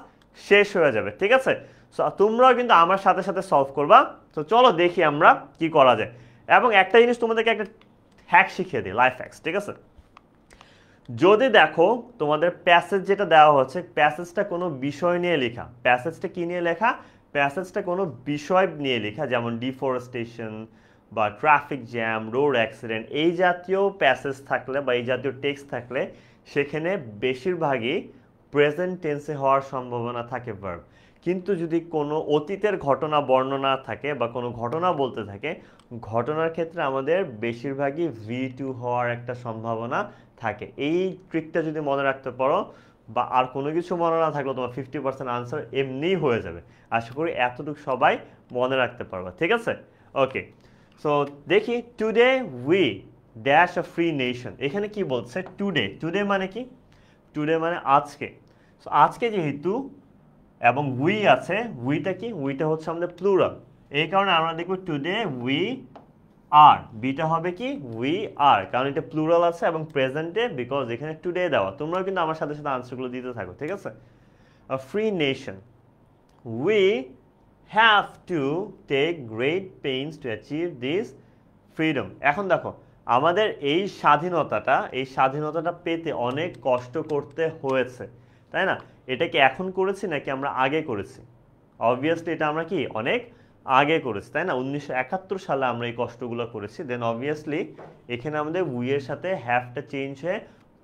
শেষ হয়ে যাবে, ঠিক আছে? সো তোমরাও কিন্তু আমার সাথে সাথে সলভ করবা। তো চলো দেখি আমরা কি করা যায়। এবং একটা জিনিস তোমাদেরকে একটা হ্যাক শিখিয়ে দিই, লাইফ হ্যাক্স, ঠিক আছে? যদি দেখো তোমাদের প্যাসেজ যেটা দেওয়া হচ্ছে, প্যাসেজটা কোনো বিষয় নিয়ে লেখা, প্যাসেজটা কি নিয়ে লেখা? প্যাসেজটা কোনো বিষয় নিয়ে লেখা, যেমন ডিফরেস্টেশন বা ট্রাফিক জ্যাম, রোড অ্যাক্সিডেন্ট, এই জাতীয় প্যাসেজ থাকলে বা এই জাতীয় টেক্সট থাকলে সেখানে বেশিরভাগই প্রেজেন্ট টেন্সে হওয়ার সম্ভাবনা থাকে ভার্ব। কিন্তু যদি কোনো অতীতের ঘটনা বর্ণনা থাকে বা কোনো ঘটনা বলতে থাকে, ঘটনার ক্ষেত্রে আমাদের বেশিরভাগই V2 হওয়ার একটা সম্ভাবনা থাকে। এই ট্রিকটা যদি মনে রাখতে পারো বা আর কোনো কিছু মনে না থাকলে তোমার 50% আনসার এমনিই হয়ে যাবে। আশা করি এতটুকু সবাই মনে রাখতে পারবা, ঠিক আছে? ওকে, সো দেখি, today we dash a free nation. এখানে কি বলছে? টুডে। টুডে মানে কি? টুডে মানে আজকে। সো আজকে যেহেতু এবং উই আছে, উইটা কি? উইটা হচ্ছে আমাদের প্লুরাল। এই কারণে আমরা দেখব টুডে উই আর, বিটা হবে কি? উই আর, কারণ এটা প্লুরাল আছে এবং প্রেজেন্টে, বিকজ এখানে টুডে দেওয়া। তোমরাও কিন্তু আমার সাথে সাথে আনসারগুলো দিতে থাকো, ঠিক আছে? A free nation, we have to take great pains to achieve this freedom. এখন দেখো আমাদের এই স্বাধীনতাটা পেতে অনেক কষ্ট করতে হয়েছে, তাই না? এটা কি এখন করেছি নাকি আমরা আগে করেছি? অবভিয়াসলি এটা আমরা কি অনেক আগে করেছি, তাই না? 1971 সালে আমরা এই কষ্টগুলো করেছি। দেন অবভিয়াসলি এখানে আমাদের উই এর সাথে হ্যাভটা চেঞ্জ হয়ে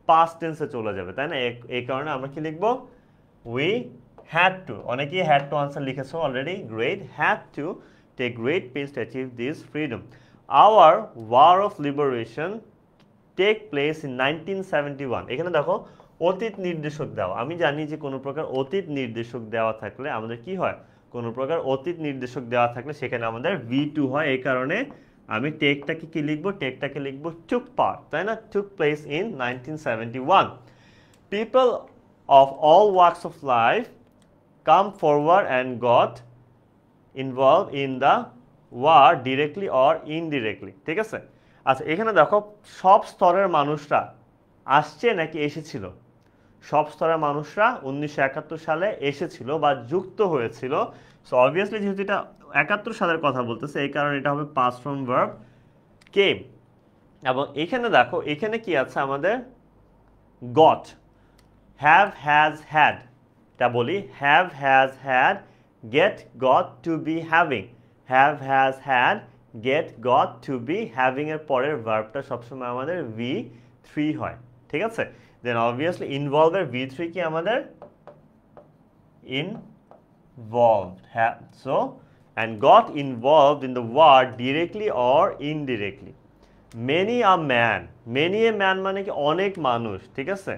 পাস্ট টেন্সে চলে যাবে, তাই না? এই কারণে আমরা কি লিখবো? We had to. অনেকেই হ্যাড টু আনসার লিখেছো already, great. Had to take great pains to achieve this freedom. Our war of liberation take place in 1971। এখানে দেখো অতীত নির্দেশক দেওয়া। আমি জানি যে কোনো প্রকার অতীত নির্দেশক দেওয়া থাকলে আমাদের কি হয়? কোনো প্রকার অতীত নির্দেশক দেওয়া থাকলে সেখানে আমাদের V2 হয়। এই কারণে আমি টেকটাকে কি লিখবো? টেকটাকে লিখবো টুক পার্ট, তাই না? Took place in 1971। People of all walks of life come forward and got involved in the war directly or indirectly, ঠিক আছে? আচ্ছা, এখানে দেখো সব স্তরের মানুষরা আসছে নাকি এসেছিল? সব স্তরের মানুষরা 1971 সালে এসেছিল বা যুক্ত হয়েছিল। সো অবভিয়াসলি যেহেতু এটা 71 সালের কথা বলতেছে, এই কারণে এটা হবে পাস্ট ফর্ম ভার্ব কেম। এবং এখানে দেখো এখানে কি আছে আমাদের? Got, have, has, had. তা বলি, have, has, had, get, got, to be, having. Have, has, had, get got to be having এর পরের ভার্বটা সবসময় আমাদের V3 হয়, ঠিক আছে? দেন অবভিয়াসলি ইনভলভ এর V3 কি আমাদের involved, so and got involved in the war directly or indirectly. Many a man, many a man মানে কি অনেক মানুষ, ঠিক আছে?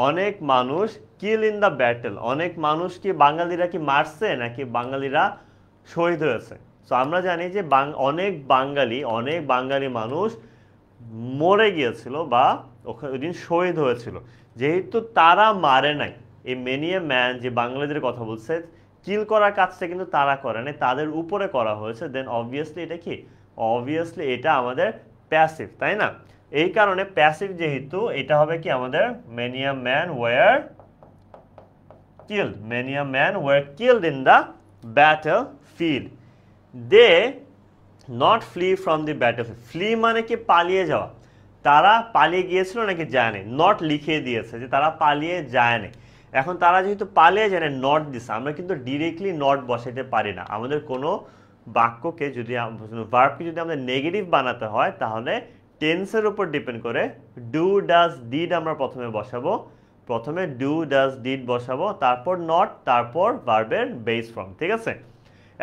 অনেক মানুষ কিল ইন দ্য ব্যাটল, অনেক মানুষ কি বাঙালিরা কি মারছে নাকি বাঙালিরা শহীদ হয়েছে? সো আমরা জানি যে অনেক বাঙালি মানুষ মরে গিয়েছিল বা ওই দিন শহীদ হয়েছিল, যেহেতু তারা মারে নাই। এই মেনি এ ম্যান যে বাঙালিদের কথা বলছে, কিল করার কাজটা কিন্তু তারা করে নাই, তাদের উপরে করা হয়েছে। দেন অবভিয়াসলি এটা কি, অবভিয়াসলি এটা আমাদের প্যাসিভ, তাই না? এই কারণে প্যাসিভ যেহেতু, এটা হবে কি আমাদের many a man were killed, many a man were killed in the battlefield. They not flee from the battlefield. flee মানে কি পালিয়ে যাওয়া, তারা পালিয়ে গিয়েছিল নাকি যায়নি, নট লিখিয়ে দিয়েছে যে তারা পালিয়ে যায়নি। এখন তারা যেহেতু পালিয়ে যায়, নট দিছে, আমরা কিন্তু ডিরেক্টলি নট বসাইতে পারি না। আমাদের কোনো বাক্যকে যদি ভার্বকে যদি আমাদের নেগেটিভ বানাতে হয় তাহলে টেন্সের উপর ডিপেন্ড করে ডু ডাজ ডিড আমরা প্রথমে বসাবো, প্রথমে ডু ডাজ ডিড বসাবো, তারপর নট, তারপর ভার্বের বেস ফর্ম, ঠিক আছে?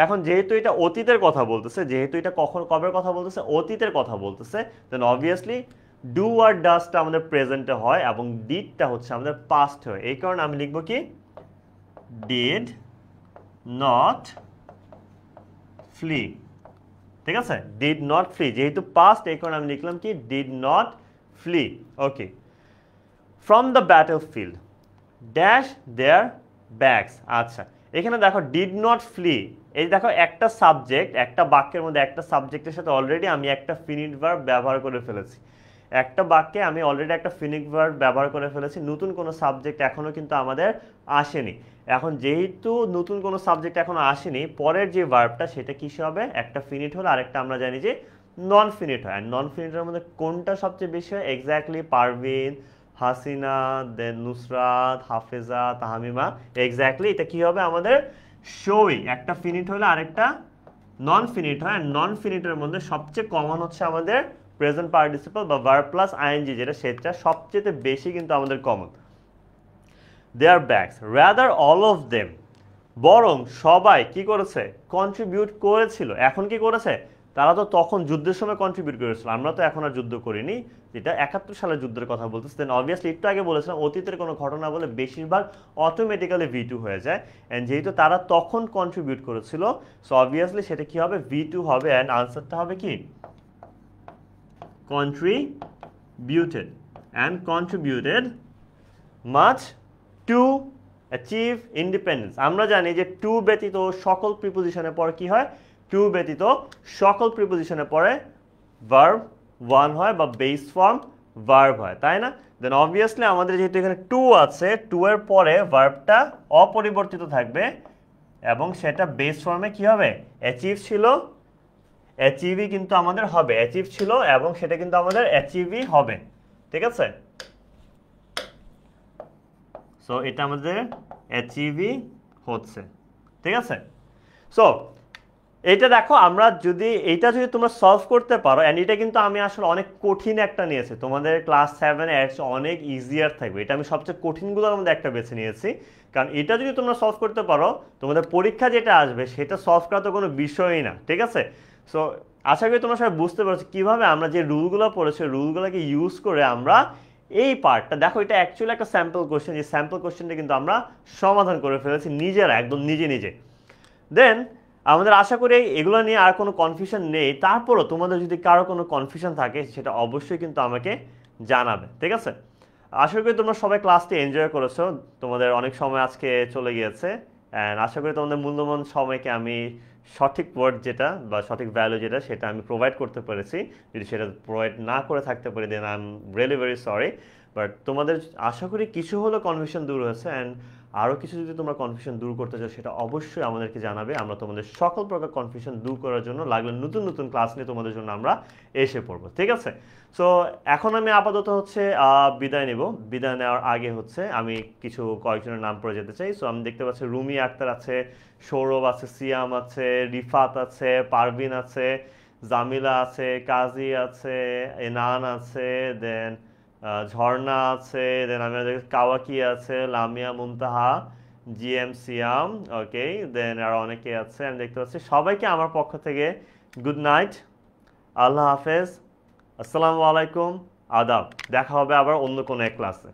এখন যেহেতু এটা অতীতের কথা বলতেছে, যেহেতু এটা কবের কথা বলতেছে, অতীতের কথা বলতেছে, দেন অবভিয়াসলি ডু আর ডাজটা আমাদের প্রেজেন্টে হয় এবং ডিডটা হচ্ছে আমাদের পাস্ট হয়। এই কারণে আমি লিখবো কি ডিড নট ফ্লি, ঠিক আছে? ডিড নট ফ্লি, যেহেতু পাস্ট এই কারণে আমি লিখলাম কি did not flee. Okay, from the battlefield dash their bags. আচ্ছা, এখানে দেখো ডিড নট ফ্লি, এই দেখো একটা সাবজেক্ট, একটা বাক্যের মধ্যে একটা সাবজেক্টের সাথে অলরেডি আমি একটা ফিনিট ভার্ব ব্যবহার করে ফেলেছি। একটা বাক্যে আমি অলরেডি একটা ফিনিট ভার্ব ব্যবহার করে ফেলেছি, নতুন কোনো সাবজেক্ট এখনও কিন্তু আমাদের আসেনি। এখন যেহেতু নতুন কোনো সাবজেক্ট এখনো আসেনি, পরের যে ভার্বটা সেটা কিসে হবে, একটা ফিনিট হলে আরেকটা আমরা জানি যে নন ফিনিট হয়। আর নন ফিনিটের মধ্যে কোনটা সবচেয়ে বেশি হয়? এক্স্যাক্টলি পারভিন, হাসিনা, দেন নুসরাত, হাফেজা, তাহমিমা, এক্স্যাক্টলি এটা কি হবে আমাদের শোই। একটা ফিনিট হলে আরেকটা নন ফিনিট হয়। আর নন ফিনিটের মধ্যে সবচেয়ে কমন হচ্ছে আমাদের প্রেজেন্ট পার্টিসিপল বা ভার্ব প্লাস আইএনজি, সেটা সবচেয়ে বেশি কিন্তু আমাদের common. Their bags, rather all of them, বরং সবাই কি করেছে? কন্ট্রিবিউট করেছিল। এখন কি করেছে? তারা তো তখন যুদ্ধের সময় কন্ট্রিবিউট করেছিল, আমরা তো এখন আর যুদ্ধ করিনি, যেটা 71 সালের যুদ্ধের কথা বলতেছে। দেন অবভিয়াসলি একটু আগে বলেছিলাম অতীতের কোনো ঘটনা বলে বেশিরভাগ অটোমেটিক্যালি V2 হয়ে যায়। অ্যান্ড যেহেতু তারা তখন কন্ট্রিবিউট করেছিল, সো অবভিয়াসলি সেটা কি হবে? V2 হবে। অ্যান্ড আনসারটা হবে কি contributed, and contributed much to achieve independence. আমরা জানি যে টু ব্যতীত সকল প্রিপোজিশনের পরে কি হয়? টু ব্যতীত সকল প্রিপোজিশনের পরে ভার্ব ওয়ান হয় বা বেস ফর্ম ভার্ব হয়, তাই না? দেন অবভিয়াসলি আমাদের যেহেতু এখানে টু আছে, টু এর পরে ভার্বটা অপরিবর্তিত থাকবে এবং সেটা বেস ফর্মে কি হবে? অ্যাচিভ ছিল, অ্যাচিভই কিন্তু আমাদের হবে, অ্যাচিভ ছিল এবং সেটা কিন্তু আমাদের অ্যাচিভই হবে, ঠিক আছে? সো এটা আমাদের অ্যাচিভই হচ্ছে, ঠিক আছে? সো এইটা দেখো, আমরা যদি এইটা যদি তোমরা সলভ করতে পারো, অ্যান্ড এটা কিন্তু আমি আসলে অনেক কঠিন একটা নিয়েছি, তোমাদের ক্লাস 7 অনেক ইজিয়ার থাকবে, এটা আমি সবচেয়ে কঠিনগুলোর মধ্যে একটা বেছে নিয়েছি, কারণ এটা যদি তোমরা সলভ করতে পারো তোমাদের পরীক্ষা যেটা আসবে সেটা সলভ করা তো কোনো বিষয়ই না, ঠিক আছে? সো আশা করি তোমরা সবাই বুঝতে পারছো কীভাবে আমরা যে রুলগুলো পড়েছি রুলগুলোকে ইউজ করে আমরা এই পার্টটা, দেখো এটা অ্যাকচুয়ালি একটা স্যাম্পল কোশ্চেন, এই স্যাম্পল কোশ্চেনটা কিন্তু আমরা সমাধান করে ফেলেছি নিজেরা, একদম নিজে নিজে। দেন আমাদের আশা করি এগুলো নিয়ে আর কোনো কনফিউশন নেই, তারপরও তোমাদের যদি কারো কোনো কনফিউশন থাকে সেটা অবশ্যই কিন্তু আমাকে জানাবে, ঠিক আছে? আশা করি তোমরা সবাই ক্লাসটি এনজয় করেছো, তোমাদের অনেক সময় আজকে চলে গিয়েছে, অ্যান্ড আশা করি তোমাদের মূল্যবান সময়কে আমি সঠিক ওয়ার্ড যেটা বা সঠিক ভ্যালু যেটা সেটা আমি প্রোভাইড করতে পেরেছি। যদি সেটা প্রোভাইড না করে থাকতে পারি then I am really very sorry, but তোমাদের আশা করি কিছু হলো কনফিউশন দূর হয়েছে, অ্যান্ড আরও কিছু যদি তোমরা কনফিউশন দূর করতে চাও সেটা অবশ্যই আমাদেরকে জানাবে, আমরা তোমাদের সকল প্রকার কনফিউশন দূর করার জন্য লাগলে নতুন নতুন ক্লাস নিয়ে তোমাদের জন্য আমরা এসে পড়বো, ঠিক আছে? সো এখন আমি আপাতত হচ্ছে বিদায় নেব। বিদায় নেওয়ার আগে হচ্ছে আমি কয়েকজনের নাম পড়ে যেতে চাই। সো আমি দেখতে পাচ্ছি রুমি আক্তার আছে, সৌরভ আছে, সিয়াম আছে, রিফাত আছে, পারভিন আছে, জামিলা আছে, কাজী আছে, এনান আছে, দেন ঝর্ণা আছে, দেন আমি কাওয়াকি আছে, লামিয়া মুনতাহা, জিএম সিয়াম, ওকে, দেন আর অনেকে আছে আমি দেখতে পাচ্ছি। সবাইকে আমার পক্ষ থেকে গুড নাইট, আল্লাহ হাফেজ, আসসালামু আলাইকুম, আদাব। দেখা হবে আবার অন্য কোনো এক ক্লাসে।